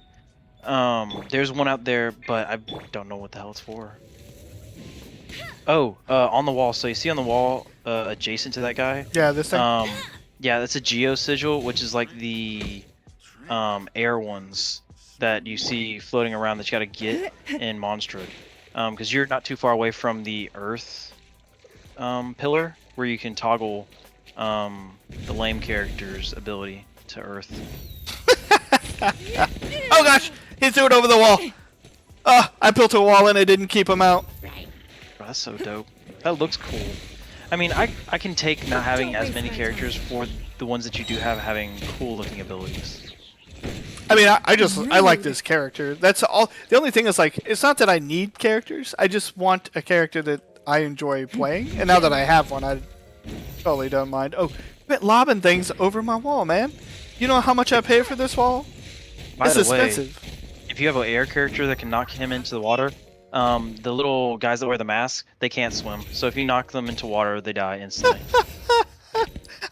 There's one out there, but I don't know what the hell it's for. Oh, on the wall. So you see on the wall, adjacent to that guy.
Yeah, this thing.
Yeah, that's a geo sigil, which is like the air ones that you see floating around that you gotta get in Monstrud. Because you're not too far away from the Earth pillar, where you can toggle the lame character's ability to Earth.
Oh gosh, he threw it over the wall. I built a wall and I didn't keep him out.
Bro, that's so dope. That looks cool. I mean, I can take not having as many characters for the ones that you do have having cool looking abilities.
I mean, I like this character. That's all. The only thing is, like, it's not that I need characters. I just want a character that I enjoy playing. And now that I have one, I totally don't mind. Oh, quit lobbing things over my wall, man. You know how much I pay for this wall?
By
It's
the way,
expensive.
if you have an air character that can knock him into the water, the little guys that wear the mask, they can't swim. So if you knock them into water, they die instantly.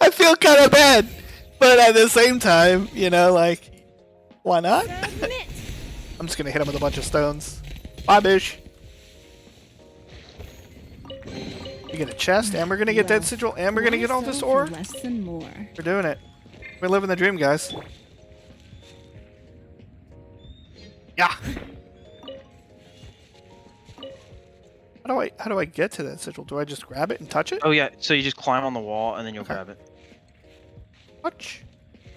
I feel kind of bad, but at the same time, you know, like, why not? I'm just gonna hit him with a bunch of stones. Bye, bish. You get a chest, and we're gonna get that sigil, and we're gonna get all this ore.
Less than more.
We're doing it. We're living the dream, guys. Yeah. How do I get to that sigil? Do I just grab it and touch it?
Oh yeah, so you just climb on the wall and then you'll grab it.
Touch.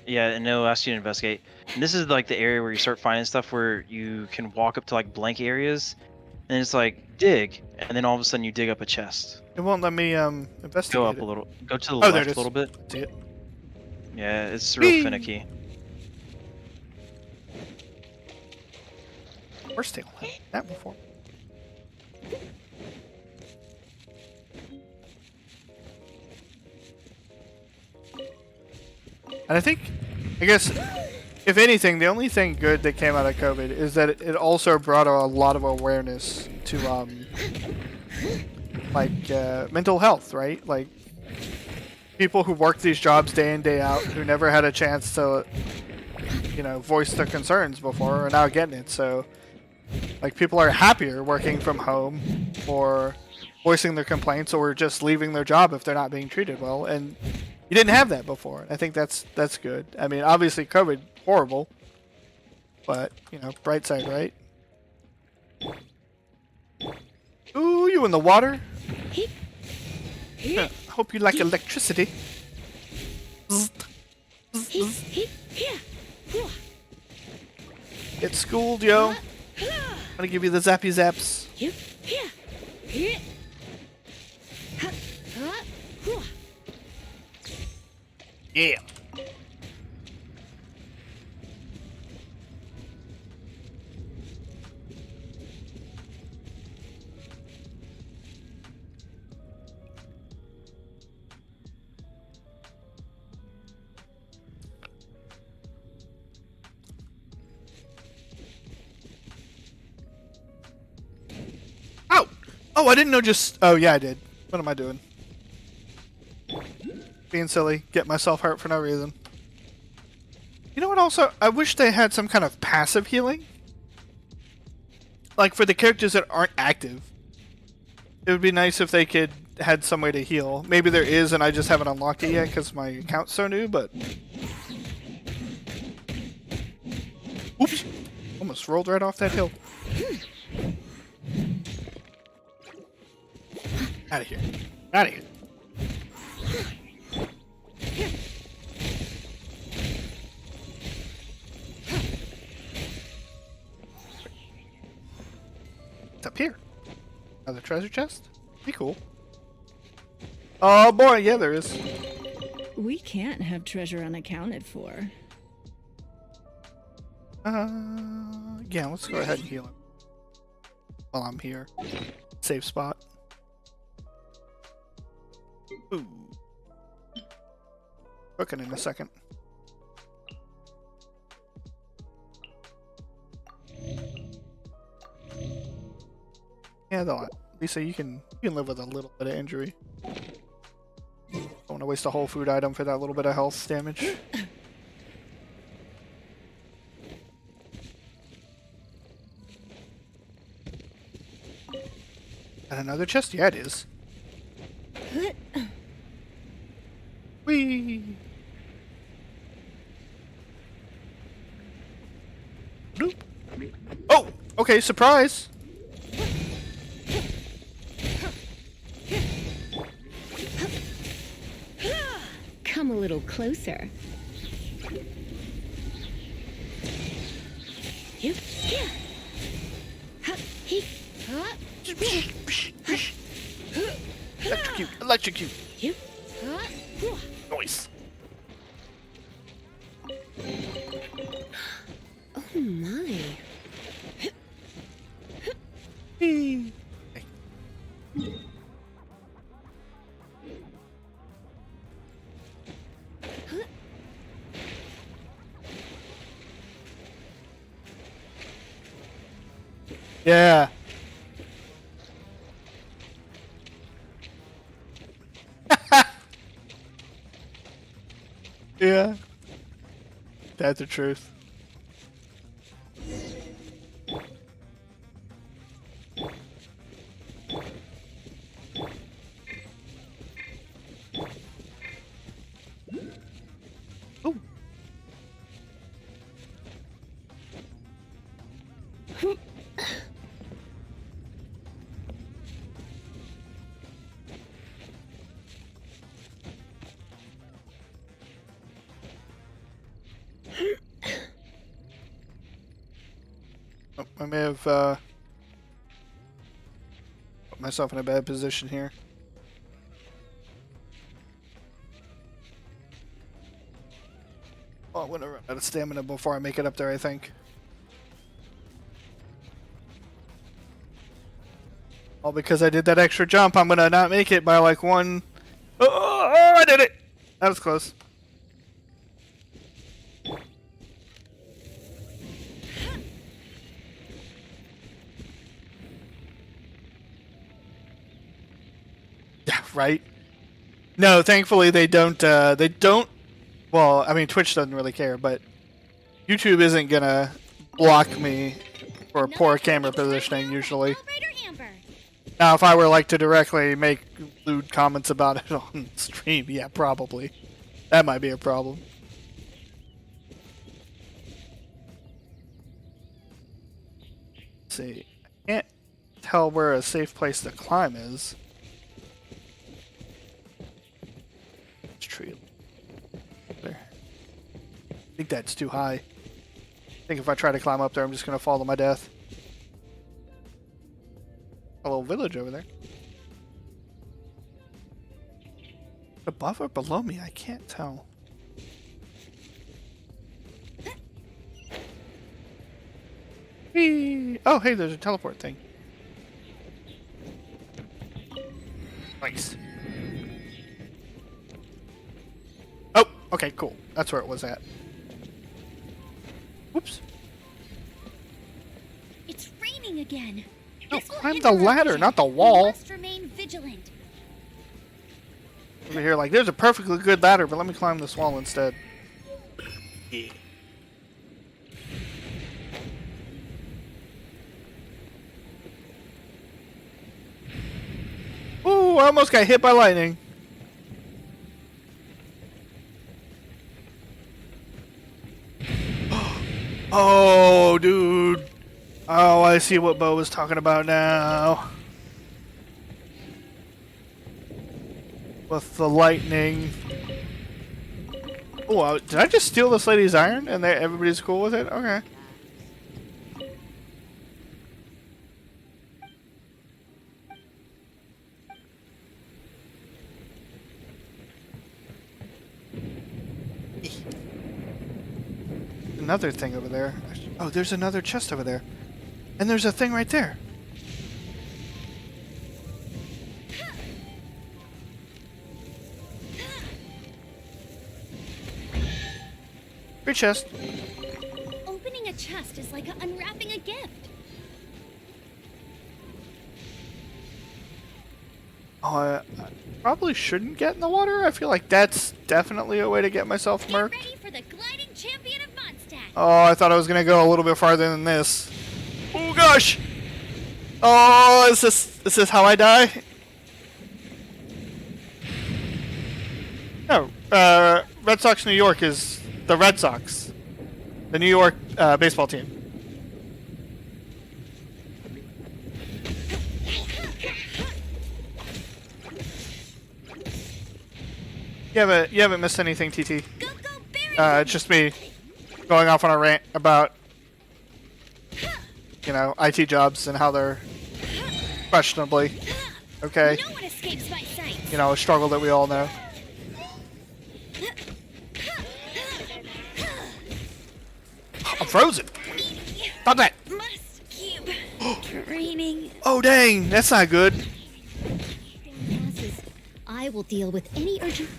Yeah, and it'll ask you to investigate. And this is like the area where you start finding stuff where you can walk up to like blank areas, and it's like dig, and then all of a sudden you dig up a chest.
It won't let me investigate.
Go up
it.
a little. Go to the
Oh, there
left
it
a
is.
little bit.
See it?
Yeah, it's real
Whee!
finicky.
Horse tail. Had that before. And I guess, if anything, the only thing good that came out of COVID is that it also brought a lot of awareness to, mental health, right? Like, people who work these jobs day in, day out, who never had a chance to, you know, voice their concerns before, are now getting it. So, like, people are happier working from home or voicing their complaints or just leaving their job if they're not being treated well. And you didn't have that before. I think that's good. I mean, obviously COVID, horrible. But, you know, bright side, right? Ooh, you in the water? Huh, hope you like electricity. Get schooled, yo. I'm gonna give you the zappy zaps. Yeah. Oh! Oh, I didn't know just... Oh, yeah, I did. What am I doing? Being silly. Get myself hurt for no reason. You know what also? I wish they had some kind of passive healing. Like, for the characters that aren't active. It would be nice if they could... had some way to heal. Maybe there is and I just haven't unlocked it yet because my account's so new, but... Oops! Almost rolled right off that hill. Out of here. Out of here. It's up here. Another treasure chest? Be cool. Oh boy, yeah, there is.
We can't have treasure unaccounted for.
Yeah, let's go ahead and heal him. While I'm here. Safe spot. Ooh. Cooking in a second. Yeah, though, Lisa, you can live with a little bit of injury. Don't want to waste a whole food item for that little bit of health damage. And another chest? Yeah, it is. Whee! Bloop. Oh! Okay, surprise!
Come a little closer.
Electrocute! Electrocute! Noise!
Oh my.
Hey. Yeah. Yeah. That's the truth. Ooh. Oh, I may have put myself in a bad position here. Well, I'm gonna run out of stamina before I make it up there, I think. All because I did that extra jump, I'm gonna not make it by like one. Oh, I did it! That was close. Yeah, right? No, thankfully they don't, well, I mean, Twitch doesn't really care, but YouTube isn't gonna block me for poor camera positioning, usually. Now, if I were, like, to directly make lewd comments about it on stream, yeah, probably. That might be a problem. Let's see. I can't tell where a safe place to climb is. Tree. There. I think that's too high. I think if I try to climb up there, I'm just gonna fall to my death. A little village over there. Above or below me? I can't tell. Whee! Oh, hey, there's a teleport thing. Nice. Oh, okay, cool. That's where it was at. Whoops.
It's raining again.
No,
This will
climb
hinder
the
our
ladder,
vision.
not the
We
wall.
must remain vigilant.
Over here, like, there's a perfectly good ladder, but let me climb this wall instead. Yeah. Ooh, I almost got hit by lightning. Oh, dude. Oh, I see what Bo was talking about now. With the lightning. Oh, did I just steal this lady's iron and everybody's cool with it? Okay. Another thing over there. Oh, there's another chest over there. And there's a thing right there. Free chest.
Opening a chest is like unwrapping a gift.
Oh, I probably shouldn't get in the water. I feel like that's definitely a way to get myself
Get
murked.
ready for the gliding champion of Mondstadt.
Oh, I thought I was gonna go a little bit farther than this. Oh gosh! Oh, is this how I die? No, Red Sox New York is the Red Sox, the New York baseball team. You haven't missed anything, TT. It's just me going off on a rant about, you know, IT jobs and how they're questionably okay.
No one escapes my sight.
You know, a struggle that we all know. I'm frozen. Stop that.
Must keep training.
Oh dang, that's not good.
Passes. I will deal with any urgent.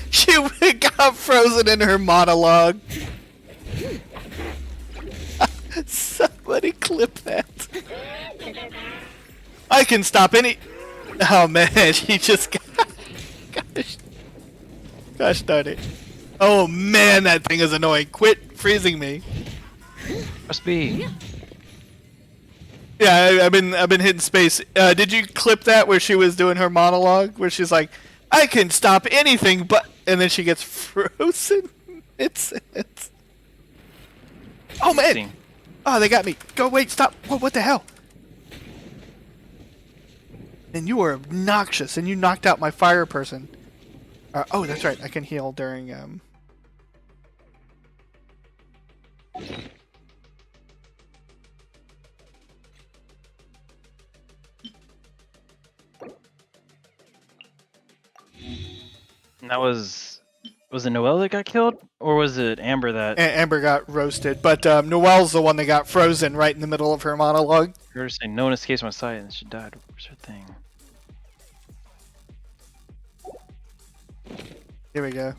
She got frozen in her monologue. Somebody clip that. I can stop any. Oh man, he just got. Gosh darn it. Oh man, that thing is annoying. Quit freezing me.
Must be.
Yeah, I've been hitting space. Did you clip that where she was doing her monologue, where she's like, "I can stop anything," but and then she gets frozen? It's. Oh man! Oh, they got me. Go wait, stop! Whoa, what the hell? And you were obnoxious, and you knocked out my fire person. Oh, that's right. I can heal during
And that was it Noelle that got killed, or was it Amber that?
Amber got roasted, but Noelle's the one that got frozen right in the middle of her monologue.
You were saying no one escapes my sight, and she died. Where's her thing?
Here we go.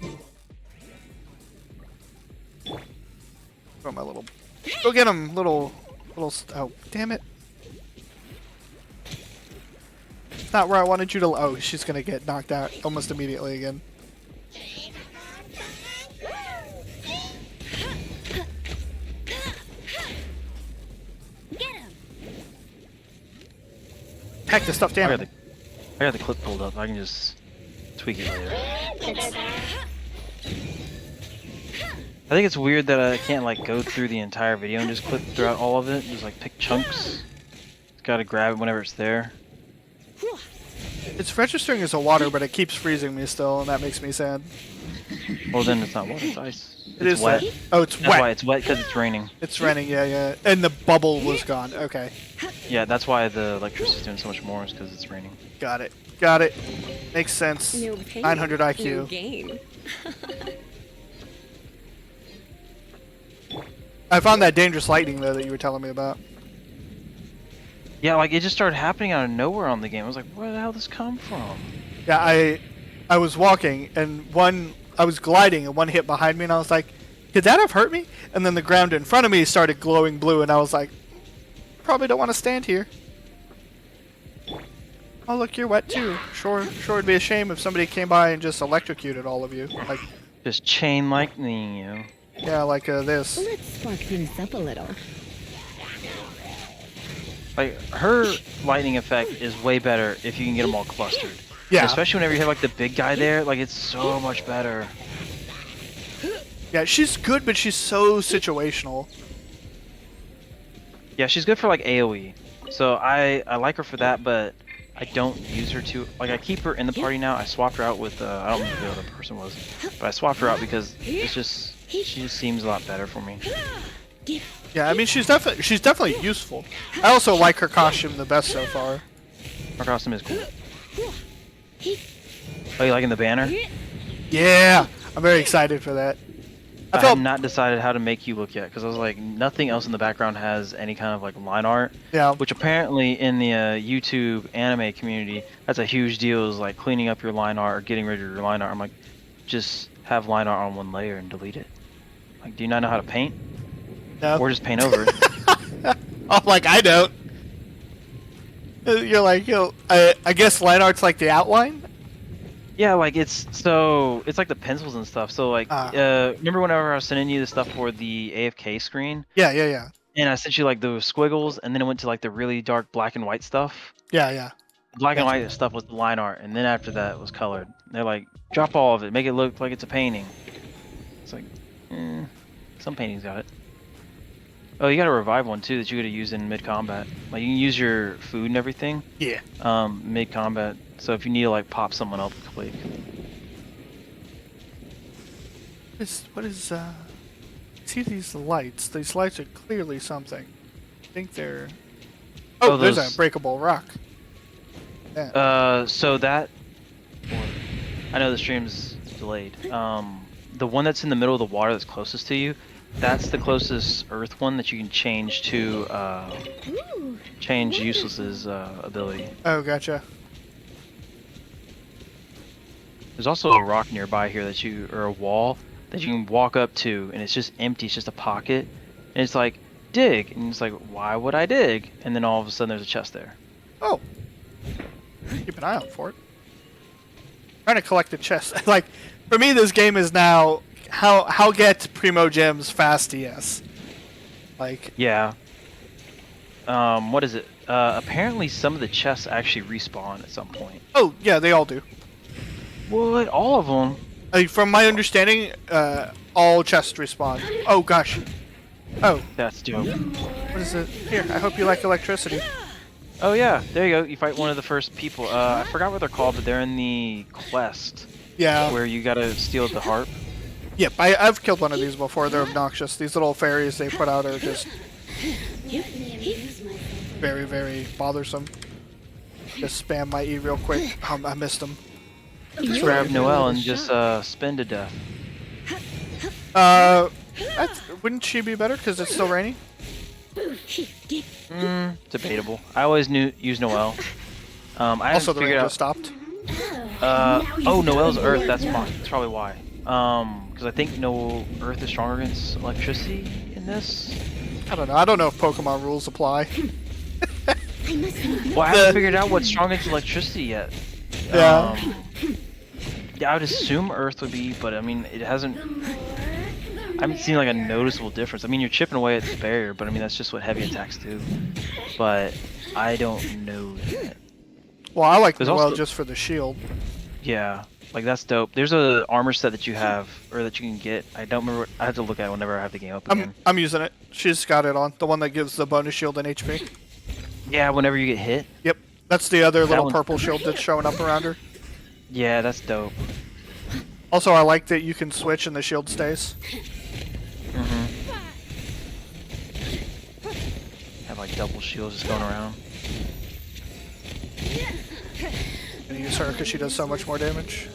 Oh, my little. Go get him, little. Oh, damn it. It's not where I wanted you to. Oh, she's gonna get knocked out almost immediately again. Heck, the stuff down.
I got the clip pulled up. I can just tweak it later. I think it's weird that I can't like go through the entire video and just clip throughout all of it. Just like pick chunks. Just gotta grab it whenever it's there.
It's registering as a water, but it keeps freezing me still, and that makes me sad.
Well, then it's not water, it's ice.
It
It's
is
wet.
that. Oh, it's
That's
wet.
why it's wet, because it's raining.
It's raining, yeah. And the bubble was gone. Okay.
Yeah, that's why the electricity's doing so much more, is because it's raining.
Got it. Got it. Makes sense.
No pain,
900 IQ.
no gain.
I found that dangerous lightning, though, that you were telling me about.
Yeah, like, it just started happening out of nowhere on the game. I was like, where the hell did this come from?
Yeah, I was walking, and I was gliding, and one hit behind me, and I was like, could that have hurt me? And then the ground in front of me started glowing blue, and I was like, probably don't want to stand here. Oh, look, you're wet, too. Sure it'd be a shame if somebody came by and just electrocuted all of you. Like,
Just chain lightning you.
yeah, like this.
Let's spark things up a little.
Like, her lightning effect is way better if you can get them all clustered.
Yeah.
Especially whenever you have, like, the big guy there. Like, it's so much better.
Yeah, she's good, but she's so situational.
Yeah, she's good for, like, AoE. So I like her for that, but I don't use her too. Like, I keep her in the party now. I swapped her out with, I don't remember who the other person was. But I swapped her out because it's just, she just seems a lot better for me.
Yeah, I mean, she's definitely useful. I also like her costume the best so far.
Her costume is cool. Oh, you liking the banner?
Yeah, I'm very excited for that.
I have not decided how to make you look yet, because I was like, nothing else in the background has any kind of like line art.
Yeah.
Which apparently in the YouTube anime community, that's a huge deal, is like cleaning up your line art or getting rid of your line art. I'm like, just have line art on one layer and delete it. Like, do you not know how to paint?
No.
Or just paint over it.
Oh, like I don't. You're like, I guess line art's like the outline?
Yeah, like it's like the pencils and stuff. So like, remember whenever I was sending you the stuff for the AFK screen?
Yeah.
And I sent you like those squiggles, and then it went to like the really dark black and white stuff.
Yeah.
Black and white stuff was the line art, and then after that it was colored. They're like, drop all of it, make it look like it's a painting. It's like, some paintings got it. Oh, you got a revive one too that you gotta use in mid-combat. Like you can use your food and everything.
Yeah.
Mid-combat. So if you need to like pop someone up quick.
What is see these lights? These lights are clearly something. I think they're. Oh, there's
those...
a breakable rock.
Yeah. So that. I know the stream's delayed. The one that's in the middle of the water that's closest to you, that's the closest Earth one that you can change to change Useless's ability.
Oh, gotcha.
There's also a rock nearby here or a wall that you can walk up to, and it's just empty. It's just a pocket, and it's like dig, and it's like, why would I dig? And then all of a sudden there's a chest there.
Oh. Keep an eye out for it. Trying to collect the chest. Like, for me, this game is now how get Primo Gems fast DS. Like.
Yeah. What is it? Apparently some of the chests actually respawn at some point.
Oh yeah, they all do.
What? All of them?
From my understanding, all chests respawn. Oh gosh. Oh.
That's dope.
What is it? Here, I hope you like electricity.
Oh yeah, there you go. You fight one of the first people. I forgot what they're called, but they're in the quest.
Yeah.
Where you gotta steal the harp.
Yep, I've killed one of these before. They're obnoxious. These little fairies they put out are just very, very bothersome. Just spam my E real quick. I missed them.
Just grab Noelle and just spin to death.
Wouldn't she be better because it's still raining?
Debatable. I always use Noelle. I
also, the rain
out...
just stopped.
Oh, Noelle's Earth. That's probably why. Because I think Earth is stronger against electricity in this.
I don't know. I don't know if Pokemon rules apply.
Well, I haven't figured out what's strong against electricity yet.
Yeah.
Yeah, I would assume Earth would be, but I mean, it hasn't. I haven't seen like a noticeable difference. I mean, you're chipping away at the barrier, but I mean that's just what heavy attacks do. But I don't know that.
Well, I like
There's
Noelle
also...
just for the shield.
Yeah, like that's dope. There's a armor set that you have, or that you can get. I don't remember. I have to look at it whenever I have the game up again.
I'm using it. She's got it on. The one that gives the bonus shield and HP.
Yeah, whenever you get hit.
Yep, that's the other little
one's...
purple shield that's showing up around her.
Yeah, that's dope.
Also, I like that you can switch and the shield stays.
Have like double shields just going around.
And you use her because she does so much more damage.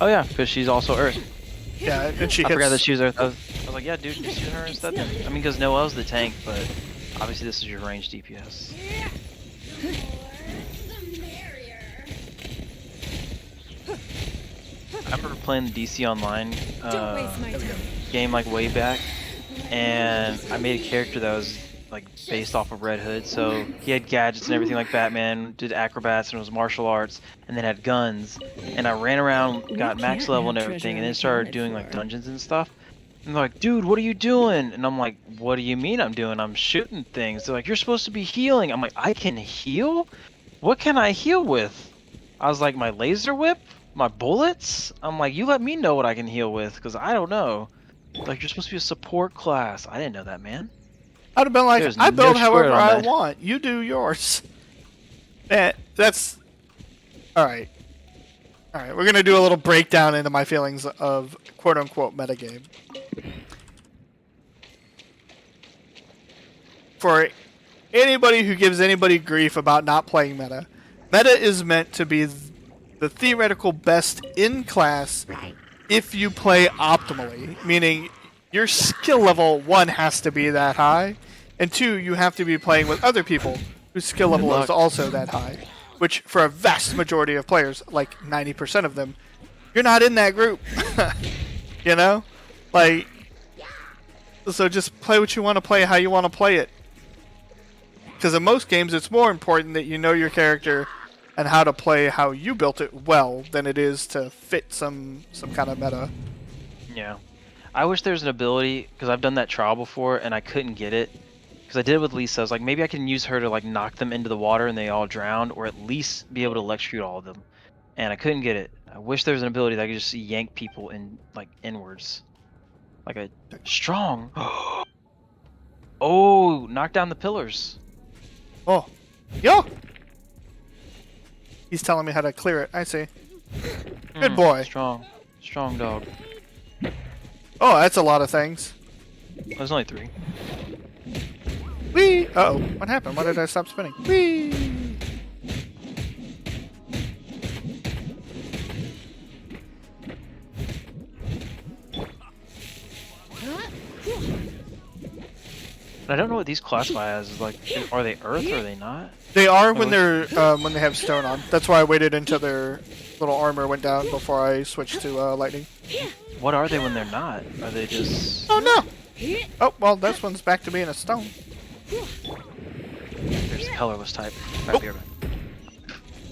Oh yeah, because she's also Earth.
Yeah, and she
I
hits.
forgot that she was Earth. I was like, yeah, dude, just use her instead then. I mean, because Noelle's the tank, but obviously this is your ranged DPS. I remember playing the DC Online game like way back, and I made a character that was like based off of Red Hood. So he had gadgets and everything like Batman, did acrobats and it was martial arts, and then had guns. And I ran around, got max level and everything, and then started doing like dungeons and stuff. And they're like, dude, what are you doing? And I'm like, what do you mean I'm doing? I'm shooting things. They're like, you're supposed to be healing. I'm like, I can heal? What can I heal with? I was like, my laser whip? My bullets? I'm like, you let me know what I can heal with, because I don't know. Like, you're supposed to be a support class. I didn't know that, man.
I'd have been like,
There's
I
no
build
square
however
on
I
that.
want. You do yours. That's... Alright. Alright, we're gonna do a little breakdown into my feelings of quote-unquote metagame. For anybody who gives anybody grief about not playing meta, meta is meant to be the theoretical best in class if you play optimally, meaning your skill level, 1, has to be that high, and 2, you have to be playing with other people whose skill level is also that high, which for a vast majority of players, like 90% of them, you're not in that group. You know? Like, so just play what you want to play, how you want to play it. Because in most games, it's more important that you know your character and how to play how you built it well than it is to fit some kind of meta.
Yeah. I wish there was an ability, because I've done that trial before and I couldn't get it. Because I did it with Lisa. I was like, maybe I can use her to like knock them into the water and they all drowned, or at least be able to electrocute all of them. And I couldn't get it. I wish there was an ability that I could just yank people in like inwards. Like a strong. Oh, knock down the pillars.
Oh. Yo! He's telling me how to clear it. I see. Good boy.
Strong. Strong dog.
Oh, that's a lot of things.
There's only 3.
Whee! Uh-oh. What happened? Why did I stop spinning? Whee!
I don't know what these classify as. Like, are they Earth or are they not?
They are when they're when they have stone on. That's why I waited until their little armor went down before I switched to lightning.
What are they when they're not? Are they just...
Oh no! Oh well, this one's back to being a stone.
There's a colorless type. Right here.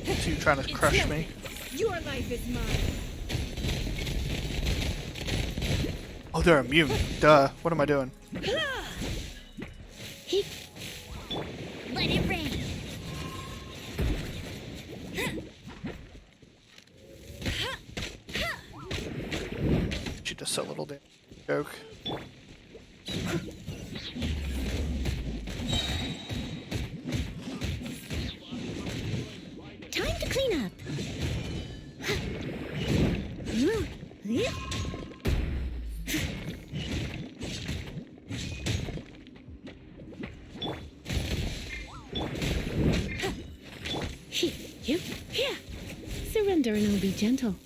So you trying to crush me?
Your life is mine.
Oh, they're immune. Duh. What am I doing?
Let it rain.
She does so little damage. Joke.
Time to clean up.
Surrender and I'll be gentle.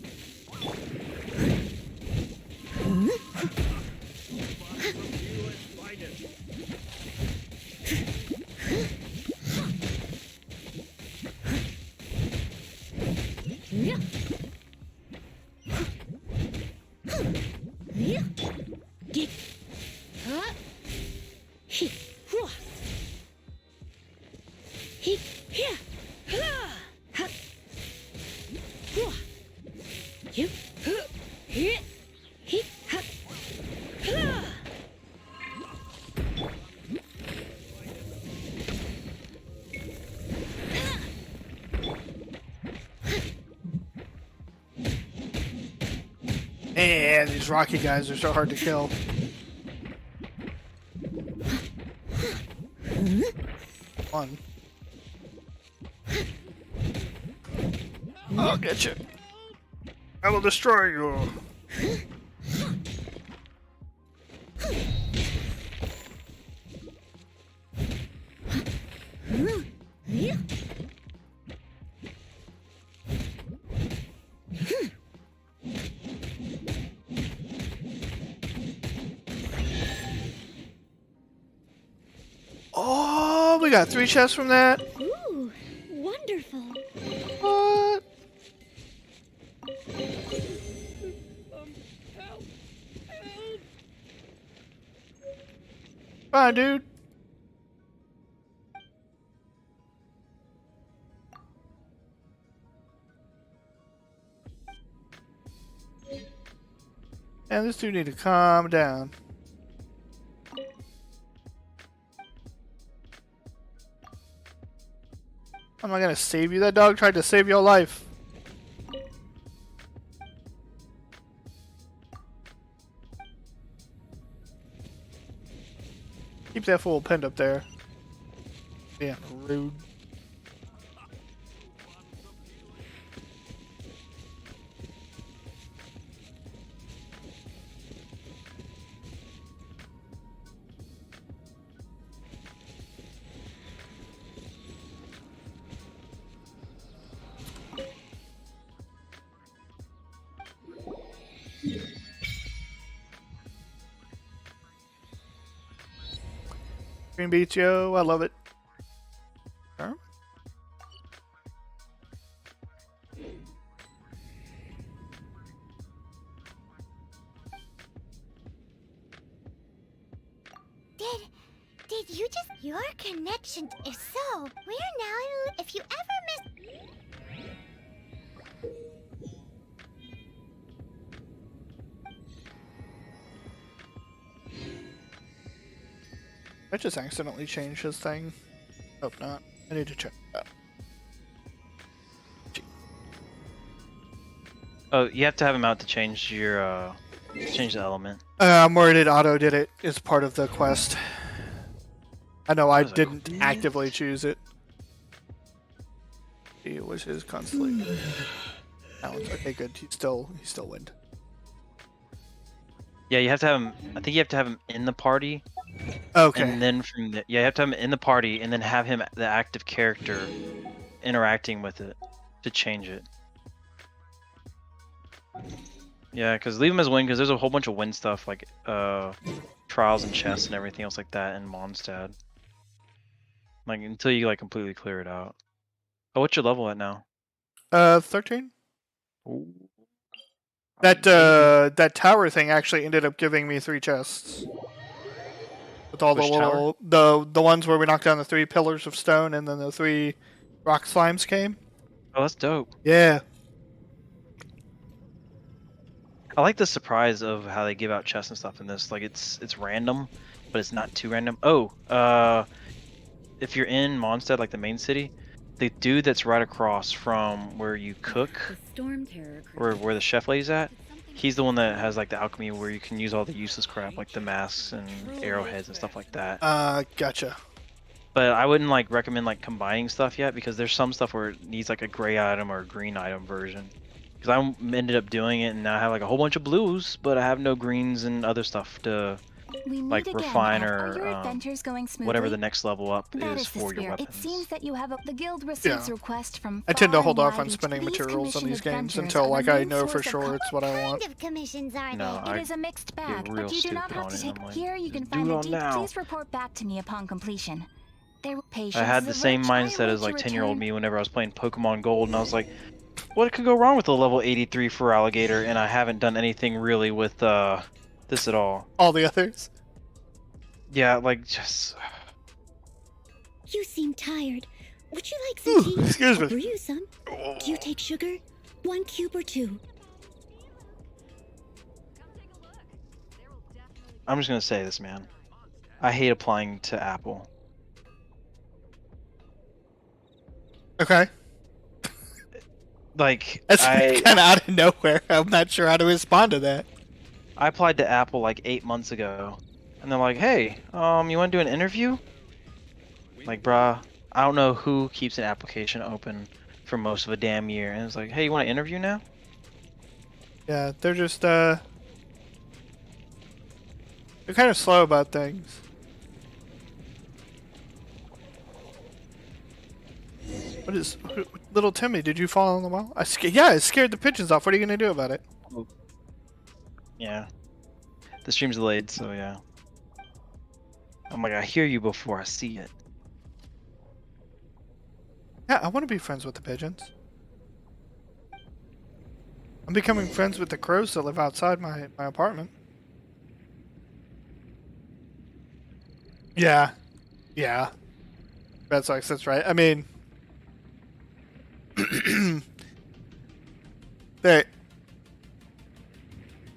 Man, these rocky guys are so hard to kill. One. I'll get you. I will destroy you. Oh, we got 3 chests from that.
Ooh, wonderful.
What? Bye, dude. And this dude need to calm down. I'm not gonna save you. That dog tried to save your life. Keep that fool pinned up there. Yeah, rude. Green Beach, yo, I love it. Huh?
Did you just your connection? If so, we are now in. If you ever miss.
I just accidentally changed his thing. Hope not. I need to check that.
Oh, you have to have him out to change your change the element.
I'm worried it auto did it. It's part of the quest. I know I didn't actively choose it. He was his constantly. Okay, good. He still win.
Yeah, you have to have him. I think you have to have him in the party.
Okay.
And then from the you have to have him in the party, and then have him the active character interacting with it to change it. Yeah, because leave him as win, because there's a whole bunch of win stuff like trials and chests and everything else like that in Mondstadt. Like until you like completely clear it out. Oh, what's your level at now?
13.
Ooh.
That tower thing actually ended up giving me 3 chests. With all
Which
the little the ones where we knocked down the 3 pillars of stone and then the 3 rock slimes came.
Oh, that's dope.
Yeah.
I like the surprise of how they give out chests and stuff in this. Like it's random, but it's not too random. Oh, if you're in Mondstadt, like the main city, the dude that's right across from where you cook, or where the chef lady's at, he's the one that has like the alchemy where you can use all the useless crap, like the masks and arrowheads and stuff like that.
Gotcha.
But I wouldn't like recommend like combining stuff yet, because there's some stuff where it needs like a gray item or a green item version. Because I ended up doing it and now I have like a whole bunch of blues, but I have no greens and other stuff to like refine or whatever the next level up is for your weapons.
It seems that you have the guild receives request from
I tend to hold off on spending materials on these games until like I know for sure it's what I want.
Commissions are
No,
It is a mixed bag,
real
but you do not
stupid
have
on
to
it,
take.
I'm like,
Here you can
just
find
do
the
it
deed.
now.
Please report back to me upon completion.
I had the same mindset as like 10-year-old me whenever I was playing Pokemon Gold, and I was like, what could go wrong with a level 83 for Alligator? And I haven't done anything really with this at all.
All the others?
Yeah, like just.
You seem tired. Would you like some tea?
Excuse me.
I'll brew you some. Do you take sugar? 1 cube or 2?
I'm just gonna say this, man. I hate applying to Apple.
Okay.
Like
That's kind of out of nowhere. I'm not sure how to respond to that.
I applied to Apple like 8 months ago, and they're like, "Hey, you want to do an interview?" Like, bruh, I don't know who keeps an application open for most of a damn year, and it's like, "Hey, you want to interview now?"
Yeah, they're just they're kind of slow about things. What is little Timmy? Did you fall in the well? Yeah, it scared the pigeons off. What are you gonna do about it?
Yeah. The stream's delayed, so yeah. I'm like, I hear you before I see it.
Yeah, I want to be friends with the pigeons. I'm becoming friends with the crows that live outside my apartment. Yeah. Yeah. Red Sox, that's right. I mean,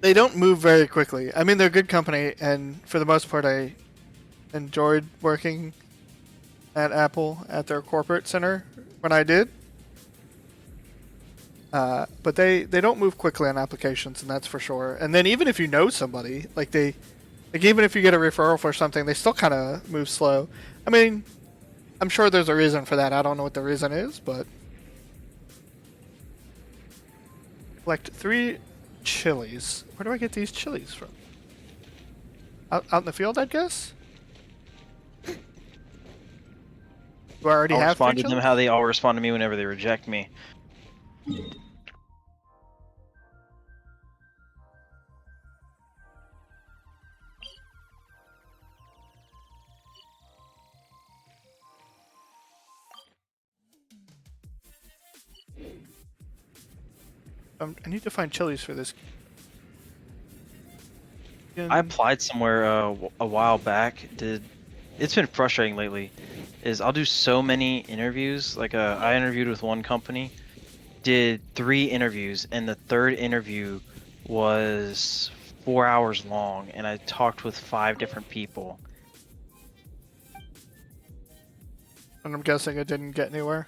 they don't move very quickly. I mean, they're good company, and for the most part, I enjoyed working at Apple at their corporate center when I did. But they don't move quickly on applications, and that's for sure. And then even if you know somebody, even if you get a referral for something, they still kind of move slow. I mean, I'm sure there's a reason for that. I don't know what the reason is, but collect 3 chilies. Where do I get these chilies from? Out in the field, I guess. Do I already
I'll
have
respond
3
to them
chilies?
how they all respond to me whenever they reject me.
I need to find chilies for this.
I applied somewhere a while back. It's been frustrating lately. I'll do so many interviews. Like I interviewed with one company, did 3 interviews, and the third interview was 4 hours long, and I talked with 5 different people.
And I'm guessing it didn't get anywhere.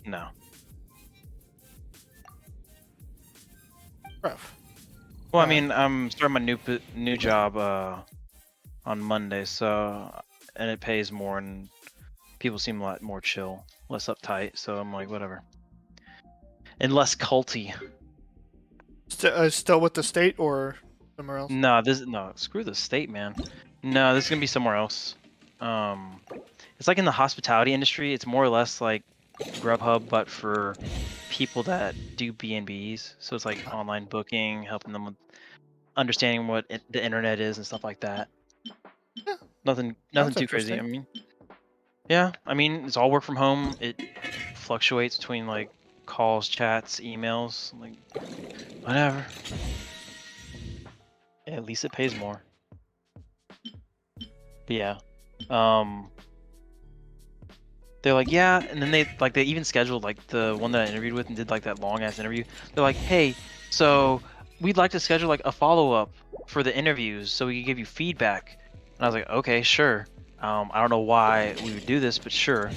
No.
Rough.
Well, I mean, I'm starting my new job on Monday, and it pays more, and people seem a lot more chill, less uptight. So I'm like, whatever, and less culty.
Still with the state or somewhere else?
No, screw the state, man. No, this is gonna be somewhere else. It's like in the hospitality industry. It's more or less like Grubhub, but for people that do B&Bs. So it's like online booking, helping them with understanding what the internet is and stuff like that.
Yeah,
Nothing
sounds
too crazy. I
interesting.
mean, yeah, I mean, it's all work from home. It fluctuates between like calls, chats, emails, like whatever. Yeah, at least it pays more. But yeah, they're like, yeah, and then they even scheduled like the one that I interviewed with and did like that long ass interview. They're like, hey, so we'd like to schedule like a follow up for the interviews so we could give you feedback. And I was like, okay, sure. I don't know why we would do this, but sure.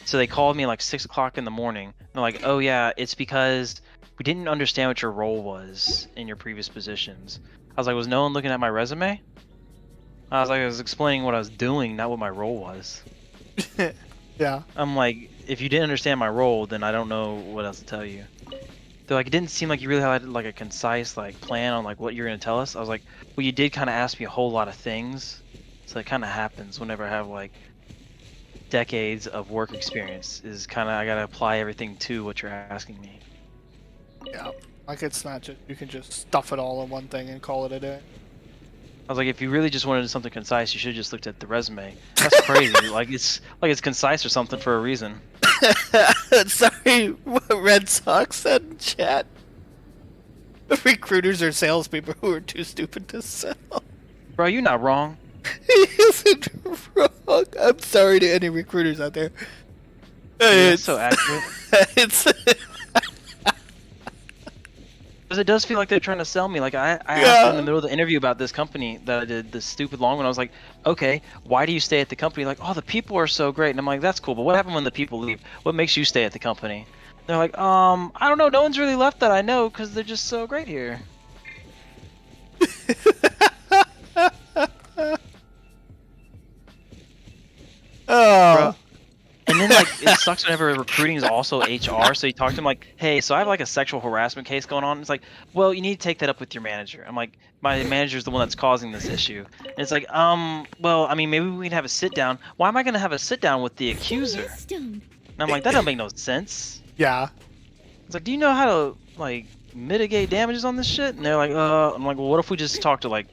So they called me like 6 o'clock in the morning. And they're like, oh yeah, it's because we didn't understand what your role was in your previous positions. I was like, was no one looking at my resume? I was explaining what I was doing, not what my role was.
Yeah.
I'm like, if you didn't understand my role, then I don't know what else to tell you. They're like, it didn't seem like you really had like a concise like plan on like what you're gonna tell us. I was like, well, you did kind of ask me a whole lot of things, so it kind of happens whenever I have like decades of work experience. Is kind of I gotta apply everything to what you're asking me.
Yeah. Like it's not just you can just stuff it all in one thing and call it a day.
I was like, if you really just wanted something concise, you should have just looked at the resume. That's crazy. like it's concise or something for a reason.
Sorry, what Red Sox said in chat. Recruiters are salespeople who are too stupid to sell.
Bro, you're not wrong.
He isn't wrong. I'm sorry to any recruiters out there.
It's so accurate.
It's
Because it does feel like they're trying to sell me. Like I asked them in the middle of the interview about this company that I did this stupid long one. I was like, okay, why do you stay at the company? Like, oh, the people are so great. And I'm like, that's cool, but what happened when the people leave? What makes you stay at the company? They're like, I don't know. No one's really left that I know because they're just so great here.
Oh.
Bro. And And then like it sucks whenever recruiting is also HR. So you talk to them like, hey, so I have like a sexual harassment case going on. It's like, well, you need to take that up with your manager. I'm like, my manager's the one that's causing this issue. And it's like, well, I mean, maybe we can have a sit down. Why am I gonna have a sit down with the accuser? And I'm like, that doesn't make no sense.
Yeah.
It's like, do you know how to like mitigate damages on this shit? And they're like, I'm like, well, what if we just talk to like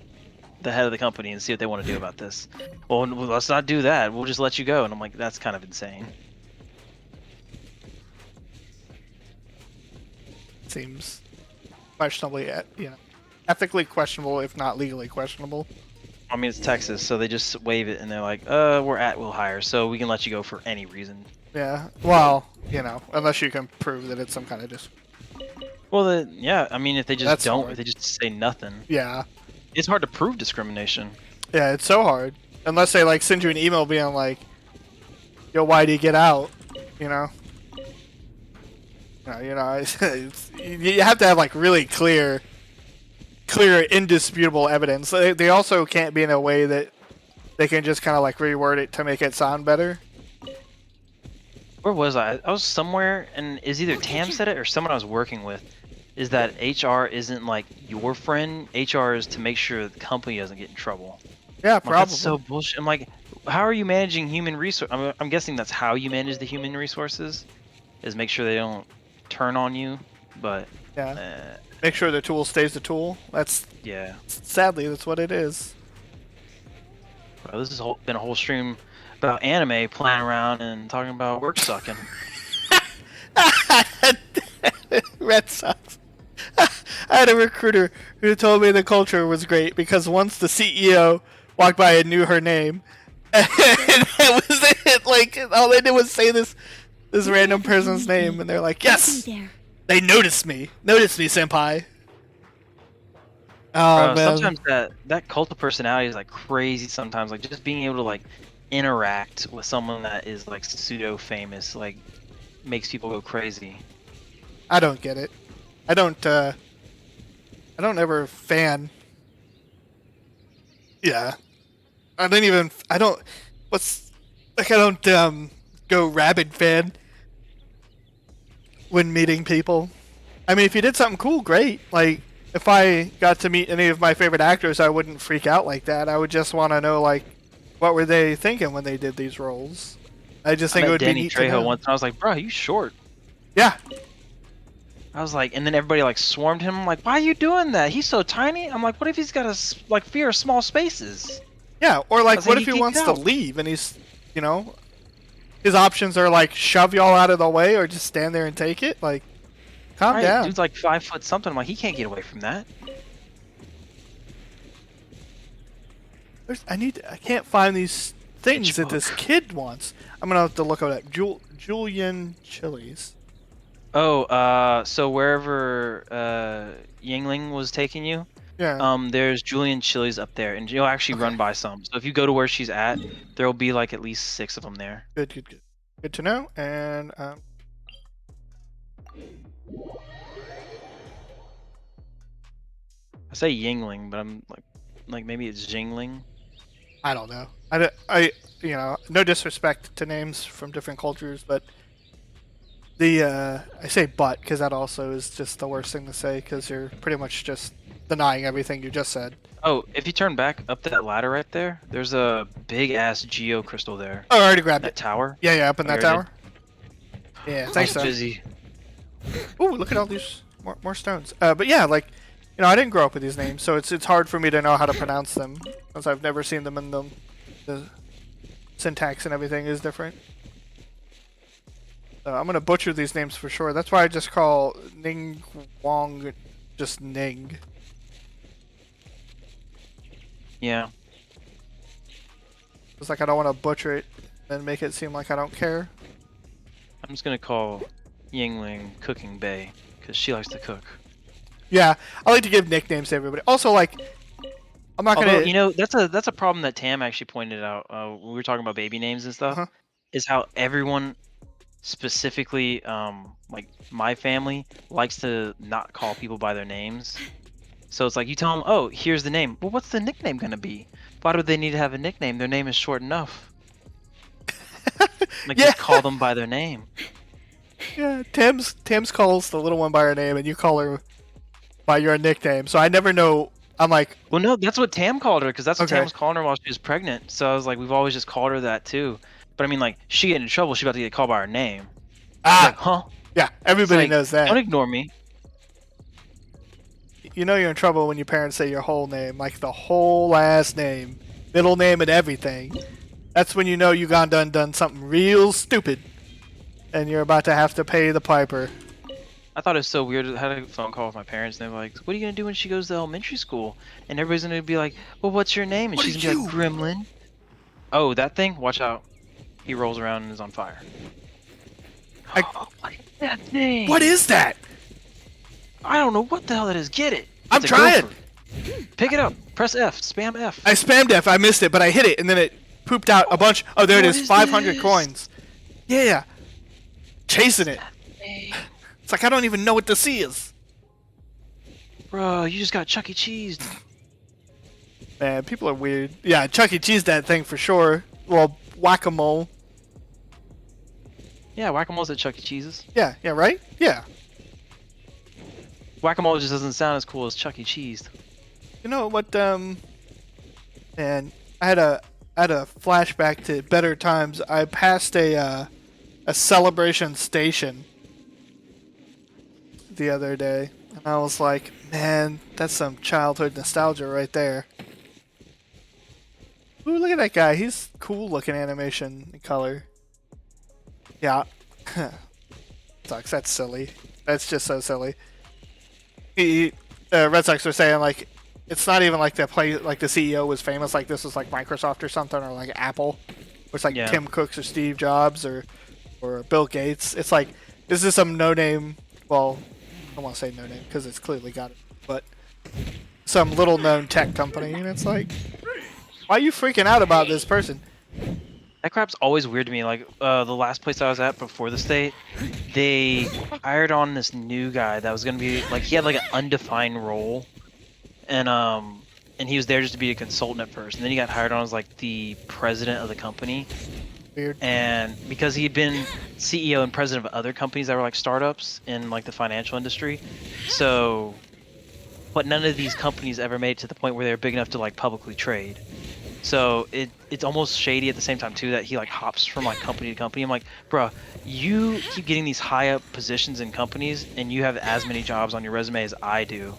the head of the company and see what they want to do about this? Well, let's not do that. We'll just let you go. And I'm like, that's kind of insane.
Seems questionably, ethically questionable, if not legally questionable.
I mean, it's Texas, so they just waive it and they're like, we're at will hire, so we can let you go for any reason.
Yeah. Well, unless you can prove that it's some kind of
Well, yeah. I mean, if they just
hard.
if they just say nothing.
Yeah.
It's hard to prove discrimination.
Yeah, it's so hard. Unless they like send you an email being like, "Yo, why do you get out?" You have to have like really clear, indisputable evidence. They also can't be in a way that they can just kind of like reword it to make it sound better.
Where was I? I was somewhere, and is either Tam said it or someone I was working with. Is that HR isn't like your friend? HR is to make sure the company doesn't get in trouble.
Yeah, probably.
That's so bullshit. I'm like, how are you managing human resource? I'm guessing that's how you manage the human resources, is make sure they don't turn on you. But
yeah, make sure the tool stays the tool. That's sadly that's what it is.
Bro, this has been a whole stream about anime, playing around and talking about work sucking.
Red sucks. I had a recruiter who told me the culture was great because once the CEO walked by and knew her name, and that was it. Like all they did was say this random person's name, and they're like, "Yes, they noticed me, senpai." Oh, man.
Sometimes that cult of personality is like crazy. Sometimes like just being able to like interact with someone that is like pseudo famous like makes people go crazy.
I don't get it. I don't ever fan. Yeah. I don't go rabid fan when meeting people. I mean, if you did something cool, great. Like, if I got to meet any of my favorite actors, I wouldn't freak out like that. I would just want to know, like, what were they thinking when they did these roles? I just think it would
Danny
be neat
Trejo
to know.
once, and I was like, bro, you short.
Yeah.
I was like, and then everybody like swarmed him. I'm like, why are you doing that? He's so tiny. I'm like, what if he's got a fear of small spaces?
Yeah, or like, what if he
geeked
wants to
out.
leave and he's, his options are like shove y'all out of the way or just stand there and take it? Like, calm down.
Dude's like 5 foot something. I'm like, he can't get away from that.
I can't find these things that this kid wants. I'm gonna have to look at Julian Chili's.
Oh, so wherever Yingling was taking you, there's Julian Chili's up there, and you'll actually run by some. So if you go to where she's at, there'll be like at least 6 of them there.
Good to know. And
I say Yingling, but I'm like maybe it's Jingling.
I don't know. No disrespect to names from different cultures, but I say but because that also is just the worst thing to say because you're pretty much just denying everything you just said.
Oh, if you turn back up that ladder right there, there's a big ass geo crystal there.
Oh, I already grabbed
that
it.
Tower.
Yeah, up in that tower.
Did?
Yeah, thanks.
Busy.
Ooh, look at all these more stones. But yeah, like I didn't grow up with these names, so it's hard for me to know how to pronounce them since I've never seen them in the syntax and everything is different. I'm gonna butcher these names for sure. That's why I just call Ning Wong just Ning.
Yeah.
It's like I don't want to butcher it and make it seem like I don't care.
I'm just gonna call Yingling Cooking Bay because she likes to cook.
Yeah, I like to give nicknames to everybody. Also, like, I'm not gonna.
That's a problem that Tam actually pointed out. When we were talking about baby names and stuff, is how everyone, specifically, like my family, likes to not call people by their names. So it's like you tell them, "Oh, here's the name." Well, what's the nickname gonna be? Why do they need to have a nickname? Their name is short enough. Like
Yeah.
just call them by their name.
Yeah, Thames calls the little one by her name, and you call her by your nickname. So I never know. I'm like,
Well, no, that's what Tam called her, because that's what
Okay.
Tam was calling her while she was pregnant. So I was like, we've always just called her that too. But I mean, like, she get in trouble, she about to get called by her name. Like, huh?
Yeah, everybody
like,
knows that.
Don't ignore me.
You know you're in trouble when your parents say your whole name, like the whole last name, middle name, and everything. That's when you know you done something real stupid, and you're about to have to pay the piper.
I thought it was so weird. I had a phone call with my parents, and they were like, "What are you gonna do when she goes to elementary school?" And everybody's gonna be like, "Well, what's your name?" And she's gonna be like, "Gremlin." Oh, that thing? Watch out! He rolls around and is on fire. That thing.
What is that?
I don't know what the hell that is. Get it.
I'm
It's a
trying.
gopher. Pick it up. Press F. Spam F.
I spammed F. I missed it, but I hit it, and then it pooped out a bunch. Oh, there it
What
is.
is
500
this?
coins. Yeah. Chasing it. It's like I don't even know what this is.
Bro, you just got Chuck E. Cheese.
Man, people are weird. Yeah, Chuck E. Cheese that thing for sure. Well, whack-a-mole.
Yeah, whack-a-mole's at Chuck E. Cheese's.
Yeah, right? Yeah.
Whack-a-mole just doesn't sound as cool as Chuck E. Cheese.
You know what, man, I had a flashback to better times. I passed a Celebration station the other day, and I was like, man, that's some childhood nostalgia right there. Ooh, look at that guy. He's cool looking animation and color. Yeah. Sucks. That's silly. That's just so silly. Red Sox were saying, like, it's not even like the CEO was famous. Like, this was like Microsoft or something, or like Apple. Or it's like Tim Cook or Steve Jobs or Bill Gates. It's like, this is some no-name, well, I don't want to say no-name because it's clearly got it, but some little-known tech company, and it's like, why are you freaking out about this person?
That crap's always weird to me. Like, the last place I was at before the state, they hired on this new guy that was gonna be, like, he had like an undefined role. And he was there just to be a consultant at first. And then he got hired on as like the president of the company.
Weird.
And because he had been CEO and president of other companies that were like startups in like the financial industry. So, but none of these companies ever made it to the point where they were big enough to like publicly trade. So it's almost shady at the same time too that he like hops from like company to company. I'm like, bruh, you keep getting these high up positions in companies and you have as many jobs on your resume as I do.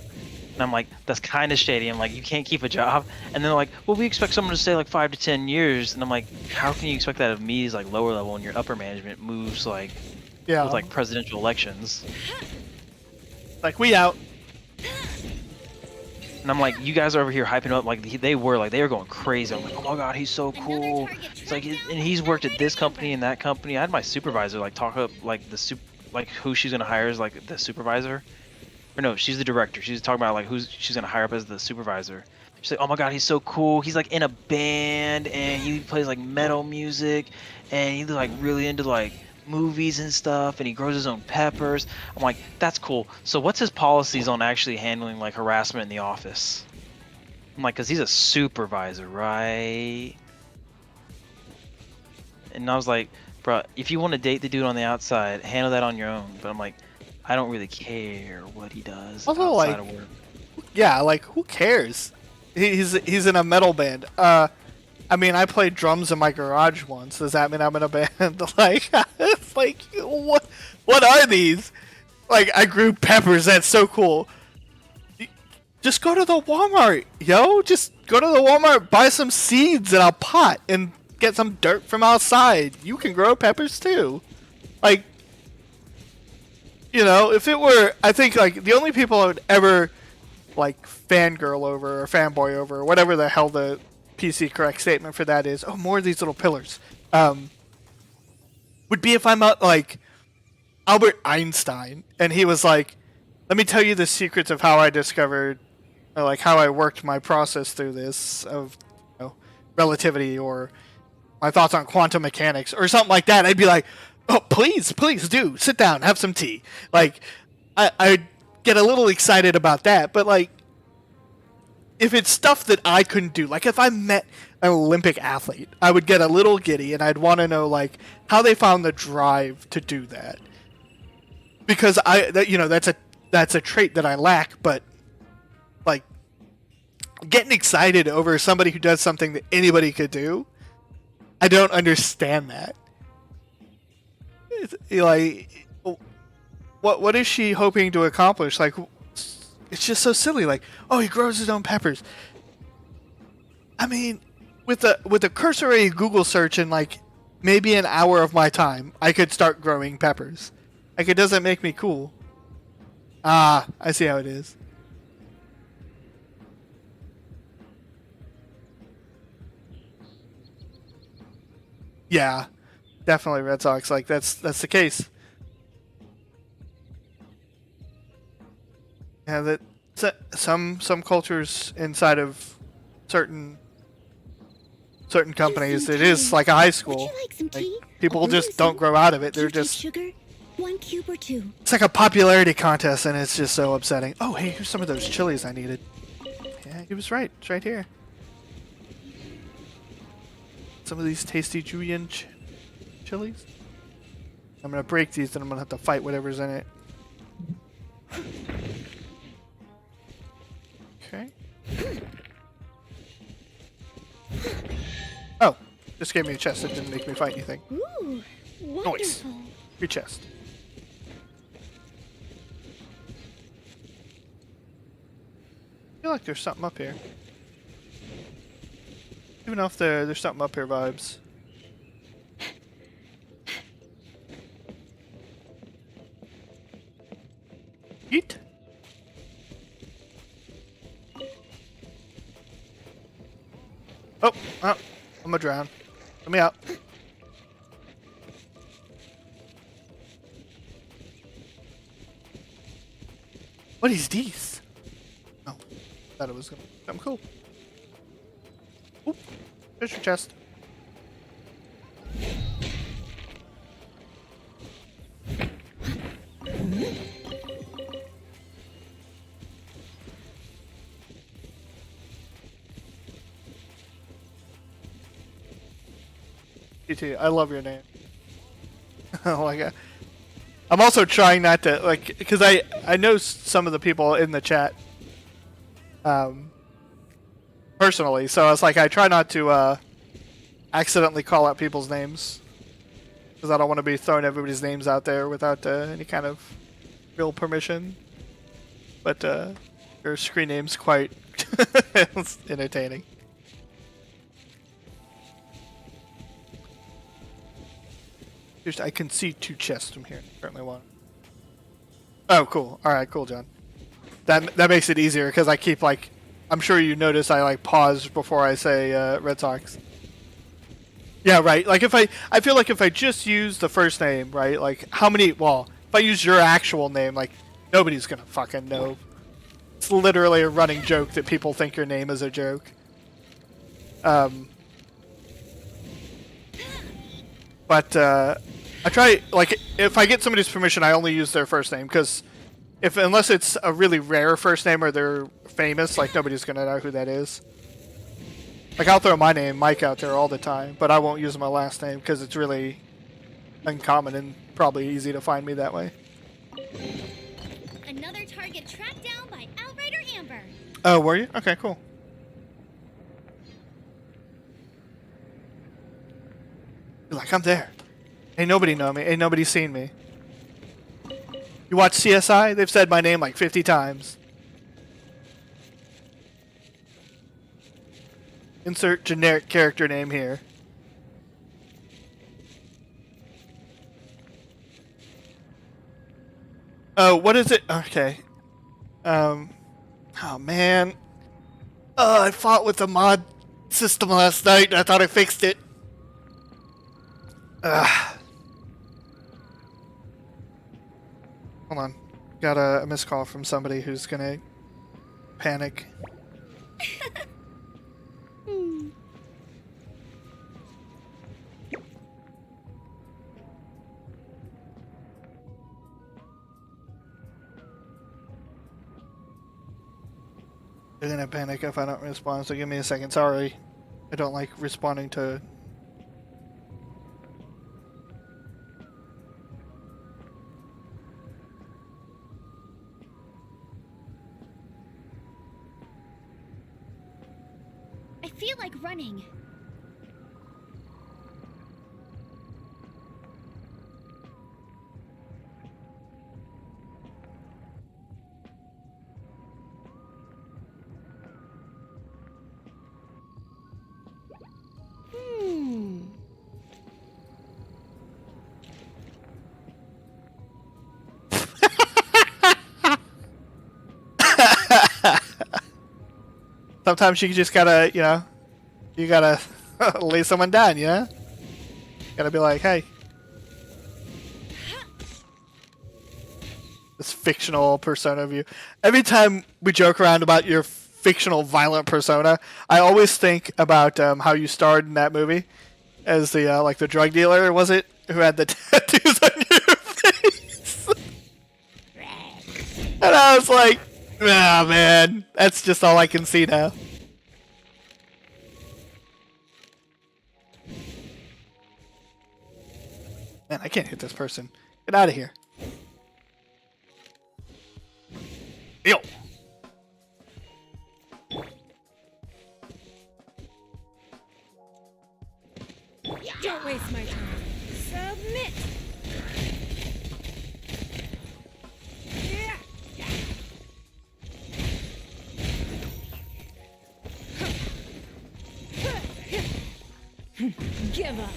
And I'm like, that's kind of shady. I'm like, you can't keep a job. And then they're like, well, we expect someone to stay like 5 to 10 years. And I'm like, how can you expect that of me as like lower level and your upper management moves like with like presidential elections?
Like, we out.
And I'm like, you guys are over here hyping up like they were going crazy. I'm like, oh my god, he's so cool. It's like, and he's worked at this company and that company. I had my supervisor like talk up like who she's gonna hire as like the supervisor. Or no, she's the director. She's talking about like who she's gonna hire up as the supervisor. She's like, oh my god, he's so cool. He's like in a band and he plays like metal music and he's like really into like movies and stuff and he grows his own peppers. I'm like, that's cool. So what's his policies on actually handling like harassment in the office? I'm like, cause he's a supervisor, right? And I was like, bro, if you want to date the dude on the outside, handle that on your own. But I'm like, I don't really care what he does
Also,
outside
like,
of work.
Yeah, like, who cares? He's in a metal band. I mean, I played drums in my garage once. Does that mean I'm in a band? Like, it's like, what are these? Like, I grew peppers. That's so cool. Just go to the Walmart, yo. Just go to the Walmart, buy some seeds in a pot, and get some dirt from outside. You can grow peppers too. Like, you know, if it were, I think, like, the only people I would ever, like, fangirl over or fanboy over, or whatever the hell the PC correct statement for that is, oh, more of these little pillars, would be if I'm like Albert Einstein, and he was like, let me tell you the secrets of how I discovered, or like, how I worked my process through this of, you know, relativity, or my thoughts on quantum mechanics, or something like that. I'd be like, oh, please do sit down, have some tea. Like, I'd get a little excited about that, but like, if it's stuff that I couldn't do, like if I met an Olympic athlete, I would get a little giddy and I'd want to know like how they found the drive to do that. Because that's a trait that I lack, but like getting excited over somebody who does something that anybody could do, I don't understand that. It's, like, what is she hoping to accomplish? Like, it's just so silly. Like, oh, he grows his own peppers. I mean, with a cursory Google search in like maybe an hour of my time, I could start growing peppers. Like, it doesn't make me cool. Ah, I see how it is. Yeah, definitely Red Sox. Like, that's the case. Yeah, that some cultures inside of certain companies, it is like a high school.
Would you like some tea?
Like, people just don't grow out of it. They're just
sugar, 1 cube or 2.
It's like a popularity contest, and it's just so upsetting. Oh, hey, here's some of those chilies I needed. Yeah, he was right. It's right here. Some of these tasty julienne chilies. I'm gonna break these, and I'm gonna have to fight whatever's in it. Okay. Oh, just gave me a chest. It didn't make me fight anything.
Ooh,
Nice.
wonderful.
Your chest. I feel like there's something up here. Even if there's something up here vibes. Eat. Oh, I'm gonna drown. Let me out. What is this? Oh, thought it was gonna be something cool. Oop, there's your chest. GT, I love your name. Oh my god. I'm also trying not to, like, because I know some of the people in the chat personally, so I was like, I try not to accidentally call out people's names, because I don't want to be throwing everybody's names out there without any kind of real permission. But your screen name's quite entertaining. I can see 2 chests from here. Apparently one. Oh, cool. All right, cool, John. That makes it easier because I keep like, I'm sure you notice I like pause before I say Red Sox. Yeah, right. Like if I feel like if I just use the first name, right? Like how many? Well, if I use your actual name, like nobody's gonna fucking know. It's literally a running joke that people think your name is a joke. But I try, like, if I get somebody's permission, I only use their first name, because unless it's a really rare first name or they're famous, like, nobody's gonna know who that is. Like, I'll throw my name, Mike, out there all the time, but I won't use my last name, because it's really uncommon and probably easy to find me that way.
Another target tracked down by Outrider Amber.
Oh, were you? Okay, cool. Like, I'm there. Ain't nobody know me. Ain't nobody seen me. You watch CSI? They've said my name like 50 times. Insert generic character name here. Oh, what is it? Okay. Oh man. Oh, I fought with the mod system last night and I thought I fixed it. Ugh. Hold on. Got a missed call from somebody who's gonna panic. They're gonna panic if I don't respond, so give me a second. Sorry. I don't like responding to...
I feel like running.
Sometimes you just gotta, you gotta lay someone down, Gotta be like, hey. This fictional persona of you. Every time we joke around about your fictional violent persona, I always think about how you starred in that movie as the like the drug dealer, was it? Who had the tattoos on your face. And I was like, ah, man, that's just all I can see now. Man, I can't hit this person. Get out of here. Yo.
Don't waste my time. Submit. Give up.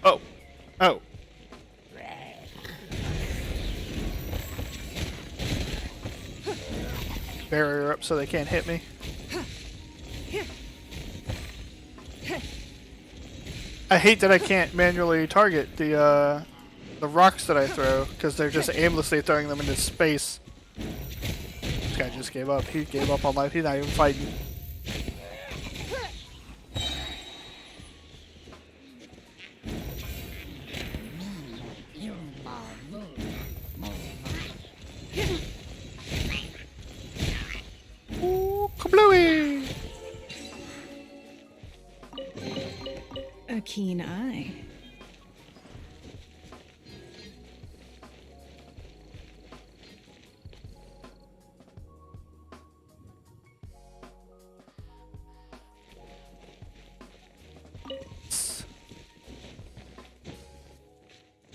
Oh. Oh. Barrier up so they can't hit me. I hate that I can't manually target the rocks that I throw because they're just aimlessly throwing them into space. This guy just gave up. He gave up on life. He's not even fighting. Ooh, kablooey!
A keen eye.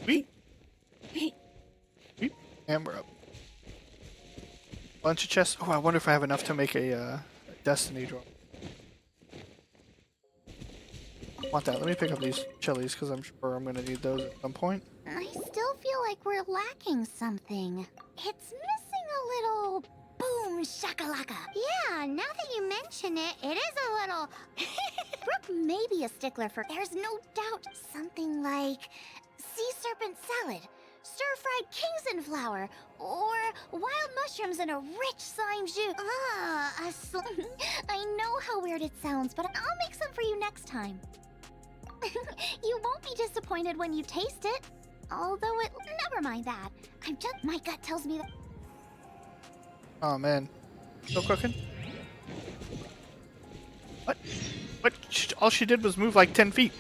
Sweet. And we're up. Bunch of chests. Oh, I wonder if I have enough to make a destiny draw. Want that? Let me pick up these chilies because I'm sure I'm gonna need those at some point.
I still feel like we're lacking something. It's missing a little boom shakalaka. Yeah, now that you mention it, it is a little... Brooke may be a stickler for... There's no doubt something like sea serpent salad, stir-fried Kingston flour, or wild mushrooms in a rich slime jus. I know how weird it sounds, but I'll make some for you next time. You won't be disappointed when you taste it. Although it... Never mind that. I'm just... My gut tells me that...
Oh, man. Still cooking? What? What? All she did was move like 10 feet.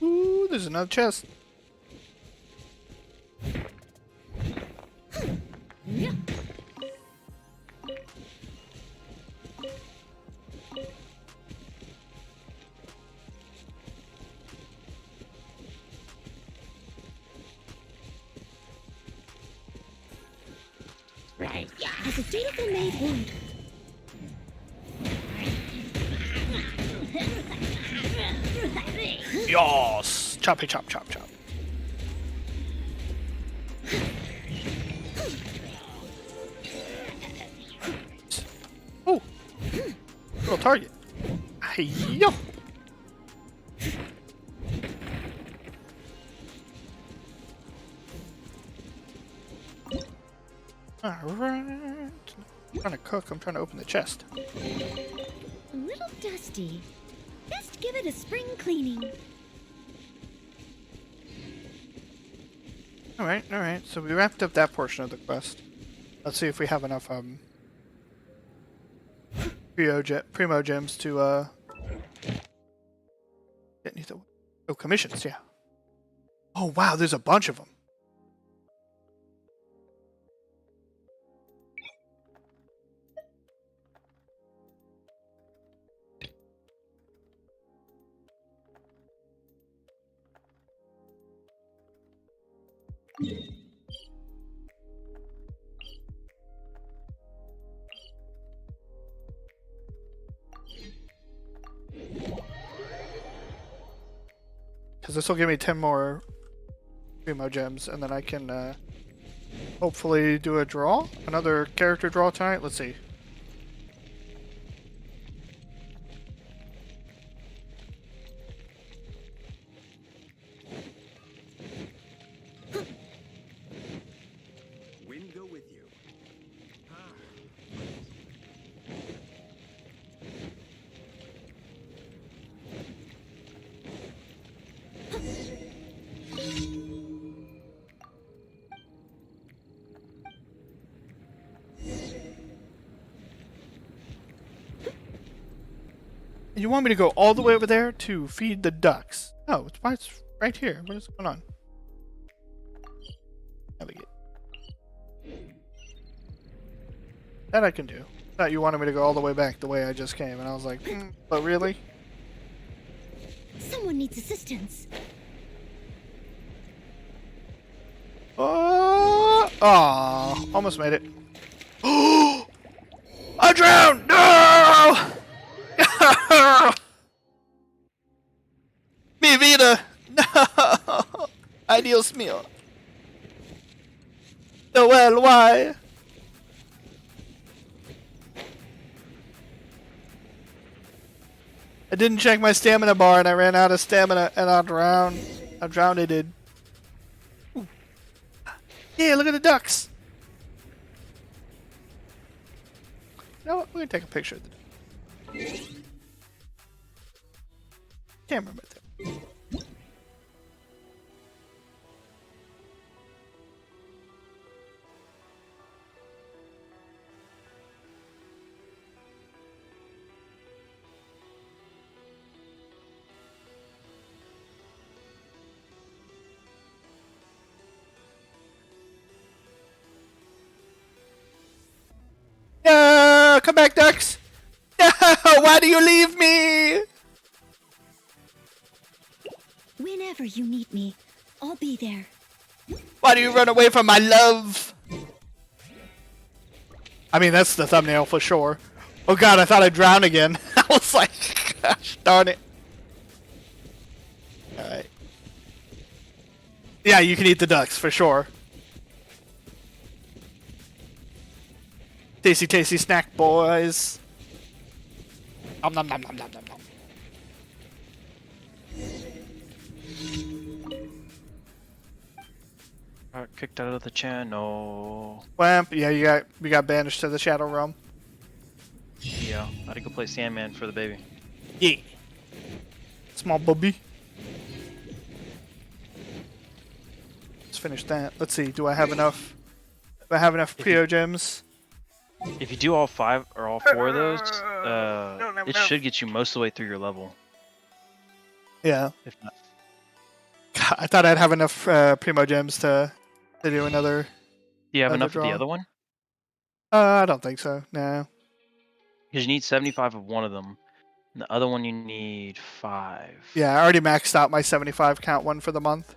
Ooh, there's another chest.
Yeah. Right. As a dutiful maid would.
Yos! Choppy chop chop chop. Oh! Little target. Hey, yo! Alright. I'm trying to cook. I'm trying to open the chest.
A little dusty. Best give it a spring cleaning.
Alright. So we wrapped up that portion of the quest. Let's see if we have enough primo gems to get anything. Oh, commissions, yeah. Oh wow, there's a bunch of them. Because this will give me 10 more primo gems, and then I can hopefully do a draw, another character draw tonight. Let's see.
Wind go with you.
You want me to go all the way over there to feed the ducks? Oh, it's right here. What is going on? Navigate. That I can do. Thought you wanted me to go all the way back the way I just came, and I was like, but really?
Someone needs assistance.
Oh, almost made it. Oh, I drowned! No! Mi vida! No! Ay, Dios mío. Noel, why? I didn't check my stamina bar and I ran out of stamina and I drowned. I drowned, it did. Ooh. Yeah, look at the ducks. You know what? We're gonna take a picture of the ducks. Camera right there. No! Come back, ducks! No! Why do you leave me?
Whenever you need me, I'll be there.
Why do you run away from my love? I mean, that's the thumbnail for sure. Oh god, I thought I'd drown again. I was like, gosh darn it. Alright. Yeah, you can eat the ducks for sure. Tasty, tasty snack, boys. Nom nom nom nom nom nom nom.
Got kicked out of the channel.
Well, yeah, we got banished to the Shadow Realm.
Yeah, I had to go play Sandman for the baby.
Yeah. Small bubby. Let's finish that. Let's see, do I have enough? Do I have enough Prio gems?
If you do all 5 or all 4 of those, it should get you most of the way through your level.
Yeah.
If not.
God, I thought I'd have enough Primo gems to do another.
Do you have enough
draw.
of the other one?
I don't think so. No.
Because you need 75 of one of them. And the other one you need 5.
Yeah, I already maxed out my 75 count one for the month.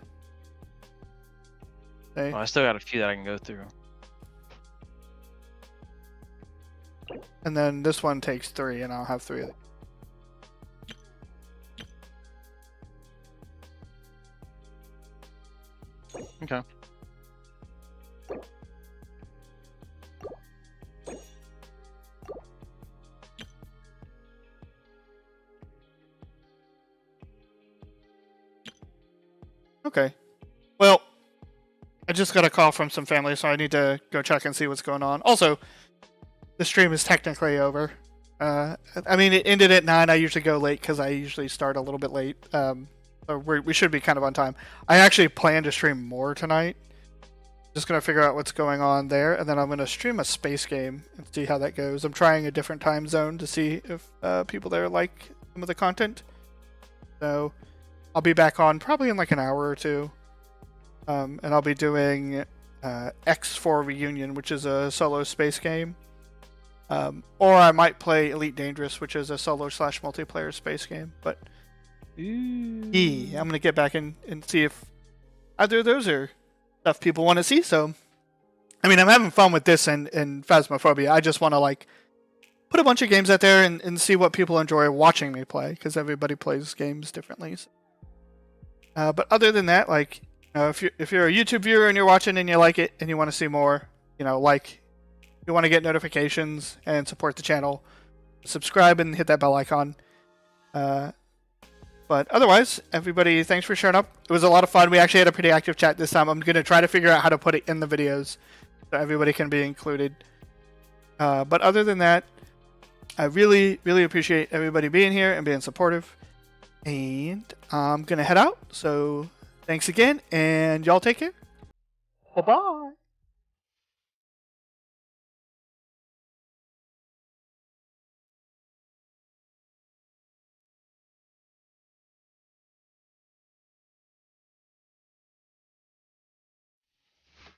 Okay.
Well, I still got a few that I can go through.
And then this one takes 3, and I'll have 3 of them.
Okay.
Okay. Well, I just got a call from some family, so I need to go check and see what's going on. Also, the stream is technically over. I mean, it ended at 9. I usually go late because I usually start a little bit late. So we should be kind of on time. I actually plan to stream more tonight. Just going to figure out what's going on there, and then I'm going to stream a space game and see how that goes. I'm trying a different time zone to see if people there like some of the content. So I'll be back on probably in like an hour or two. And I'll be doing X4 Reunion, which is a solo space game. Or I might play Elite Dangerous, which is a solo/multiplayer space game. But I'm going to get back in and see if either of those are stuff people want to see. So, I mean, I'm having fun with this and Phasmophobia. I just want to like put a bunch of games out there and see what people enjoy watching me play, because everybody plays games differently. So. But other than that, like, if you're a YouTube viewer and you're watching and you like it and you want to see more, you want to get notifications and support the channel, subscribe and hit that bell icon. But otherwise, everybody, thanks for showing up. It was a lot of fun. We actually had a pretty active chat this time. I'm going to try to figure out how to put it in the videos so everybody can be included. But other than that, I really, really appreciate everybody being here and being supportive. And I'm going to head out. So thanks again, and y'all take care. Bye-bye.